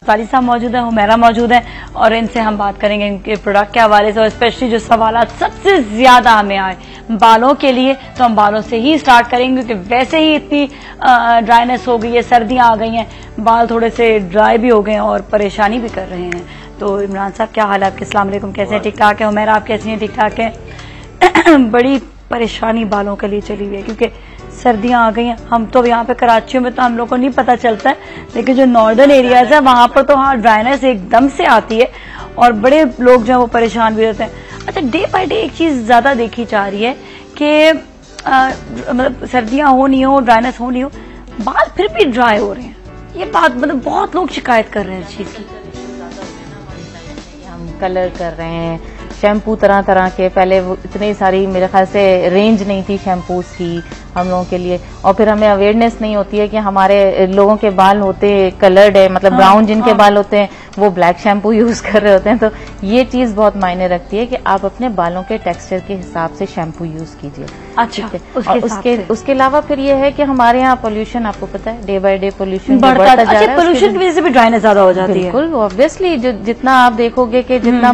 साली साहब मौजूद है, हुमैरा मौजूद है और इनसे हम बात करेंगे इनके प्रोडक्ट के हवाले से और स्पेशली जो सवाल सबसे ज्यादा हमें आए बालों के लिए, तो हम बालों से ही स्टार्ट करेंगे क्योंकि वैसे ही इतनी ड्राइनेस हो गई है, सर्दियां आ गई हैं, बाल थोड़े से ड्राई भी हो गए हैं और परेशानी भी कर रहे हैं। तो इमरान साहब क्या हाल है आपके? अस्सलाम वालेकुम, कैसे हैं? ठीक ठाक है। हुमैरा आप कैसी हैं? ठीक ठाक है। बड़ी परेशानी बालों के लिए चली हुई है क्योंकि सर्दियां आ गई हैं। हम तो यहाँ पे कराची में तो हम लोग को नहीं पता चलता है, लेकिन जो नॉर्दर्न एरियाज है वहां पर तो हाँ ड्राइनेस एकदम से आती है और बड़े लोग जो है वो परेशान भी रहते हैं। अच्छा, डे बाय डे एक चीज ज्यादा देखी जा रही है कि मतलब सर्दियां हो नहीं हो, ड्राइनेस हो नहीं हो, बाल फिर भी ड्राई हो रहे हैं। ये बात मतलब बहुत लोग शिकायत कर रहे हैं इस चीज की। हम कलर कर रहे हैं, शैम्पू तरह तरह के, पहले इतनी सारी मेरे ख्याल से रेंज नहीं थी शैम्पूज की हम लोगों के लिए, और फिर हमें अवेयरनेस नहीं होती है कि हमारे लोगों के बाल होते कलर्ड है, मतलब ब्राउन जिनके बाल होते हैं वो ब्लैक शैम्पू यूज कर रहे होते हैं। तो ये चीज बहुत मायने रखती है कि आप अपने बालों के टेक्सचर के हिसाब से शैम्पू यूज कीजिए। अच्छा, उसके अलावा फिर ये है कि हमारे यहाँ पोल्यूशन, आपको पता है डे बाय डे पोल्यूशन बढ़ता जा रहा है। पोल्यूशन की वजह से भी ड्राइनेस ज्यादा हो जाती है। बिल्कुल, ऑब्वियसली जितना आप देखोगे कि जितना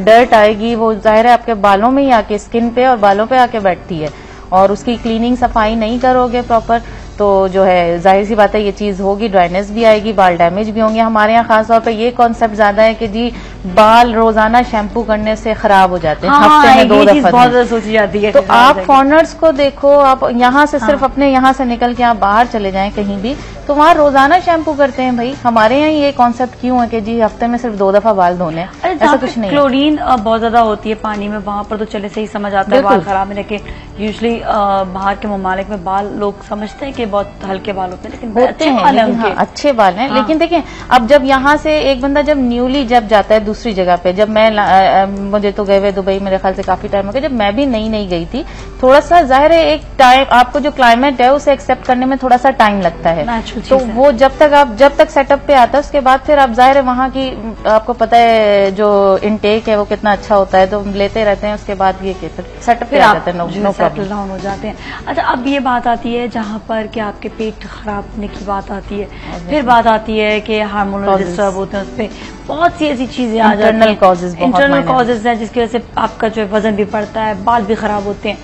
डर्ट आएगी वो जाहिर है आपके बालों में ही आके, स्किन पे और बालों पे आके बैठती है, और उसकी क्लीनिंग सफाई नहीं करोगे प्रॉपर तो जो है जाहिर सी बात है ये चीज होगी, ड्राइनेस भी आएगी, बाल डैमेज भी होंगे। हमारे यहाँ खासतौर पे ये कॉन्सेप्ट ज्यादा है कि जी बाल रोजाना शैम्पू करने से खराब हो जाते हैं, हफ्ते में 2 दफा बहुत ज्यादा सोची जाती है। तो आप फॉरनर्स को देखो, आप यहाँ से सिर्फ अपने यहाँ से निकल के आप बाहर चले जाएं कहीं भी तो वहाँ रोजाना शैम्पू करते हैं भाई। हमारे यहाँ ये कॉन्सेप्ट क्यों है कि जी हफ्ते में सिर्फ 2 दफा बाल धोने, ऐसा कुछ नहीं। क्लोरीन बहुत ज्यादा होती है पानी में, वहां पर तो चले सही समझ आता है बाल खराब है, लेकिन यूजली बाहर के ममालिक में बाल लोग समझते हैं कि बहुत हल्के बाल होते हैं, लेकिन होते हैं, लेकिन हाँ, अच्छे बाल हैं। लेकिन देखें अब जब यहाँ से एक बंदा जब न्यूली जब जाता है दूसरी जगह पे, जब मैं मुझे तो गए हुए दुबई मेरे ख्याल से काफी टाइम हो गया, जब मैं भी नई गई थी, थोड़ा सा जाहिर है एक टाइम आपको जो क्लाइमेट है उसे एक्सेप्ट करने में थोड़ा सा टाइम लगता है। तो वो जब तक सेटअप पे आता है उसके बाद फिर आप जाहिर है वहाँ की आपको पता है जो इनटेक है वो कितना अच्छा होता है, तो लेते रहते हैं, उसके बाद ये सेटअप पे आ जाते हैं, नो प्रॉब्लम डाउन हो जाते हैं। अच्छा, अब ये बात आती है जहाँ पर कि आपके पेट खराब होने की बात आती है, फिर बात आती है कि हार्मोनल डिस्टर्ब होते हैं, उसपे बहुत सी ऐसी चीजें आ जाती हैं, इंटरनल कॉजेज हैं जिसकी वजह से आपका जो वजन भी बढ़ता है, बाल भी खराब होते हैं।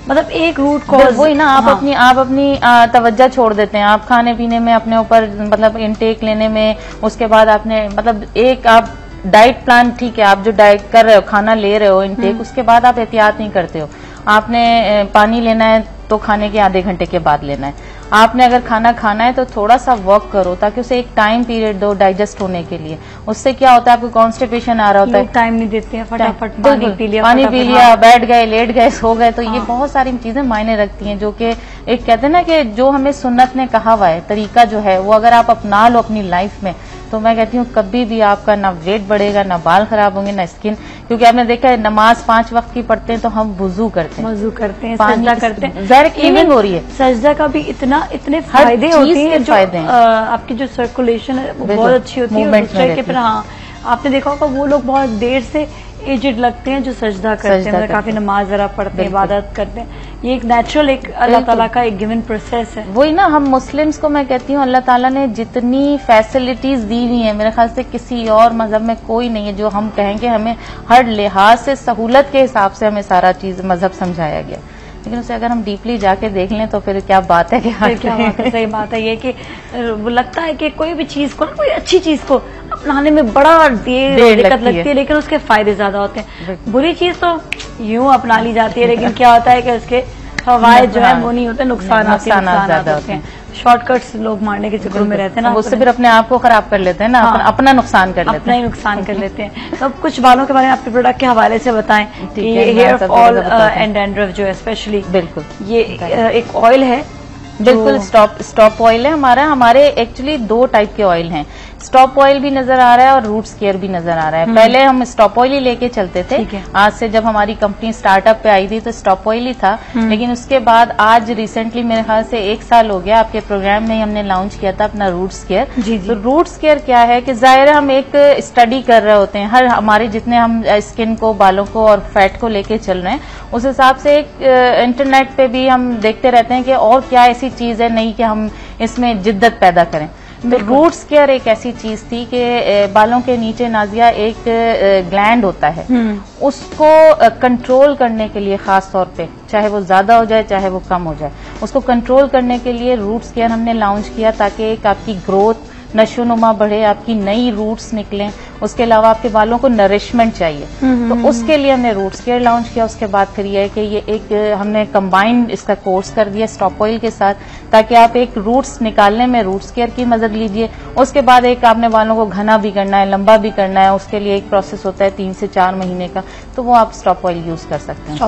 मतलब एक रूट कॉज वही ना, आप अपनी तवज्जो छोड़ देते हैं, आप खाने पीने में अपने ऊपर मतलब इनटेक लेने में, उसके बाद आपने मतलब एक आप डाइट प्लान, ठीक है आप जो डाइट कर रहे हो, खाना ले रहे हो इनटेक, उसके बाद आप एहतियात नहीं करते हो। आपने पानी लेना है तो खाने के आधे घंटे के बाद लेना है। आपने अगर खाना खाना है तो थोड़ा सा वॉक करो ताकि उसे एक टाइम पीरियड दो डाइजेस्ट होने के लिए। उससे क्या होता है आपको कॉन्स्टिपेशन आ रहा होता है, टाइम नहीं देते हैं, फटाफट पानी पी लिया, बैठ गए, लेट गए, सो गए। तो ये बहुत सारी चीजें मायने रखती हैं, जो कि एक कहते हैं ना कि जो हमें सुन्नत ने कहा हुआ है तरीका जो है वो अगर आप अपना लो अपनी लाइफ में, तो मैं कहती हूँ कभी भी आपका ना वेट बढ़ेगा, ना बाल खराब होंगे, ना स्किन। क्योंकि आपने देखा है नमाज 5 वक्त की पढ़ते हैं तो हम वुजू करते हैं, सजदा करते हैं, ज़ाहिर क्लीनिंग हो रही है। सजदा का भी इतने फायदे होते हैं, फायदे आपकी जो सर्कुलेशन है वो बहुत अच्छी होती है। फिर हाँ आपने देखा होगा वो लोग बहुत देर से एजेड लगते हैं जो सजदा करते हैं, काफी नमाज जरा पढ़ते हैं, इबादत करते हैं। ये एक नेचुरल, एक अल्लाह ताला का एक गिवन प्रोसेस है। वही ना, हम मुस्लिम्स को मैं कहती हूँ अल्लाह ताला ने जितनी फैसिलिटीज दी हुई है मेरे ख्याल से किसी और मजहब में कोई नहीं है जो हम कहेंगे हमें हर लिहाज से सहूलत के हिसाब से हमें सारा चीज मजहब समझाया गया। लेकिन उसे अगर हम डीपली जाके देख लें तो फिर क्या बात है, सही बात है ये कि वो लगता है कि कोई भी चीज को, कोई अच्छी चीज को अपनाने में बड़ा दिक्कत लगती है, लेकिन उसके फायदे ज्यादा होते हैं। बुरी चीज तो यूं अपना ली जाती है, लेकिन क्या होता है कि उसके फवायद जो है वो नहीं होते, नुकसान ज्यादा होते हैं। शॉर्टकट्स लोग मारने के चक्कर में रहते हैं ना, उससे फिर अपने आप को खराब कर लेते हैं ना, अपना नुकसान कर लेते हैं, अपना ही नुकसान कर लेते हैं। तो अब कुछ बालों के बारे में आपके प्रोडक्ट के हवाले से बताएं कि हेयर फॉल एंड डैंड्रफ जो है स्पेशली, बिल्कुल ये एक ऑयल है, बिल्कुल स्टॉप ऑयल है हमारे एक्चुअली 2 टाइप के ऑयल हैं। स्टॉप ऑयल भी नजर आ रहा है और रूट्स केयर भी नजर आ रहा है। पहले हम स्टॉप ऑयल ही लेके चलते थे, आज से जब हमारी कंपनी स्टार्टअप पे आई थी तो स्टॉप ऑयल ही था, लेकिन उसके बाद आज रिसेंटली मेरे ख्याल से 1 साल हो गया आपके प्रोग्राम में ही हमने लॉन्च किया था अपना रूट्स केयर। तो रूट्स केयर क्या है कि जाहिर है हम एक स्टडी कर रहे होते हैं, हर हमारे जितने हम स्किन को, बालों को और फैट को लेके चल रहे हैं, उस हिसाब से एक इंटरनेट पे भी हम देखते रहते हैं कि और क्या ऐसी चीज है नहीं कि हम इसमें जिद्दत पैदा करें। तो रूट्स केयर एक ऐसी चीज थी कि बालों के नीचे नाजिया एक ग्लैंड होता है, उसको कंट्रोल करने के लिए खास तौर पे, चाहे वो ज्यादा हो जाए चाहे वो कम हो जाए, उसको कंट्रोल करने के लिए रूट्स केयर हमने लॉन्च किया ताकि एक आपकी ग्रोथ, नशोनुमा बढ़े, आपकी नई रूट्स निकलें। उसके अलावा आपके बालों को नरिशमेंट चाहिए, तो उसके लिए हमने रूट्स केयर लॉन्च किया। उसके बाद फिर यह है कि ये एक हमने कंबाइंड इसका कोर्स कर दिया स्टॉप ऑयल के साथ, ताकि आप एक रूट्स निकालने में रूट्स केयर की मदद लीजिए। उसके बाद एक आपने बालों को घना भी करना है, लंबा भी करना है, उसके लिए एक प्रोसेस होता है 3 से 4 महीने का, तो वो आप स्टॉप ऑयल यूज कर सकते हैं।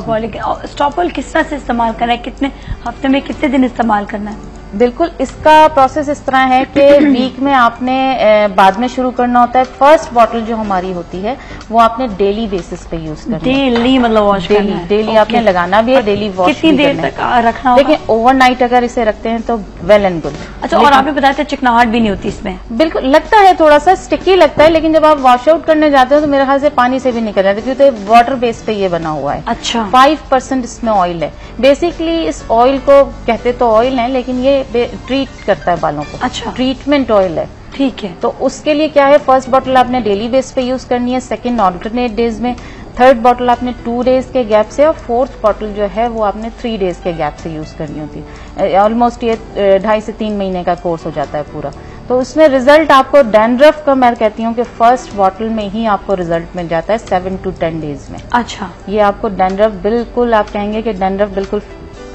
स्टॉप ऑयल किस तरह से इस्तेमाल करना है, कितने हफ्ते में कितने दिन इस्तेमाल करना है? बिल्कुल, इसका प्रोसेस इस तरह है कि वीक में आपने बाद में शुरू करना होता है। फर्स्ट बॉटल जो हमारी होती है वो आपने डेली बेसिस पे यूज करना है। डेली मतलब वॉश करना है? डेली आपने लगाना भी है, डेली वॉश कितनी देर तक रखना होगा? देखिए, ओवरनाइट अगर इसे रखते हैं तो वेल एंड गुड। अच्छा, और आपने बताया था चिकनाहट भी नहीं होती इसमें? बिल्कुल, लगता है थोड़ा सा स्टिकी लगता है, लेकिन जब आप वॉश आउट करने जाते हो तो मेरे ख्याल से पानी से भी निकल जाता है, क्योंकि वाटर बेस पे ये बना हुआ है। अच्छा, 5% इसमें ऑयल है। बेसिकली इस ऑयल को कहते तो ऑयल है, लेकिन ये ट्रीट करता है बालों को। अच्छा, ट्रीटमेंट ऑयल है। ठीक है। तो उसके लिए क्या है, फर्स्ट बॉटल आपने डेली बेस पे यूज करनी है, सेकंड ऑल्टरनेट डेज में, थर्ड बॉटल आपने 2 डेज के गैप से, और फोर्थ बॉटल जो है वो आपने 3 डेज के गैप से यूज करनी होती है। ऑलमोस्ट ये 2.5 से 3 महीने का कोर्स हो जाता है पूरा। तो उसमें रिजल्ट आपको डैंड्रफ का, मैं कहती हूँ कि फर्स्ट बॉटल में ही आपको रिजल्ट मिल जाता है 7 to 10 डेज में। अच्छा, ये आपको डैंड्रफ बिल्कुल, आप कहेंगे कि डैंड्रफ बिल्कुल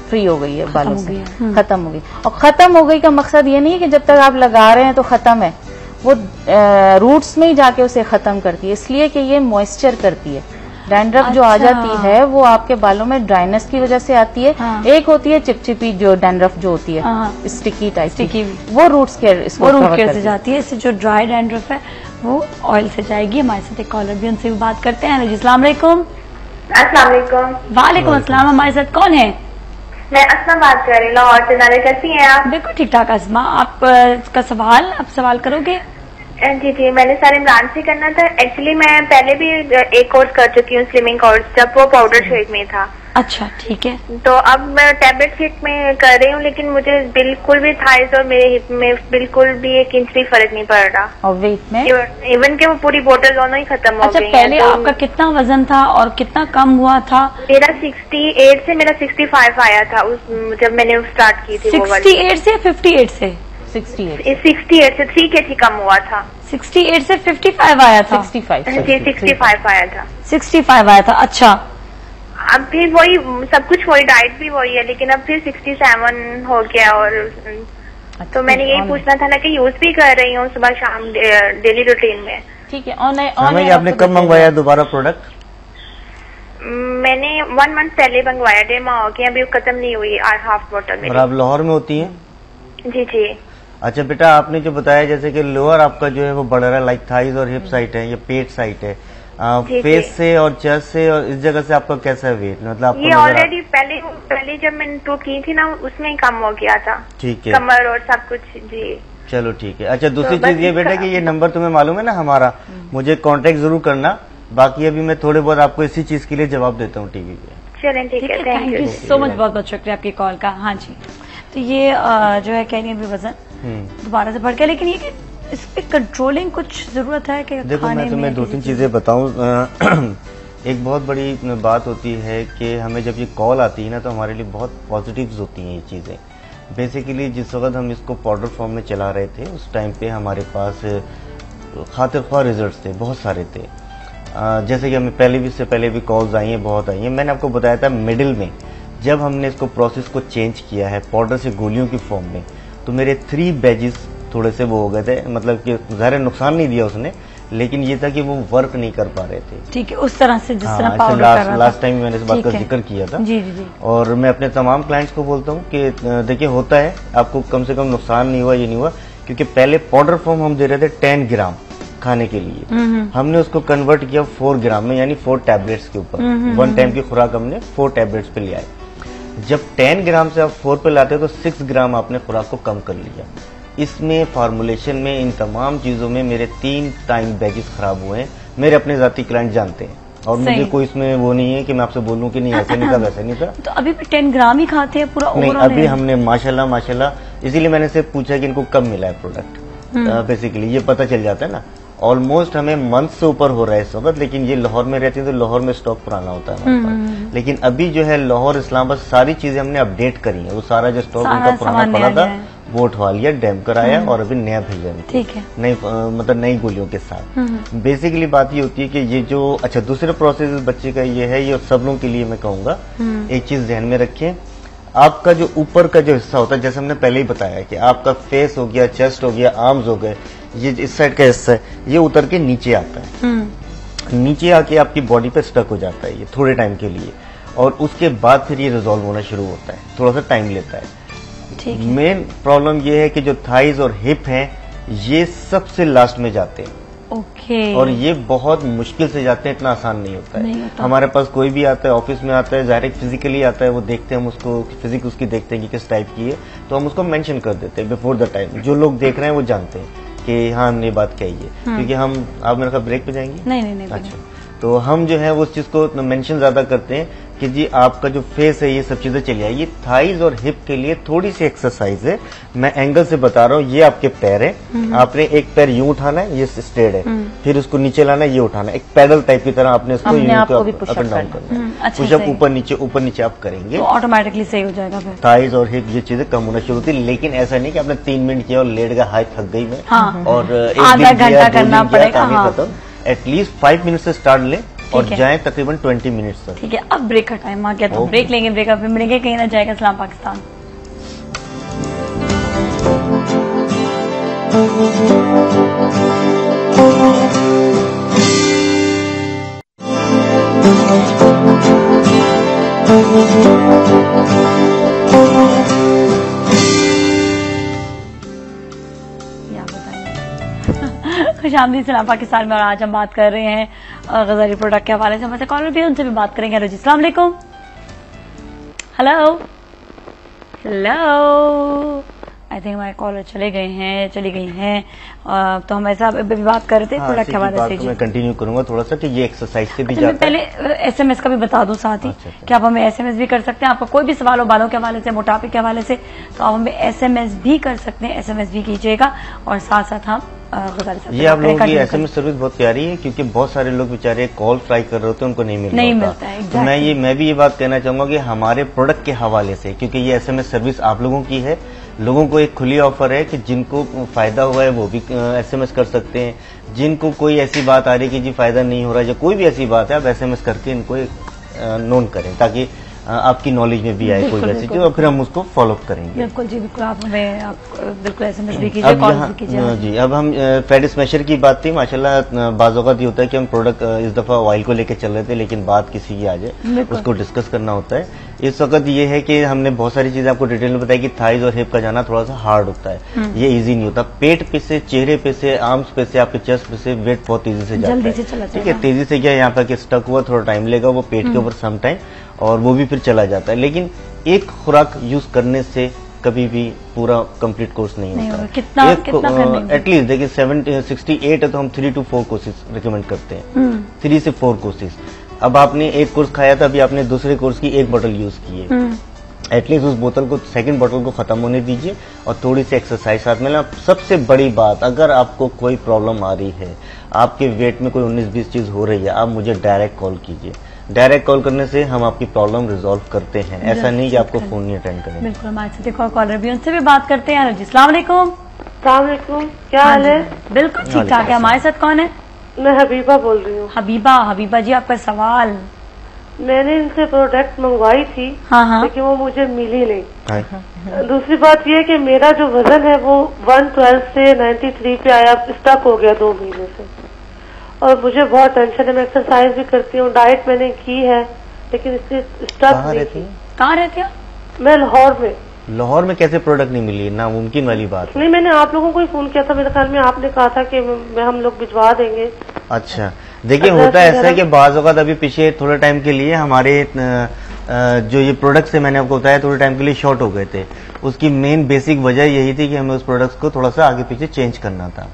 फ्री हो गई है, बालों से खत्म हो गई। और खत्म हो गई का मकसद ये नहीं है कि जब तक आप लगा रहे हैं तो खत्म है, वो रूट्स में ही जाके उसे खत्म करती है, इसलिए कि ये मॉइस्चर करती है। डैंड्रफ जो आ जाती है वो आपके बालों में ड्राइनेस की वजह से आती है। एक होती है चिपचिपी जो डैंड्रफ जो होती है, स्टिकी टाइप, वो रूट्स केयर, इसको रूट केयर से जाती है। इससे जो ड्राई डैंड्रफ है वो ऑयल से जाएगी। हमारे साथ एक कॉलर भी, उनसे भी बात करते हैं। अस्सलाम वालेकुम। अस्सलाम वालेकुम। वालेकुम अस्सलाम। हमारे साथ कौन है? मैं अस्मा बात कर रही हूँ, लाहौर से। नाले कैसी हैं आप? बिल्कुल ठीक ठाक अस्मा। आप का सवाल, आप सवाल करोगे? जी जी, मैंने सर इमरान से करना था। एक्चुअली मैं पहले भी एक कोर्स कर चुकी हूँ, स्लिमिंग कोर्स, जब वो पाउडर शेक में था। अच्छा, ठीक है। तो अब मैं टैबलेट शेक में कर रही हूँ, लेकिन मुझे बिल्कुल भी थाइस और मेरे हिप में बिल्कुल भी 1 इंच भी फर्क नहीं पड़ रहा। और वेट में इवन के वो पूरी बोतल दोनों ही खत्म हो गई। पहले आपका कितना वजन था और कितना कम हुआ था? मेरा 68 से मेरा 65 आया था जब मैंने स्टार्ट की थी। 68 से 58 से? 68 से 3 kg कम हुआ था। 68 से 55 आया था? 65 आया था। 65 आया था। अच्छा, अब फिर वही सब कुछ, वही डाइट भी वही है, लेकिन अब फिर 67 हो गया। और तो मैंने यही पूछना था ना कि यूज भी कर रही हूँ सुबह शाम डेली रूटीन में। ठीक है। आपने कब मंगवाया दोबारा प्रोडक्ट? मैंने 1 मंथ पहले मंगवाया, 1.5 माह हो गया, अभी खत्म नहीं हुई हाफ बोतल में। और आप लाहौर में होती हैं? जी जी। अच्छा बेटा, आपने जो बताया जैसे कि लोअर आपका जो है वो बढ़ रहा है, लाइक थाइज और हिप साइट है, ये पेट साइट है, फेस से और चेस्ट से और इस जगह से आपका कैसा है वेट? मतलब ये ऑलरेडी पहले जब मैंने टू की थी ना, उसमें ही कम हो गया था। ठीक है, कमर और सब कुछ। जी चलो ठीक है। अच्छा, दूसरी चीज ये बेटा कि ये नंबर तुम्हें मालूम है ना हमारा, मुझे कांटेक्ट जरूर करना। बाकी अभी मैं थोड़े बहुत आपको इसी चीज के लिए जवाब देता हूँ टीवी पे। चलें, ठीक है। थैंक यू सो मच, बहुत बहुत शुक्रिया आपकी कॉल का। हाँ जी, तो ये जो है कह रही है वजन दोबारा से बढ़ गया, लेकिन ये इस पे कंट्रोलिंग कुछ जरूरत है कि देखो, मैं तुम्हें 2-3 चीजें बताऊं। एक बहुत बड़ी बात होती है कि हमें जब ये कॉल आती है ना, तो हमारे लिए बहुत पॉजिटिव्स होती हैं ये चीजें। बेसिकली जिस वक्त हम इसको पाउडर फॉर्म में चला रहे थे, उस टाइम पे हमारे पास खातिर ख्वाह रिजल्ट थे, बहुत सारे थे। जैसे कि हमें पहले भी कॉल्स आई हैं, बहुत आई हैं। मैंने आपको बताया था मिडिल में जब हमने इसको प्रोसेस को चेंज किया है पाउडर से गोलियों की फॉर्म में, तो मेरे 3 बैजेस थोड़े से वो हो गए थे, मतलब कि ज़ाहिर नुकसान नहीं दिया उसने, लेकिन ये था कि वो वर्क नहीं कर पा रहे थे। ठीक है, उस तरह से जिस तरह पाउडर कर रहा था। लास्ट टाइम मैंने इस बात का जिक्र किया था। जी जी जी। और मैं अपने तमाम क्लाइंट्स को बोलता हूँ कि देखिए, होता है आपको कम से कम नुकसान नहीं हुआ, ये नहीं हुआ, क्योंकि पहले पाउडर फॉर्म हम दे रहे थे 10 ग्राम खाने के लिए, हमने उसको कन्वर्ट किया 4 ग्राम में, यानी 4 टैबलेट्स के ऊपर। 1 टाइम की खुराक हमने 4 टैबलेट्स पे लिया है। जब 10 ग्राम से आप 4 पे लाते हो तो 6 ग्राम आपने खुराक को कम कर लिया। इसमें फार्मूलेशन में, इन तमाम चीजों में मेरे 3 टाइम बैजेस खराब हुए हैं। मेरे अपने जाती क्लाइंट जानते हैं, और मुझे कोई इसमें वो नहीं है कि मैं आपसे बोलूं कि नहीं ऐसे नहीं था, वैसे नहीं था। तो अभी भी 10 ग्राम ही खाते हैं पूरा? नहीं, अभी हमने माशाल्लाह, इसीलिए मैंने से पूछा कि इनको कब मिला है प्रोडक्ट। बेसिकली ये पता चल जाता है ना। ऑलमोस्ट हमें मंथ से ऊपर हो रहा है इस वक्त, लेकिन ये लाहौर में रहती है तो लाहौर में स्टॉक पुराना होता है हमारे पास। लेकिन अभी जो है लाहौर इस्लामाबाद सारी चीजें हमने अपडेट करी है, वो सारा जो स्टॉक उनका पुराना पड़ा था वो उठवा लिया, डैम कराया और अभी नया भेजा है। ठीक है, नई मतलब नई गोलियों के साथ। बेसिकली बात ये होती है कि ये जो अच्छा दूसरा प्रोसेस बच्चे का ये है, ये सब लोगों के लिए मैं कहूंगा एक चीज ध्यान में रखें, आपका जो ऊपर का जो हिस्सा होता है, जैसे हमने पहले ही बताया कि आपका फेस हो गया, चेस्ट हो गया, आर्म्स हो गए, ये इस साइड का हिस्सा है, ये उतर के नीचे आता है। नीचे आके आपकी बॉडी पे स्टक हो जाता है ये थोड़े टाइम के लिए, और उसके बाद फिर ये रिजॉल्व होना शुरू होता है, थोड़ा सा टाइम लेता है। मेन प्रॉब्लम ये है कि जो थाइज और हिप हैं ये सबसे लास्ट में जाते हैं। ओके। और ये बहुत मुश्किल से जाते हैं, इतना आसान नहीं होता है। हमारे पास कोई भी आता है, ऑफिस में आता है, डायरेक्ट फिजिकली आता है, वो देखते हैं, हम उसको फिजिक उसकी देखते हैं कि किस टाइप की है, तो हम उसको मेंशन कर देते हैं बिफोर द टाइम। जो लोग देख रहे हैं वो जानते हैं कि हाँ हमने ये बात कही है, क्योंकि हम आप मेरे साथ ब्रेक पे जाएंगे। नहीं। अच्छा, तो हम जो है वो उस चीज को मेंशन ज्यादा करते हैं कि जी आपका जो फेस है ये सब चीजें चली आएगी। थाइज और हिप के लिए थोड़ी सी एक्सरसाइज है, मैं एंगल से बता रहा हूँ। ये आपके पैर है, आपने एक पैर यूं उठाना है, ये स्ट्रेट है, फिर उसको नीचे लाना है, ये उठाना है, एक पैडल टाइप की तरह आपने इसको अप एंड डाउन करना है। पुशअप ऊपर नीचे आप करेंगे तो ऑटोमेटिकली सही हो जाएगा। फिर थाइज और हिप ये चीजें कम होना शुरू होती है, लेकिन ऐसा नहीं कि आपने 3 मिनट किया और लेट गया, हाथ थक गई मैं और आधा घंटा करना पड़ेगा। एटलीस्ट 5 मिनट से स्टार्ट लें और जाएं तकरीबन 20 मिनट्स तक। ठीक है, अब ब्रेक का टाइम आ गया, तो ब्रेक लेंगे, ब्रेक फिर मिलेंगे, कहीं ना जाएगा इस्लाम पाकिस्तान। खुशामदीद इस्लाम पाकिस्तान में, और आज हम बात कर रहे हैं गजाली प्रोडक्ट के हवाले से। हमारे कॉलर भी, उनसे भी बात करेंगे। हेलो जी, अस्सलाम वालेकुम। हेलो आई थिंक हमारे कॉलर चली गई हैं। तो हम ऐसा अभी बात कर रहे थे प्रोडक्ट के हवाले से। मैं कंटिन्यू करूंगा थोड़ा सा कि ये एक्सरसाइज से भी जाता है। पहले SMS का भी बता दूं साथ ही कि आप हमें SMS भी कर सकते हैं। आपका कोई भी सवाल हो बालों के हवाले से, मोटापे के हवाले से, तो आप हमें SMS भी कर सकते हैं, SMS भी कीजिएगा। और साथ साथ हम ये आप लोगों की SMS सर्विस बहुत प्यारी है, क्योंकि बहुत सारे लोग बेचारे कॉल ट्राई कर रहे होते हैं, उनको नहीं मिलता है। तो मैं भी ये बात कहना चाहूंगा कि हमारे प्रोडक्ट के हवाले से, क्योंकि ये SMS सर्विस आप लोगों की है, लोगों को एक खुली ऑफर है कि जिनको फायदा हुआ है वो भी SMS कर सकते हैं। जिनको कोई ऐसी बात आ रही है कि जी फायदा नहीं हो रहा है, या कोई भी ऐसी बात है, आप SMS करके इनको नोट करें, ताकि आपकी नॉलेज में भी आए कोई वैसी चीज, और फिर हम उसको फॉलोअप करेंगे। बिल्कुल जी, बिल्कुल। आप हमें बिल्कुल SMS भी कीजिए, कॉल भी कीजिए। जी, अब हम फैट स्मैशर की बात थी। माशाल्लाह बाज़ औक़ात ये होता है कि हम प्रोडक्ट इस दफा ऑयल को लेके चल रहे थे, लेकिन बात किसी की आ जाए उसको डिस्कस करना होता है। इस वक्त ये है कि हमने बहुत सारी चीजें आपको डिटेल में बताई कि थाइज और हिप का जाना थोड़ा सा हार्ड होता है, ये इजी नहीं होता। पेट पे से, चेहरे पे से, आर्म्स पे से, आपके चेस्ट पे से वेट बहुत तेजी से जाता है। ठीक है, तेजी से क्या यहाँ पर स्टक हुआ, थोड़ा टाइम लेगा, वो पेट के ऊपर सम टाइम, और वो भी फिर चला जाता है। लेकिन एक खुराक यूज करने से कभी भी पूरा कंप्लीट कोर्स नहीं होता। कितना एटलीस्ट देखिए 68 है तो हम 3 to 4 कोर्सेज रिकमेंड करते हैं, 3 से 4 कोर्सेज। अब आपने एक कोर्स खाया था, अभी आपने दूसरे कोर्स की 1 बोतल यूज की है, एटलीस्ट उस बोतल को, सेकंड बोतल को खत्म होने दीजिए और थोड़ी सी एक्सरसाइज साथ में। सबसे बड़ी बात, अगर आपको कोई प्रॉब्लम आ रही है, आपके वेट में कोई 19-20 चीज हो रही है, आप मुझे डायरेक्ट कॉल कीजिए। डायरेक्ट कॉल करने से हम आपकी प्रॉब्लम रिजॉल्व करते हैं, ऐसा नहीं कि आपको फोन नहीं अटेंड करें। बिल्कुल, हमारे साथ देखो कॉलर भी, उनसे भी बात करते हैं। जी, अस्सलाम वालेकुम। क्या हाल है? बिल्कुल ठीक ठाक है। हमारे साथ कौन है? मैं हबीबा बोल रही हूँ। हबीबा जी, आपका सवाल। मैंने इनसे प्रोडक्ट मंगवाई थी, लेकिन वो मुझे मिली नहीं। दूसरी बात ये कि मेरा जो वजन है वो 112 से 93 पे आया, स्टक हो गया 2 महीने से, और मुझे बहुत टेंशन है। मैं एक्सरसाइज भी करती हूँ, डाइट मैंने की है, लेकिन इससे स्टक नहीं की। कहाँ रहती हो? मैं लाहौर में। लाहौर में कैसे प्रोडक्ट नहीं मिली? नामुमकिन वाली बात। नहीं, मैंने आप लोगों को ही फोन किया था, मेरे ख्याल में आपने कहा था कि हम लोग भिजवा देंगे। अच्छा, देखिए होता ऐसा है कि बाज़ औक़ात अभी पीछे थोड़े टाइम के लिए हमारे जो ये प्रोडक्ट्स है, मैंने आपको बताया, थोड़े टाइम के लिए शॉर्ट हो गए थे। उसकी मेन बेसिक वजह यही थी कि हमें उस प्रोडक्ट्स को थोड़ा सा आगे पीछे चेंज करना था।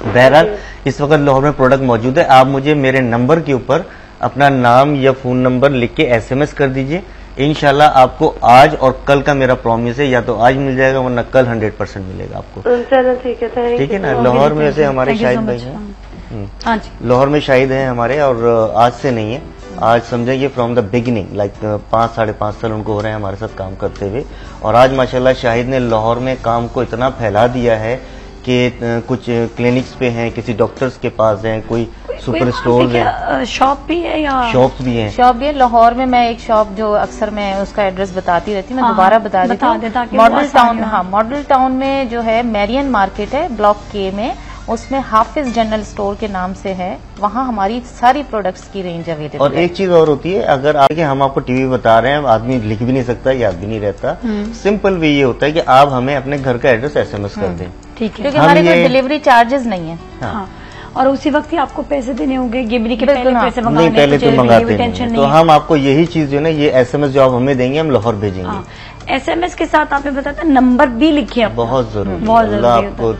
बहरहाल इस वक्त लाहौर में प्रोडक्ट मौजूद है। आप मुझे मेरे नंबर के ऊपर अपना नाम या फोन नंबर लिख के SMS कर दीजिए, इंशाल्लाह आपको आज और कल का मेरा प्रॉमिस है, या तो आज मिल जाएगा वरना कल 100% मिलेगा आपको। चलो ठीक है, ठीक है ना। लाहौर में से हमारे शाहिद भाई हैं, लाहौर में शाहिद हैं हमारे, और आज से नहीं है, आज समझेंगे फ्रॉम द बिगिनिंग, लाइक 5-5.5 साल उनको हो रहे हैं हमारे साथ काम करते हुए। और आज माशाल्लाह शाहिद ने लाहौर में काम को इतना फैला दिया है कि कुछ क्लिनिक्स पे हैं, किसी डॉक्टर्स के पास हैं, कोई सुपर स्टोर है, शॉप भी है या शॉप्स भी हैं। शॉप भी है लाहौर में। मैं एक शॉप जो अक्सर मैं उसका एड्रेस बताती रहती हूँ, मैं दोबारा बता देती हूँ। मॉडल टाउन, हाँ मॉडल टाउन में जो है मैरियन मार्केट है ब्लॉक के में, उसमें हाफिज जनरल स्टोर के नाम से है, वहाँ हमारी सारी प्रोडक्ट्स की रेंज अवेलेबल है। और एक चीज और होती है, अगर हम आपको टीवी बता रहे हैं, आदमी लिख भी नहीं सकता, याद भी नहीं रहता, सिंपल वे ये होता है कि आप हमें अपने घर का एड्रेस SMS कर दें, ठीक है, क्योंकि हमारे कोई डिलीवरी चार्जेस नहीं है। हाँ। और उसी वक्त ही आपको पैसे देने होंगे, गिबरी के पहले पैसे नहीं, पहले तो मंगाते नहीं, तो हम आपको यही चीज जो है ना, ये SMS जो आप हमें देंगे हम लाहौर भेजेंगे। SMS के साथ आपने बताया नंबर भी लिखिए, बहुत जरूरी, बहुत जरूरी आपको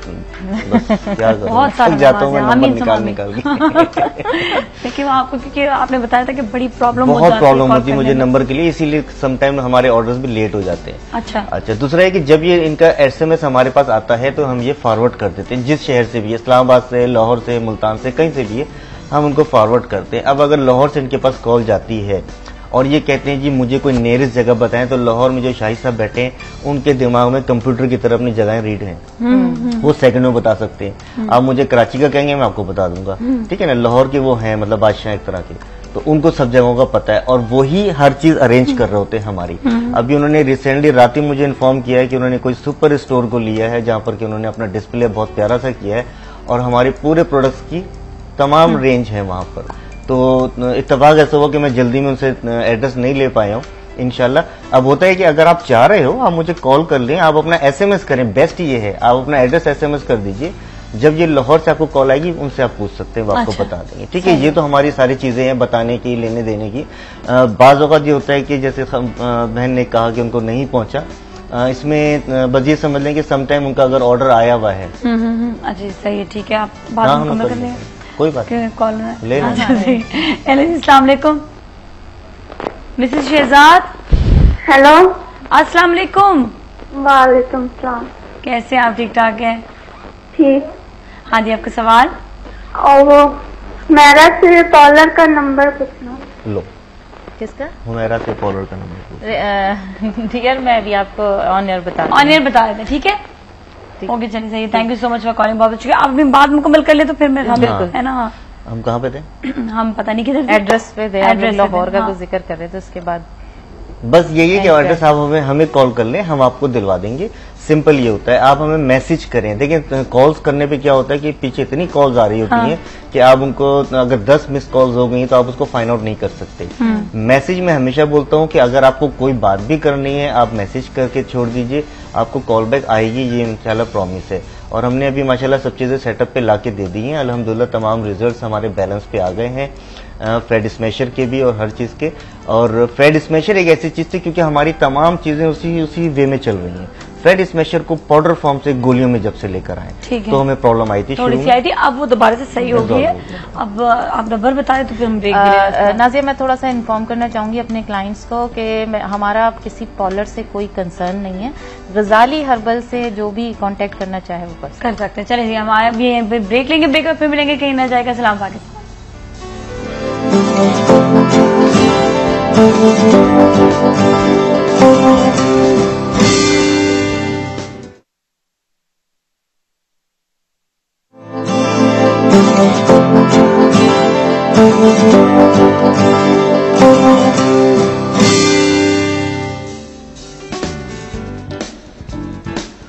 क्या बहुत सारा जाता हूँ मैं नंबर निकाल देखिए आपको, क्योंकि आपने बताया था कि बड़ी प्रॉब्लम बहुत प्रॉब्लम होती है मुझे नंबर के लिए, इसीलिए समटाइम हमारे ऑर्डर्स भी लेट हो जाते हैं। अच्छा, दूसरा है कि जब ये इनका SMS हमारे पास आता है तो हम ये फॉरवर्ड कर देते हैं, जिस शहर से भी, इस्लामाबाद से, लाहौर से, मुल्तान से, कहीं से भी है, हम उनको फॉरवर्ड करते हैं। अब अगर लाहौर से इनके पास कॉल जाती है और ये कहते हैं जी मुझे कोई नियरेस्ट जगह बताएं, तो लाहौर में जो शाहिद साहब बैठे हैं उनके दिमाग में कंप्यूटर की तरह अपनी जगहें रीड हैं, वो सेकंड में बता सकते हैं। आप मुझे कराची का कहेंगे मैं आपको बता दूंगा, ठीक है ना। लाहौर के वो हैं मतलब बादशाह एक तरह के, तो उनको सब जगहों का पता है और वही हर चीज अरेंज कर रहे होते हैं हमारी। अभी उन्होंने रिसेंटली रात ही मुझे इन्फॉर्म किया है कि उन्होंने कोई सुपर स्टोर को लिया है, जहां पर कि उन्होंने अपना डिस्प्ले बहुत प्यारा सा किया है और हमारे पूरे प्रोडक्ट्स की तमाम रेंज है वहां पर। तो इत्तेफाक ऐसा हुआ कि मैं जल्दी में उनसे एड्रेस नहीं ले पाया हूँ, इंशाल्लाह। अब होता है कि अगर आप चाह रहे हो आप मुझे कॉल कर लें, आप अपना SMS करें, बेस्ट ये है आप अपना एड्रेस SMS कर दीजिए, जब ये लाहौर से आपको कॉल आएगी उनसे आप पूछ सकते हैं, वो आपको बता देंगे, ठीक है। ये तो हमारी सारी चीजें हैं बताने की, लेने देने की। बाज़ औक़ात ये होता है कि जैसे बहन ने कहा कि उनको नहीं पहुंचा, इसमें बस ये समझ लें कि समटाइम उनका अगर ऑर्डर आया हुआ है। अच्छा सही है, ठीक है, आप बाद में मुकम्मल कर लें, कोई बात कॉल ले अस्सलाम वालेकुम मिसेस शहजाद। हेलो, अस्सलाम वालेकुम। वालेकुम सलाम। कैसे आप? ठीक ठाक हैं? ठीक। हाँ जी, आपका सवाल? और वो मेरा से कॉलर का नंबर पूछना। लो, किसका? हुमैरा से कॉलर का नंबर। ठीक है, मैं भी आपको ऑन एयर बता देते हैं, ठीक है। ओके चलिए, सही है, thank you so much for calling, बहुत अच्छा। आप भी बात मुकम्मल कर ले तो फिर मैं बिल्कुल है ना। हम कहाँ पे थे? हम पता नहीं किधर एड्रेस पे थे, एड्रेस लाहौर का भी जिक्र कर रहे थे, उसके बाद बस यही है कि एड्रेस आप हमें कॉल कर लें, हम आपको दिलवा देंगे। सिंपल ये होता है, आप हमें मैसेज करें। देखिए कॉल्स करने पे क्या होता है कि पीछे इतनी कॉल्स आ रही होती हैं कि आप उनको अगर 10 मिस कॉल्स हो गई तो आप उसको फाइंड आउट नहीं कर सकते। मैसेज में हमेशा बोलता हूँ कि अगर आपको कोई बात भी करनी है आप मैसेज करके छोड़ दीजिए, आपको कॉल बैक आएगी, ये इंशाल्लाह प्रॉमिस है। और हमने अभी माशाल्लाह सब चीजें सेटअप पे लाके दे दी हैं, अल्हम्दुलिल्लाह तमाम रिजल्ट्स हमारे बैलेंस पे आ गए हैं, फ्रेड स्मैशर के भी और हर चीज के। और फ्रेड स्मैशर एक ऐसी चीज थी क्योंकि हमारी तमाम चीजें उसी वे में चल रही हैं। फ्रेड स्मैशर को पाउडर फॉर्म से गोलियों में जब से लेकर आए तो हमें प्रॉब्लम आई थी, थोड़ी सी आई थी, अब वो दोबारा से सही हो गई है। अब आप नंबर बताएं तो फिर हम ब्रेक ले। नाज़िया, मैं थोड़ा सा इन्फॉर्म करना चाहूंगी अपने क्लाइंट्स को कि हमारा किसी कॉलर से कोई कंसर्न नहीं है। गजाली हर्बल से जो भी कांटेक्ट करना चाहे वो कर सकते हैं। चलिए हम अभी ब्रेक लेंगे, ब्रेक फिर मिलेंगे, कहीं ना जाएगा। सलाम पाकिस्तान।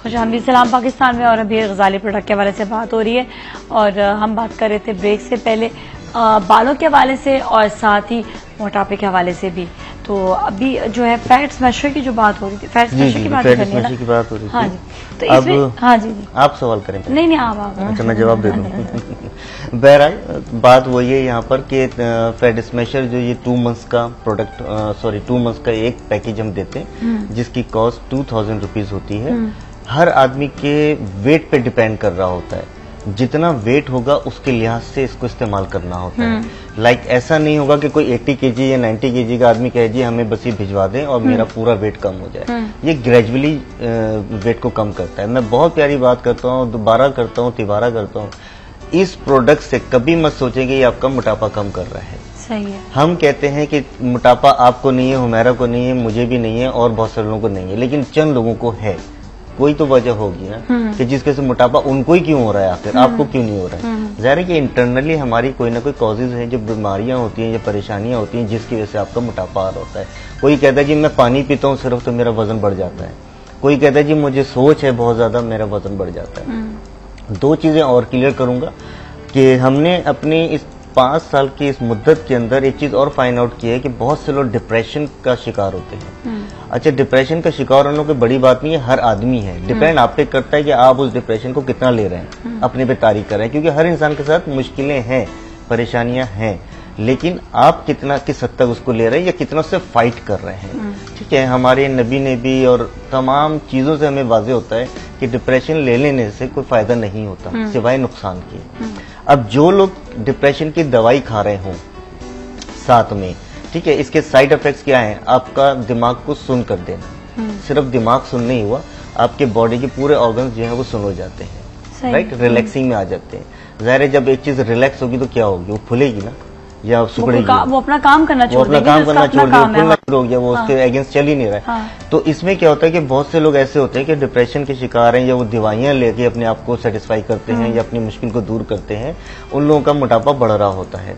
खुशामदीद सलाम पाकिस्तान में। और अभी गजाली प्रोडक्ट के हवाले से बात हो रही है और हम बात कर रहे थे ब्रेक से पहले बालों के हवाले से और साथ ही मोटापे के हवाले से भी। तो अभी जो है फैट स्मैशर की जो बात हो रही थी, फैट स्मैशर की बात करनी है ना? की बात हो रही थी। हाँ जी, तो इसमें हाँ जी आप सवाल करें। नहीं आप अच्छा मैं जवाब दे दूँ। बहरहाल बात वही है यहाँ पर कि फैट स्मैशर जो ये 2 मंथ्स का प्रोडक्ट 2 मंथ्स का एक पैकेज हम देते हैं जिसकी कॉस्ट 2000 रुपीज होती है। हर आदमी के वेट पे डिपेंड कर रहा होता है। जितना वेट होगा उसके लिहाज से इसको इस्तेमाल करना होता है। लाइक ऐसा नहीं होगा कि कोई 80 केजी या 90 केजी का आदमी कहे जी हमें बस ये भिजवा दें और मेरा पूरा वेट कम हो जाए। ये ग्रेजुअली वेट को कम करता है। मैं बहुत प्यारी बात करता हूँ, दोबारा करता हूँ, तिबारा करता हूँ, इस प्रोडक्ट से कभी मत सोचेंगे ये आपका मोटापा कम कर रहा है। सही है। हम कहते हैं कि मोटापा आपको नहीं है, हुमैरा को नहीं है, मुझे भी नहीं है और बहुत सारे लोगों को नहीं है, लेकिन चंद लोगों को है। कोई तो वजह होगी ना कि जिसके से मोटापा उनको ही क्यों हो रहा है, आखिर आपको क्यों नहीं हो रहा है। ज़ाहिर है कि इंटरनली हमारी कोई ना कोई कॉजेज हैं, जो बीमारियां होती हैं या परेशानियां होती हैं जिसकी वजह से आपका मोटापा आ रहा होता है। कोई कहता है जी मैं पानी पीता हूँ सिर्फ तो मेरा वजन बढ़ जाता है, कोई कहता है जी मुझे सोच है बहुत ज्यादा मेरा वजन बढ़ जाता है। दो चीजें और क्लियर करूंगा कि हमने अपनी इस 5 साल की इस मुद्दत के अंदर एक चीज और फाइंड आउट की है कि बहुत से लोग डिप्रेशन का शिकार होते हैं। अच्छा, डिप्रेशन का शिकार होने की बड़ी बात नहीं है, हर आदमी है। डिपेंड आप पे करता है कि आप उस डिप्रेशन को कितना ले रहे हैं, अपने पे तारीख कर रहे हैं, क्योंकि हर इंसान के साथ मुश्किलें हैं, परेशानियां हैं, लेकिन आप कितना किस हद तक उसको ले रहे हैं या कितना उससे फाइट कर रहे हैं। ठीक है, हमारे नबी ने भी और तमाम चीजों से हमें वाजे होता है कि डिप्रेशन ले लेने से कोई फायदा नहीं होता सिवाय नुकसान के। अब जो लोग डिप्रेशन की दवाई खा रहे हों साथ में, ठीक है, इसके साइड इफेक्ट्स क्या हैं? आपका दिमाग को सुन कर देना, सिर्फ दिमाग सुन नहीं हुआ, आपके बॉडी के पूरे ऑर्गन्स जो है वो सुन हो जाते हैं, राइट, रिलैक्सिंग में आ जाते हैं। ज़ाहिर है जब एक चीज रिलैक्स होगी तो क्या होगी, वो फूलेगी ना या सुकड़ेगी, वो अपना काम करना छोड़ देगी, हो गया, वो उसके अगेंस्ट चल ही नहीं रहा है। तो इसमें क्या होता है कि बहुत से लोग ऐसे होते हैं कि डिप्रेशन के शिकार हैं या वो दवाइयां लेके अपने आप को सेटिस्फाई करते हैं या अपनी मुश्किल को दूर करते हैं, उन लोगों का मोटापा बढ़ रहा होता है।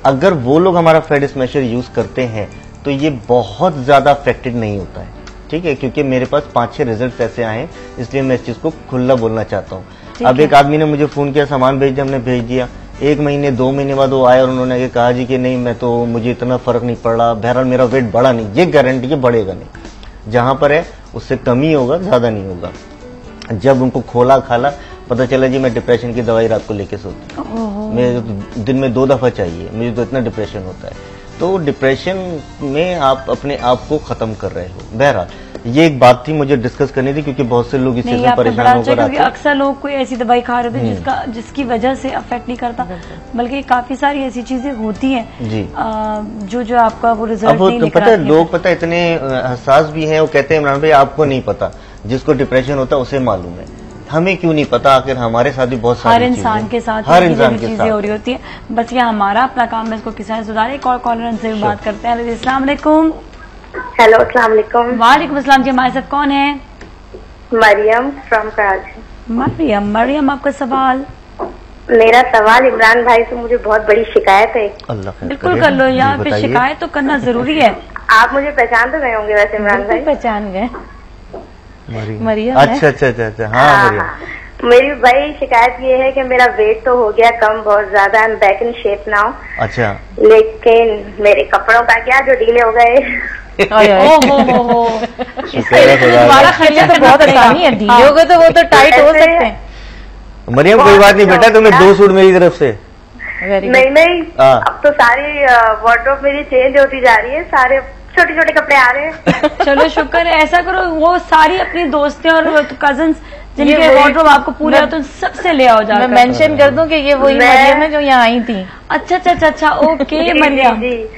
अगर वो लोग हमारा फैट स्मैशर यूज करते हैं तो ये बहुत ज्यादा अफेक्टेड नहीं होता है, ठीक है, क्योंकि मेरे पास 5-6 रिजल्ट ऐसे आए हैं, इसलिए मैं इस चीज को खुला बोलना चाहता हूँ। अब एक आदमी ने मुझे फोन किया, सामान भेज दिया, हमने भेज दिया, 1 महीने 2 महीने बाद वो आए और उन्होंने कहा जी कि नहीं मैं तो मुझे इतना फर्क नहीं पड़ रहा, बहरहाल मेरा वेट बढ़ा नहीं। ये गारंटी है बढ़ेगा नहीं, जहां पर है उससे कमी होगा, ज्यादा नहीं होगा। जब उनको खोला खाला पता चला जी मैं डिप्रेशन की दवाई रात को लेके सोती हूँ, मैं दिन में 2 दफा चाहिए, मुझे तो इतना डिप्रेशन होता है। तो डिप्रेशन में आप अपने आप को खत्म कर रहे हो। बहरहाल ये एक बात थी मुझे डिस्कस करनी थी, क्योंकि बहुत से लोग इस चीज में परेशान होकर आते हैं। अक्सर लोग कोई ऐसी दवाई खा रहे थे जिसकी वजह से अफेक्ट नहीं करता, बल्कि काफी सारी ऐसी चीजें होती हैं जी जो आपका वो रिजल्ट नहीं दिखा। पता है लोग पता इतने हसास भी हैं, वो कहते हैं इमरान भाई आपको नहीं पता, जिसको डिप्रेशन होता है उसे मालूम है, हमें क्यों नहीं पता? आखिर हमारे साथ भी बहुत सारी हर इंसान के साथ हर इंसान के चीजें हो रही होती है, बस ये हमारा अपना काम है इसको किसी तरह सुधारे। एक और कॉलर से बात करते हैं। अस्सलाम वालेकुम। हेलो, अस्सलाम वालेकुम। वालेकुम अस्सलाम जी, हमारे साथ कौन है? मरियम फ्रॉम कराची। मरियम आपका सवाल? मेरा सवाल इमरान भाई से मुझे बहुत बड़ी शिकायत है। बिल्कुल कर लो, यहाँ पे शिकायत तो करना जरूरी है। आप मुझे पहचान तो गए होंगे वैसे इमरान भाई? पहचान गए, मरियम। अच्छा हाँ मरियम। मेरी भाई शिकायत ये है कि मेरा वेट तो हो गया कम बहुत ज्यादा, I am back in shape now. अच्छा, लेकिन मेरे कपड़ों का क्या, जो ढीले हो गए। तुम्हारा खर्चा तो बहुत आसानी है, ढीले हो गए तो वो तो टाइट हो सकते हैं। मरियम कोई बात नहीं बेटा, तुम्हें 2 सूट मेरी तरफ से। नहीं अब तो सारी वार्डरोब मेरी चेंज होती जा रही है, सारे छोटे छोटे कपड़े आ रहे हैं। चलो शुक्र है, ऐसा करो वो सारी अपनी दोस्तें और कजन्स जिनके वार्डरोब आपको पूरे तो सबसे ले आओ जाकर। मैं मेंशन कर दूं कि ये वही मरियम है जो यहाँ आई थी। अच्छा ओके मरियम जी।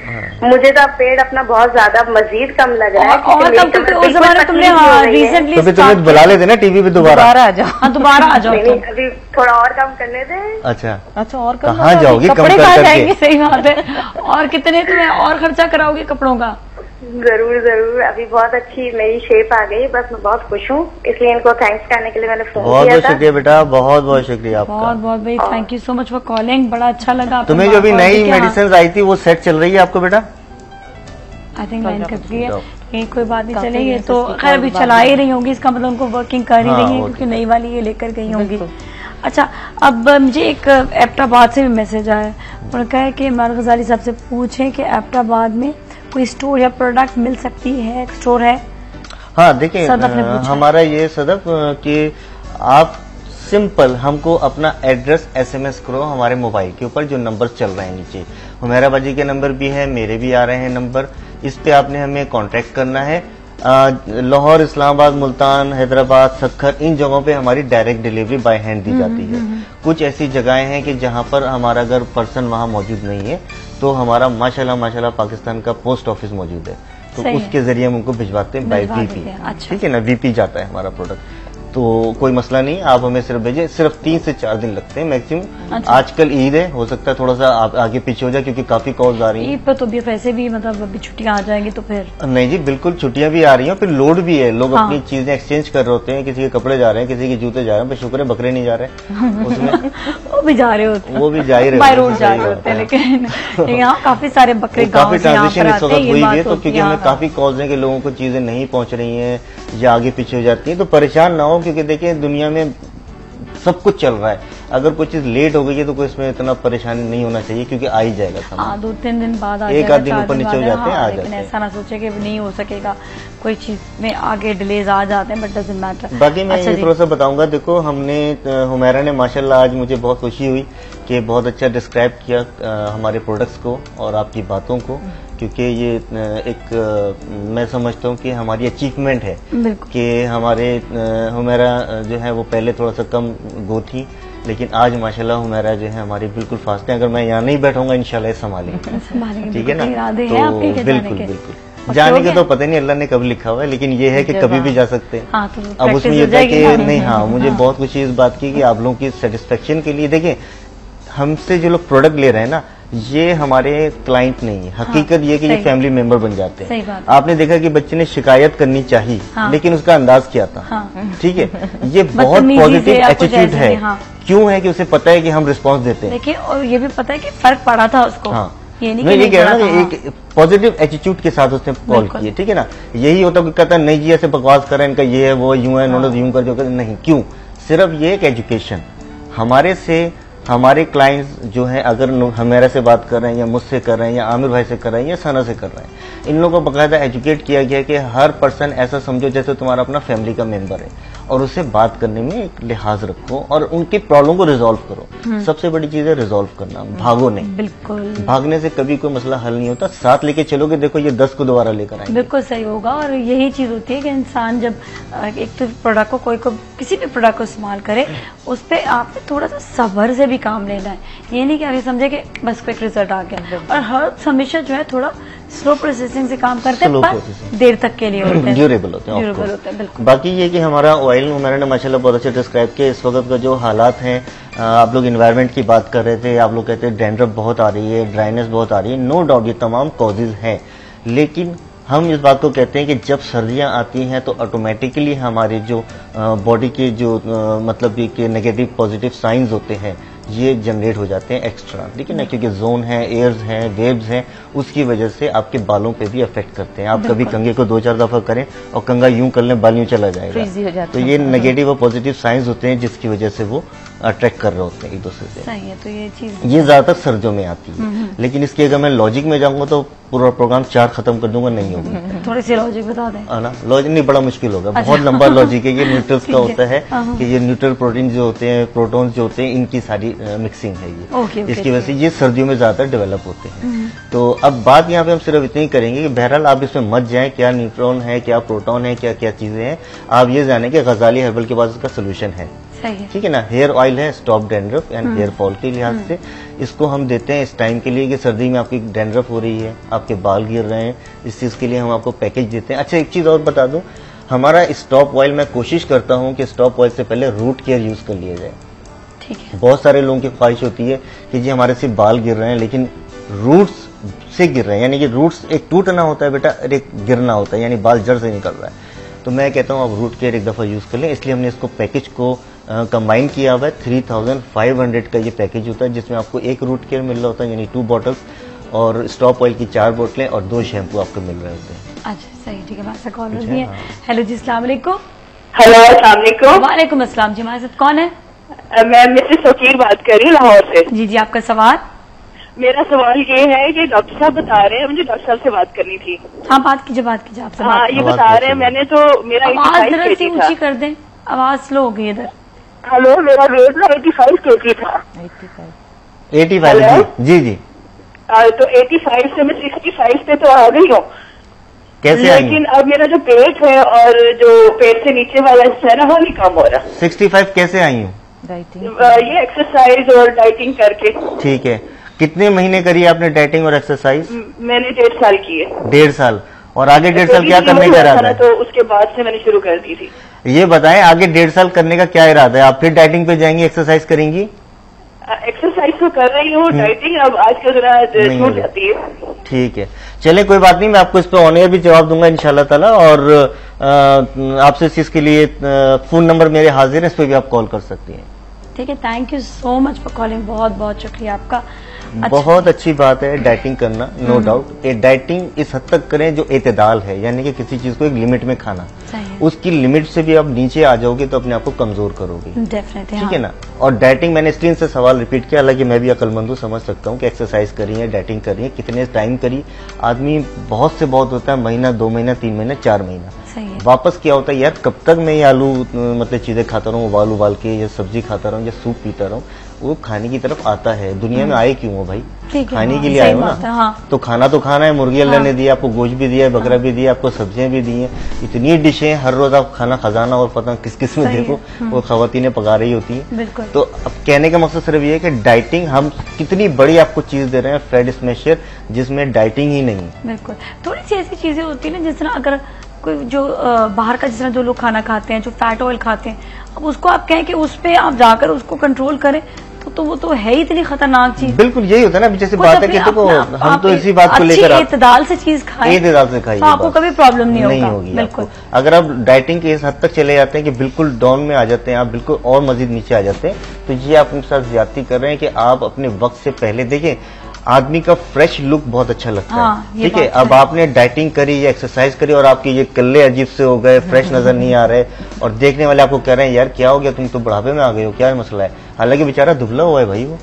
मुझे तो पेट अपना बहुत ज्यादा मजीद कम लग रहा है। और कम क्योंकि उस जमाने तुमने रिसेंटली तो तुम्हें बुला लेते ना टीवी पे दोबारा आ जाओ। दोबारा आ जाओ। अभी थोड़ा और कम करने दें। अच्छा और कहाँ जाओगी? कपड़े कहाँ जाएंगे? सही बात है। और कितने तुम्हें और खर्चा कराओगे कपड़ों का? जरूर। अभी बहुत अच्छी मेरी शेप आ गई, बस मैं बहुत खुश हूँ, इसलिए इनको थैंक्स करने के लिए मैंने फोन किया था। बहुत शुक्रिया बेटा, बहुत शुक्रिया आपका। बहुत भाई, thank you so much for calling, बड़ा अच्छा लगा। तुम्हें जो अभी नई मेडिसिन आई थी वो सेट चल रही है आपको बेटा? आई थिंक लाइन करती है, कोई बात नहीं चलेगी तो खैर अभी चला ही रही होंगी, इसका मतलब उनको वर्किंग कर ही रही है क्योंकि नई वाली ये लेकर गई होंगी। अच्छा, अब मुझे एक एबटाबाद से भी मैसेज आया, उन्होंने कहा है कि इमरान गजाली साहब से पूछें कि एबटाबाद में कोई स्टोर या प्रोडक्ट मिल सकती है, एक स्टोर है? हाँ देखिए, हमारा ये सदफ कि आप सिंपल हमको अपना एड्रेस SMS करो हमारे मोबाइल के ऊपर, जो नंबर चल रहे हैं नीचे, हुमैरा बाजी के नंबर भी है, मेरे भी आ रहे हैं नंबर, इस पे आपने हमें कांटेक्ट करना है। लाहौर, इस्लामाबाद, मुल्तान, हैदराबाद, सक्खर, इन जगहों पे हमारी डायरेक्ट डिलीवरी बाय हैंड दी जाती है। कुछ ऐसी जगहें हैं कि जहां पर हमारा अगर पर्सन वहां मौजूद नहीं है तो हमारा माशाल्लाह पाकिस्तान का पोस्ट ऑफिस मौजूद है, तो उसके जरिए हम उनको भिजवाते हैं बाय वीपी। ठीक है ना, वीपी जाता है हमारा प्रोडक्ट, तो कोई मसला नहीं, आप हमें सिर्फ भेजें। सिर्फ 3 से 4 दिन लगते हैं मैक्सिमम। अच्छा। आजकल ईद है, हो सकता है थोड़ा सा आप आगे पीछे हो जाए क्योंकि काफी कॉल्स आ रही हैं। ईद पर तो भी वैसे भी मतलब अभी छुट्टियां आ जाएंगी तो फिर नहीं जी, बिल्कुल छुट्टियां भी आ रही हैं, फिर लोड भी है, लोग अपनी चीजें एक्सचेंज कर रहे होते हैं, किसी के कपड़े जा रहे हैं, किसी के जूते जा रहे हैं, पर शुक्र है बकरे नहीं जा रहे उसमें वो भी जा रहे होते हैं, वो भी जा ही बाय रोड जा रहे होते हैं, लेकिन यहाँ काफी सारे बकरे काफी ट्रांजिशन इस वक्त हुई है, तो क्योंकि हमें काफी कॉल्स हैं कि लोगों को चीजें नहीं पहुंच रही हैं या आगे पीछे हो जाती हैं, तो परेशान ना हो, क्योंकि देखिए दुनिया में सब कुछ चल रहा है, अगर कोई चीज लेट हो गई है तो कोई इसमें इतना परेशानी नहीं होना चाहिए क्योंकि आ ही जाएगा समय। 2-3 दिन बाद एक आध दिन ऊपर नीचे हो जाते हैं, आ जाते हैं। ऐसा ना सोचे कि नहीं हो सकेगा, कोई चीज में आगे डिलेज आ जाते हैं, बट डजंट मैटर। बाकी मैं ये थोड़ा सा बताऊंगा, देखो हमने हुमैरा ने माशाल्लाह आज मुझे बहुत खुशी हुई कि बहुत अच्छा डिस्क्राइब किया हमारे प्रोडक्ट्स को और आपकी बातों को, क्योंकि ये एक मैं समझता हूँ कि हमारी अचीवमेंट है कि हमारे हुमैरा जो है वो पहले थोड़ा सा कम गो थी, लेकिन आज माशाल्लाह हुमैरा जो है हमारी बिल्कुल फास्ट है। अगर मैं यहाँ नहीं बैठूंगा इंशाल्लाह संभालेंगे, ठीक है ना, तो बिल्कुल बिल्कुल जाने के तो पता नहीं अल्लाह ने कब लिखा हुआ है, लेकिन ये है कि कभी भी जा सकते हैं। अब उसमें ये था कि नहीं, हाँ मुझे बहुत खुशी इस बात की कि आप लोगों की सेटिस्फेक्शन के लिए, देखिए हमसे जो लोग प्रोडक्ट ले रहे हैं ना, ये हमारे क्लाइंट नहीं है, हकीकत ये कि ये फैमिली मेंबर बन जाते हैं। आपने देखा कि बच्चे ने शिकायत करनी चाहिए, लेकिन उसका अंदाज क्या था, ठीक है, ये बहुत पॉजिटिव एटीट्यूड है। क्यों है कि उसे पता है कि हम रिस्पांस देते हैं, देखिए, और ये भी पता है कि फर्क पड़ा था उसको। ये नहीं, ये कह रहा हूँ एक पॉजिटिव एटीट्यूड के साथ उसने कॉल की है, ठीक है ना। यही होता है कहता नहीं जी ऐसे बकवास कर रहे हैं, इनका ये है वो यूं है, उन्होंने यूं कर, जो कर नहीं, क्यों, सिर्फ ये एक एजुकेशन हमारे से हमारे क्लाइंट्स जो है, अगर हमेरा से बात कर रहे हैं या मुझसे कर रहे हैं या आमिर भाई से कर रहे हैं या सना से कर रहे हैं, इन लोगों को बकायदा एजुकेट किया गया कि हर पर्सन ऐसा समझो जैसे तुम्हारा अपना फैमिली का मेंबर है, और उससे बात करने में एक लिहाज रखो और उनकी प्रॉब्लम को रिजॉल्व करो। सबसे बड़ी चीज है रिजॉल्व करना, भागो नहीं। बिल्कुल, भागने से कभी कोई मसला हल नहीं होता, साथ लेके चलोगे, देखो ये 10 को दोबारा लेकर आएंगे। बिल्कुल सही होगा, और यही चीज होती है कि इंसान जब एक तो प्रोडक्ट को किसी भी प्रोडक्ट को इस्तेमाल करे, उस पर आपने थोड़ा सा सब्र से भी काम लेना है। ये नहीं कि आगे समझे कि बस क्विक रिजल्ट आ गया, और हर हमेशा जो है थोड़ा स्लो प्रोसेसिंग से काम करते हैं, पर देर तक के लिए होते हैं, ड्यूरेबल होते हैं। बिल्कुल। बाकी ये कि हमारा ऑयल हमारे ने माशाल्लाह बहुत अच्छे डिस्क्राइब किया। इस वक्त का जो हालात हैं, आप लोग एनवायरनमेंट की बात कर रहे थे, आप लोग कहते हैं डैंड्रफ बहुत आ रही है, ड्राइनेस बहुत आ रही है, नो डाउट ये तमाम कॉजेज हैं, लेकिन हम इस बात को कहते हैं कि जब सर्दियां आती हैं तो ऑटोमेटिकली हमारे जो बॉडी के जो मतलब कि नेगेटिव पॉजिटिव साइंस होते हैं ये जनरेट हो जाते हैं एक्स्ट्रा, ठीक है ना, क्योंकि जोन है, एयर्स हैं, वेव्स हैं, उसकी वजह से आपके बालों पे भी अफेक्ट करते हैं। आप कभी कंघे को 2-4 दफा करें और कंघा यूं कर लें, बाल यूं चला जाएगा, तो ये नेगेटिव और पॉजिटिव साइंस होते हैं जिसकी वजह से वो अट्रैक्ट कर रहे होते हैं एक दूसरे से। सही है, तो ये चीज ये ज्यादातर सर्दियों में आती है, लेकिन इसकी अगर मैं लॉजिक में जाऊंगा तो पूरा प्रोग्राम 4 खत्म कर दूंगा, नहीं होगा। थोड़ी सी लॉजिक बता दें। है ना, लॉजिक नहीं, बड़ा मुश्किल होगा, बहुत लंबा लॉजिक है। ये न्यूट्रल्स का होता है कि ये न्यूट्रल प्रोटीन जो होते हैं, प्रोटॉन्स जो होते हैं, इनकी सारी मिक्सिंग है ये, इसकी वजह से ये सर्दियों में ज्यादातर डेवलप होते हैं। तो अब बात यहाँ पे हम सिर्फ इतनी करेंगे कि बहरहाल आप इसमें मत जाएं, क्या न्यूट्रॉन है, क्या प्रोटॉन है, क्या क्या चीजें हैं, आप ये जाने कि गजाली हर्बल के पास इसका सोल्यूशन है, ठीक है ना। हेयर ऑयल है stop dandruff and hair fall के लिहाज से, इसको हम देते हैं इस टाइम के लिए कि सर्दी में आपकी डैंड्रफ हो रही है, आपके बाल गिर रहे हैं, इस चीज के लिए हम आपको पैकेज देते हैं। अच्छा, एक चीज और बता दूं, हमारा स्टॉप ऑयल, मैं कोशिश करता हूं कि स्टॉप ऑयल से पहले रूट केयर यूज कर लिया जाए। ठीक है, बहुत सारे लोगों की ख्वाहिश होती है कि जी हमारे सिर्फ बाल गिर रहे हैं, लेकिन रूट्स से गिर रहे हैं, यानी कि रूट्स एक टूटना होता है बेटा, एक गिरना होता है, यानी बाल जड़ से निकल रहा है। तो मैं कहता हूं आप रूट केयर एक दफा यूज कर लें, इसलिए हमने इसको पैकेज को कंबाइन किया हुआ है। 3500 का ये पैकेज होता है, जिसमें आपको एक रूट केयर मिल रहा होता है, यानी 2 बॉटल्स, और स्टॉप ऑयल की 4 बोतलें और 2 शैम्पू आपको मिल रहे होते हैं। अच्छा, सही, ठीक है। हमारे साथ कॉलर भी है। हेलो जी, अस्सलाम वालेकुम। हेलो, अस्सलाम वालेकुम। वालेकुम अस्सलाम जी, हमारे साथ कौन है? मैं मिसेस फकीर बात कर रही हूँ लाहौर से। जी जी, आपका सवाल? मेरा सवाल ये है कि डॉक्टर साहब बता रहे हैं, मुझे डॉक्टर साहब से बात करनी थी। हाँ, बात कीजिए आपसे। हाँ, ये बता रहे हैं, मैंने तो मेरा आवाज जरा सी ऊंची कर दें, आवाज स्लो हो गई इधर। हेलो, मेरा वेट ना 85 kg था। 85 जी जी। तो 85 से मैं 65 पे तो आ गई हूँ। कैसे आई? लेकिन अब मेरा जो पेट है और जो पेट से नीचे वाला हिस्सा है ना वो नहीं कम हो रहा। 65 कैसे आई हूँ? ये एक्सरसाइज और डाइटिंग करके। ठीक है, कितने महीने करी आपने डाइटिंग और एक्सरसाइज? मैंने 1.5 साल की है। 1.5 साल। और आगे 1.5 साल क्या करने का इरादा है? तो उसके बाद से मैंने शुरू कर दी थी। ये बताएं आगे 1.5 साल करने का क्या इरादा है? आप फिर डाइटिंग पे जाएंगी, एक्सरसाइज करेंगी? एक्सरसाइज तो कर रही हूँ, डाइटिंग अब आजकल जरा छूट जाती है। ठीक है, चले कोई बात नहीं, मैं आपको इस पे ऑन एयर भी जवाब दूंगा इंशाल्लाह ताला। और आपसे इस चीज के लिए फोन नंबर मेरे हाजिर है, इस पे भी आप कॉल कर सकती हैं। ठीक है, thank you so much for calling, बहुत बहुत शुक्रिया आपका। बहुत अच्छी बात है डाइटिंग करना, नो डाउट। ये डाइटिंग इस हद तक करें जो एतदाल है, यानी कि किसी चीज को एक लिमिट में खाना। उसकी लिमिट से भी आप नीचे आ जाओगे तो अपने आप को कमजोर करोगे। डेफिनेटली, ठीक है ना। और डाइटिंग, मैंने स्क्रीन से सवाल रिपीट किया, हालांकि मैं भी अकलमंद हूं, समझ सकता हूं कि एक्सरसाइज करी है, डाइटिंग करी है, कितने टाइम करी। आदमी बहुत से बहुत होता है, महीना, 2 महीना, 3 महीना, 4 महीना। वापस क्या होता है यार, कब तक मैं ये आलू मतलब चीजें खाता रहूं, उबाल के, या सब्जी खाता रहूं, या सूप पीता रहूं? वो खाने की तरफ आता है। दुनिया में आए क्यों हो भाई? खाने के लिए आए हो ना। तो खाना तो खाना है। मुर्गी अल्लाह ने दिया आपको, गोश्त भी दिया है, बकरा भी दिया आपको, सब्जियां भी दी हैं, इतनी डिशें, हर रोज आप खाना खजाना और पता किस किस में देखो वो खवातीनें पका रही होती है। तो अब कहने का मकसद सिर्फ ये है कि डाइटिंग, हम कितनी बड़ी आपको चीज दे रहे हैं, फैट स्मैशर, जिसमें डाइटिंग ही नहीं। बिल्कुल, थोड़ी सी ऐसी चीजें होती है ना, जिस तरह अगर कोई जो बाहर का, जिस तरह जो लोग खाना खाते हैं, जो फैट ऑयल खाते हैं, अब उसको आप कहें कि उस पे आप जाकर उसको कंट्रोल करें, तो वो तो है ही इतनी खतरनाक चीज। बिल्कुल यही होता है ना, जैसे बात है कि देखो हम तो इसी बात को लेकर इतदाल से चीज खाएं, इतदाल से खाइए, तो आपको कभी प्रॉब्लम नहीं होगी। बिल्कुल, अगर आप डाइटिंग के इस हद तक चले जाते हैं कि बिल्कुल डाउन में आ जाते हैं, आप बिल्कुल और मजीद नीचे आ जाते हैं, तो ये आप उनके साथ ज्यादती कर रहे हैं कि आप अपने वक्त से पहले देखें। आदमी का फ्रेश लुक बहुत अच्छा लगता है, ठीक है। अब आपने डाइटिंग करी या एक्सरसाइज करी और आपके ये कल्ले अजीब से हो गए, फ्रेश नजर नहीं आ रहे, और देखने वाले आपको कह रहे हैं यार क्या हो गया, तुम तो बुढ़ापे में आ गए हो, क्या मसला है? हालांकि बेचारा दुबला हुआ है भाई वो।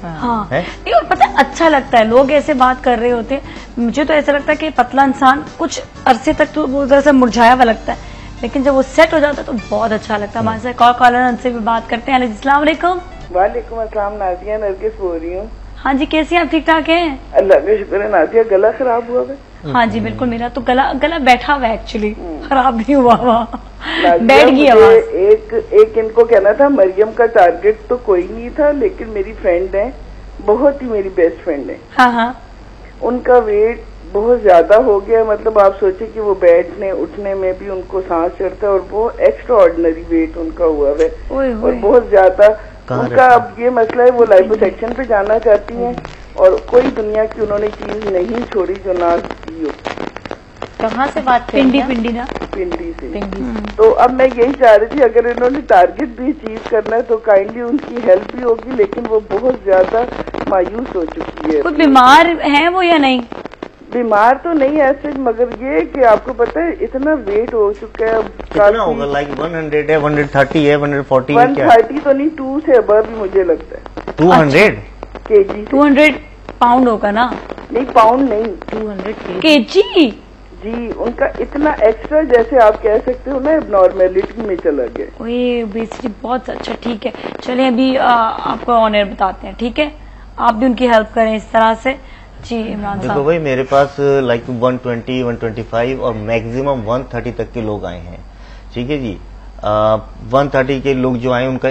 है? और पता है अच्छा लगता है, लोग ऐसे बात कर रहे होते हैं, मुझे तो ऐसा लगता है कि पतला इंसान कुछ अरसे तक तो वो जरा सा मुरझाया हुआ लगता है, लेकिन जब वो सेट हो जाता है तो बहुत अच्छा लगता है। हमारे साथ कॉलर, उनसे भी बात करते हैं। अस्सलाम वालेकुम। वालेकुम अस्सलाम, नाजिया नरगिस बोल रही हूँ। हाँ जी, कैसी हैं आप? ठीक ठाक हैं? अल्लाह का शुक्र है। नाजिया, गला खराब हुआ है? हाँ जी बिल्कुल, मेरा तो गला बैठा हुआ है, एक्चुअली खराब नहीं हुआ हुआ, बैठ गई आवाज। एक इनको कहना था, मरियम का टारगेट तो कोई नहीं था, लेकिन मेरी फ्रेंड है, बहुत ही मेरी बेस्ट फ्रेंड है। हाँ हाँ, उनका वेट बहुत ज्यादा हो गया, मतलब आप सोचे कि वो बैठने उठने में भी उनको सांस चढ़ता है, और वो एक्स्ट्रा ऑर्डिनरी वेट उनका हुआ है, और बहुत ज्यादा उनका अब ये मसला है, वो लाइपोसक्शन पे जाना चाहती हैं, और कोई दुनिया की उन्होंने चीज नहीं छोड़ी जो ना की हो। कहाँ से बात? पिंडी ना, पिंडी से। तो अब मैं यही चाह रही थी, अगर इन्होंने टारगेट भी अचीव करना है तो काइंडली उनकी हेल्प भी होगी, लेकिन वो बहुत ज्यादा मायूस हो चुकी है। कोई बीमार है वो या नहीं? बीमार तो नहीं ऐसे, मगर ये कि आपको पता है इतना वेट हो चुका है। कितना होगा? लाइक 100 है, 130 है, 140 है? 130 तो नहीं, 2 से अबव भी मुझे लगता है। 200 केजी? 200 पाउंड होगा ना? नहीं, पाउंड नहीं, 200 केजी जी। उनका इतना एक्स्ट्रा, जैसे आप कह सकते हो ना, नॉर्मेलिटी में चला गया। ओए बेसिकली बहुत अच्छा। ठीक है, चलिए अभी आपको ऑन एयर बताते हैं, ठीक है? आप भी उनकी हेल्प करें इस तरह से। जी इमरान साहब। देखो भाई, मेरे पास लाइक 120, 125 और मैक्सिमम 130 तक के लोग आए हैं, ठीक है जी। 130 के लोग जो आए, उनका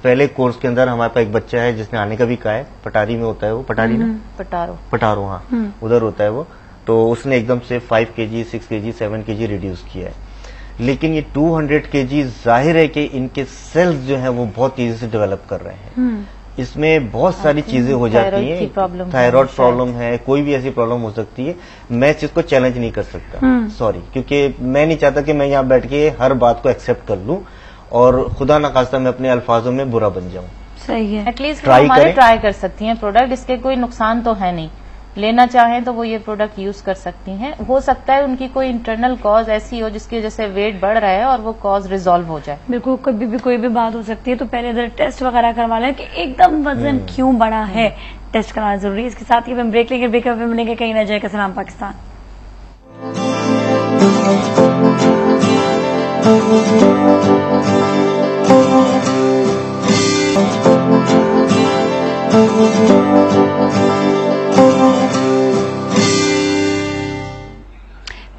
पहले कोर्स के अंदर हमारे पास एक बच्चा है जिसने आने का भी कहा है, पटारी में होता है वो, पटारी ना, पटारो हाँ, उधर होता है वो। तो उसने एकदम से 5 kg, 6 kg, 7 kg रिड्यूस किया है। लेकिन ये 200 kg जाहिर है कि इनके सेल्स जो है वो बहुत तेजी से डेवलप कर रहे हैं। इसमें बहुत सारी चीजें हो जाती हैं, थायराइड प्रॉब्लम है, कोई भी ऐसी प्रॉब्लम हो सकती है। मैं इस चीज को चैलेंज नहीं कर सकता, सॉरी, क्योंकि मैं नहीं चाहता कि मैं यहाँ बैठ के हर बात को एक्सेप्ट कर लूं और खुदा न खास्ता मैं अपने अल्फाजों में बुरा बन जाऊं। सही है, एटलीस्ट हमारे ट्राई कर सकती हैं प्रोडक्ट, इसके कोई नुकसान तो है नहीं। लेना चाहें तो वो ये प्रोडक्ट यूज कर सकती हैं। हो सकता है उनकी कोई इंटरनल कॉज ऐसी हो जिसकी वजह से वेट बढ़ रहा है और वो कॉज रिजॉल्व हो जाए। बिल्कुल, कभी भी कोई भी बात हो सकती है, तो पहले इधर टेस्ट वगैरह करवा लें कि एकदम वजन क्यों बढ़ा है, टेस्ट कराना जरूरी है। इसके साथ ही हम ब्रेक लेंगे, ब्रेकअप में मिलेंगे कहीं ना जाएगा। सलाम पाकिस्तान।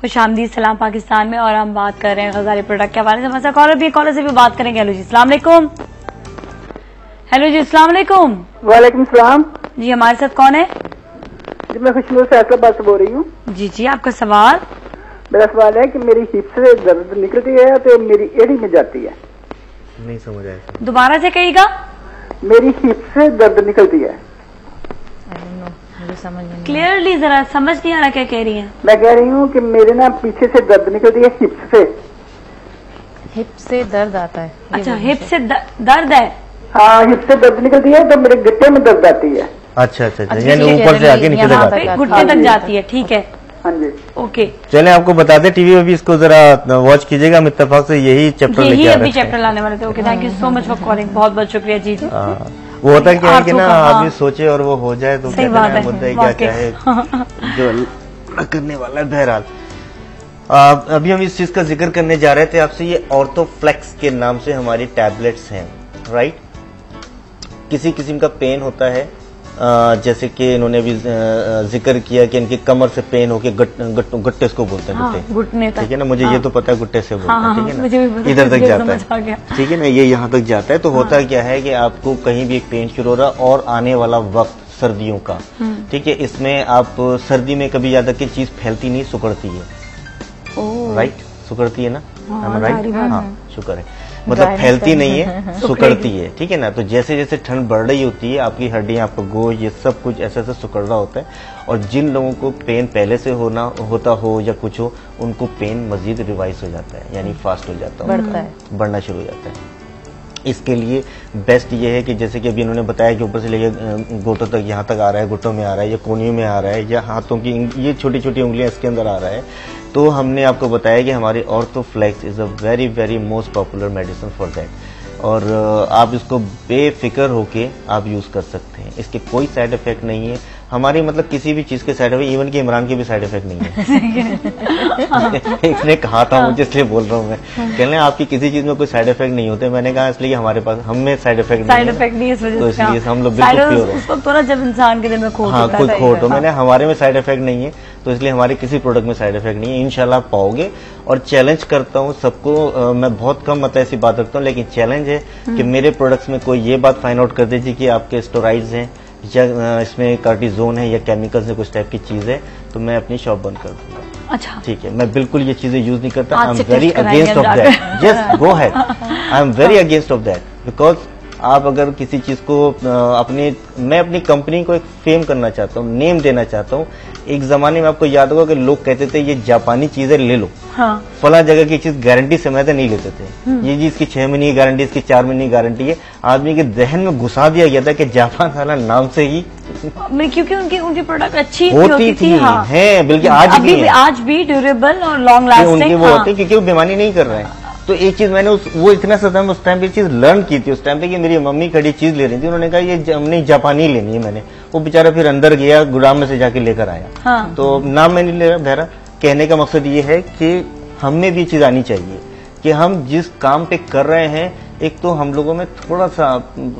खुशामदीद सलाम पाकिस्तान में। और हम बात कर रहे हैं गजाली प्रोडक्ट के हवाले से। हमारे कॉलर भी, कॉलर से भी बात करेंगे। हेलो जी, अस्सलाम वालेकुम। हेलो जी, अस्सलाम वालेकुम। वालेकुम सलाम जी, हमारे साथ कौन है? जी, मैं खुशनूर फैसलाबाद से बोल रही हूँ। जी जी, आपका सवाल? मेरा सवाल है कि मेरी हिप से दर्द निकलती है तो मेरी एड़ी में जाती है। नहीं समझ आया, दोबारा से कहिएगा। मेरी हिप से दर्द निकलती है। क्लियरली जरा समझ नहीं आ रहा क्या कह रही हैं। मैं कह रही हूँ कि मेरे ना पीछे से दर्द निकलती है हिप से। हिप से दर्द आता है? अच्छा, हिप से दर्द है? हाँ, हिप से दर्द निकलती है तो मेरे घुटने में दर्द आती है। अच्छा अच्छा अच्छा, यानी ऊपर से आगे निकल घुटने तक जाती है। ठीक है, हाँ जी, ओके। चले आपको बताते, टीवी में भी इसको जरा वॉच कीजिएगा। हम इत्तेफाक से यही चैप्टर लेके आ रहे हैं। अभी चैप्टर लाने वाले थे। Okay, thank you so much for calling. बहुत बहुत शुक्रिया जी। जी, वो होता क्या है कि ना आदमी सोचे और वो हो जाए तो सही बात है, मुद्दा क्या है जो करने वाला है। बहरहाल अभी हम इस चीज का जिक्र करने जा रहे थे आपसे। ये ऑर्थोफ्लेक्स के नाम से हमारी टैबलेट्स हैं, राइट। किसी किस्म का पेन होता है, जैसे कि इन्होंने भी जिक्र किया कि इनकी कमर से पेन होके गुट्टे इसको बोलते हैं, घुटने, ठीक है ना। मुझे ये तो पता है गुट्टे से बोलते हैं, ठीक है ना। इधर तक जाता है, ठीक है ना, ये यहाँ तक जाता है। तो होता क्या है कि आपको कहीं भी एक पेन शुरू हो रहा और आने वाला वक्त सर्दियों का, ठीक है, इसमें आप सर्दी में कभी ज्यादा की चीज फैलती नहीं, सुकड़ती है, राइट। सुकड़ती है ना, राइट। हाँ, शुक्र है, मतलब फैलती नहीं है, सुकड़ती है, ठीक है ना। तो जैसे जैसे ठंड बढ़ रही होती है, आपकी हड्डियां, आपका गोश्त, ये सब कुछ ऐसे ऐसे सुकड़ रहा होता है। और जिन लोगों को पेन पहले से होता हो या कुछ हो, उनको पेन मजीद रिवाइज हो जाता है, यानी फास्ट हो जाता है, बढ़ना शुरू हो जाता है। इसके लिए बेस्ट ये है कि जैसे कि अभी इन्होंने बताया कि ऊपर से लेके घुटनों तक, यहाँ तक आ रहा है, घुटनों में आ रहा है या कोहनियों में आ रहा है या हाथों की ये छोटी छोटी उंगलियां इसके अंदर आ रहा है, तो हमने आपको बताया कि हमारी Orthoflex is a very very most popular medicine for that. और आप इसको बेफिक्र होके आप यूज कर सकते हैं। इसके कोई साइड इफेक्ट नहीं है हमारी, मतलब किसी भी चीज के साइड इफेक्ट, इवन कि इमरान के भी साइड इफेक्ट नहीं है। इसने कहा था मुझे, इसलिए बोल रहा हूँ मैं। कहने आपकी किसी चीज में कोई साइड इफेक्ट नहीं होते। मैंने कहा इसलिए हमारे पास हमें साइड इफेक्ट नहीं है, तो इसलिए हम लोग बिल्कुल प्योर हो। उस वक्त तो ना जब इंसान के दिल में खोट, हाँ, खुद खोट हो। मैंने हमारे में साइड इफेक्ट नहीं है, तो इसलिए हमारे किसी प्रोडक्ट में साइड इफेक्ट नहीं है। इंशाल्लाह आप पाओगे। और चैलेंज करता हूँ सबको, मैं बहुत कम मतलब ऐसी बात रखता हूँ, लेकिन चैलेंज है कि मेरे प्रोडक्ट्स में कोई ये बात फाइंड आउट कर दीजिए कि आपके स्टेरॉइड्स हैं या इसमें कार्टिजोन है या केमिकल्स है, कुछ टाइप की चीज है, तो मैं अपनी शॉप बंद कर दूंगा। अच्छा, ठीक है। मैं बिल्कुल ये चीजें यूज नहीं करता। I am very against of that. Yes, go had. I am very against of that, because आप अगर किसी चीज को मैं अपनी कंपनी को एक फेम करना चाहता हूँ, नेम देना चाहता हूँ। एक जमाने में आपको याद होगा कि लोग कहते थे ये जापानी चीजें ले लो, हाँ, फला जगह की चीज गारंटी समय तक नहीं लेते थे। ये जी इसकी 6 महीने की गारंटी, इसकी 4 महीने की गारंटी है। आदमी के जहन में घुसा दिया गया था कि जापान वाला नाम से ही, क्योंकि उनकी प्रोडक्ट अच्छी होती थी, हाँ, है, बल्कि आज भी ड्यूरेबल और लॉन्ग लास्टिंग उनकी वो होती है, क्योंकि वो बेईमानी नहीं कर रहे हैं। तो एक चीज मैंने वो इतना सदा में उस टाइम पे चीज लर्न की थी, उस टाइम पे कि मेरी मम्मी खड़ी चीज ले रही थी, उन्होंने कहा ये हमने जापानी लेनी है। मैंने वो बेचारा फिर अंदर गया, गुदाम में से जाके लेकर आया। हाँ। तो नाम मैं नहीं ले रहा, बहरा कहने का मकसद ये है कि हमें भी चीज आनी चाहिए कि हम जिस काम पे कर रहे हैं, एक तो हम लोगों में थोड़ा सा,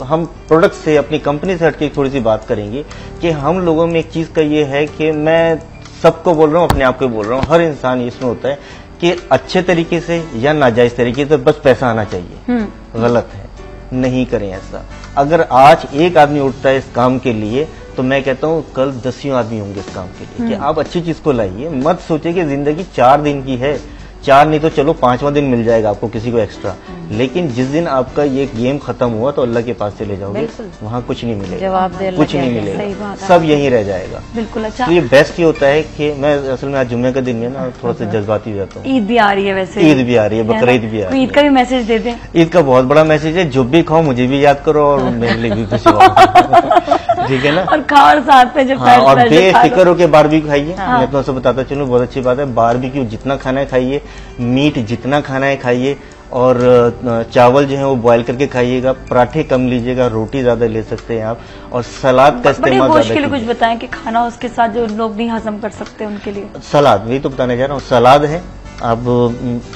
हम प्रोडक्ट से, अपनी कंपनी से हटके थोड़ी सी बात करेंगे कि हम लोगों में एक चीज का ये है कि मैं सबको बोल रहा हूँ, अपने आप को बोल रहा हूँ, हर इंसान इसमें होता है कि अच्छे तरीके से या नाजायज तरीके से बस पैसा आना चाहिए। गलत है, नहीं करें ऐसा। अगर आज एक आदमी उठता है इस काम के लिए, तो मैं कहता हूँ कल 10 आदमी होंगे इस काम के लिए। कि आप अच्छी चीज को लाइए, मत सोचिए कि जिंदगी 4 दिन की है, 4 नहीं तो चलो 5वां दिन मिल जाएगा आपको किसी को एक्स्ट्रा, लेकिन जिस दिन आपका ये गेम खत्म हुआ तो अल्लाह के पास चले जाओगे, वहाँ कुछ नहीं मिलेगा, कुछ नहीं मिलेगा, सब यहीं रह जाएगा। बिल्कुल। अच्छा, तो ये बेस्ट ये होता है कि मैं असल में आज जुम्मे का दिन में ना थोड़ा सा जज्बाती हो जाता हूँ। ईद भी आ रही है, वैसे ईद भी आ रही है, बकरीद भी आ रही है। ईद का भी मैसेज दे दें। ईद का बहुत बड़ा मैसेज है, जो भी खाओ मुझे भी याद करो और मेरे लिए भी खुशी हो, ठीक है ना। और खाओ साथ में, और बेफिक्र होकर बारबेक्यू खाइए। मैं अपनों से बताता चलूँ, बहुत अच्छी बात है, बारबेक्यू जितना खाना है खाइए, मीट जितना खाना है खाइए, और चावल जो है वो बॉईल करके खाइएगा, पराठे कम लीजिएगा, रोटी ज्यादा ले सकते हैं आप, और सलाद का इस्तेमाल ज्यादा कीजिए। कुछ बताएं कि खाना उसके साथ जो लोग नहीं हजम कर सकते उनके लिए। सलाद, वही तो बताने जा रहा हूँ। सलाद है, आप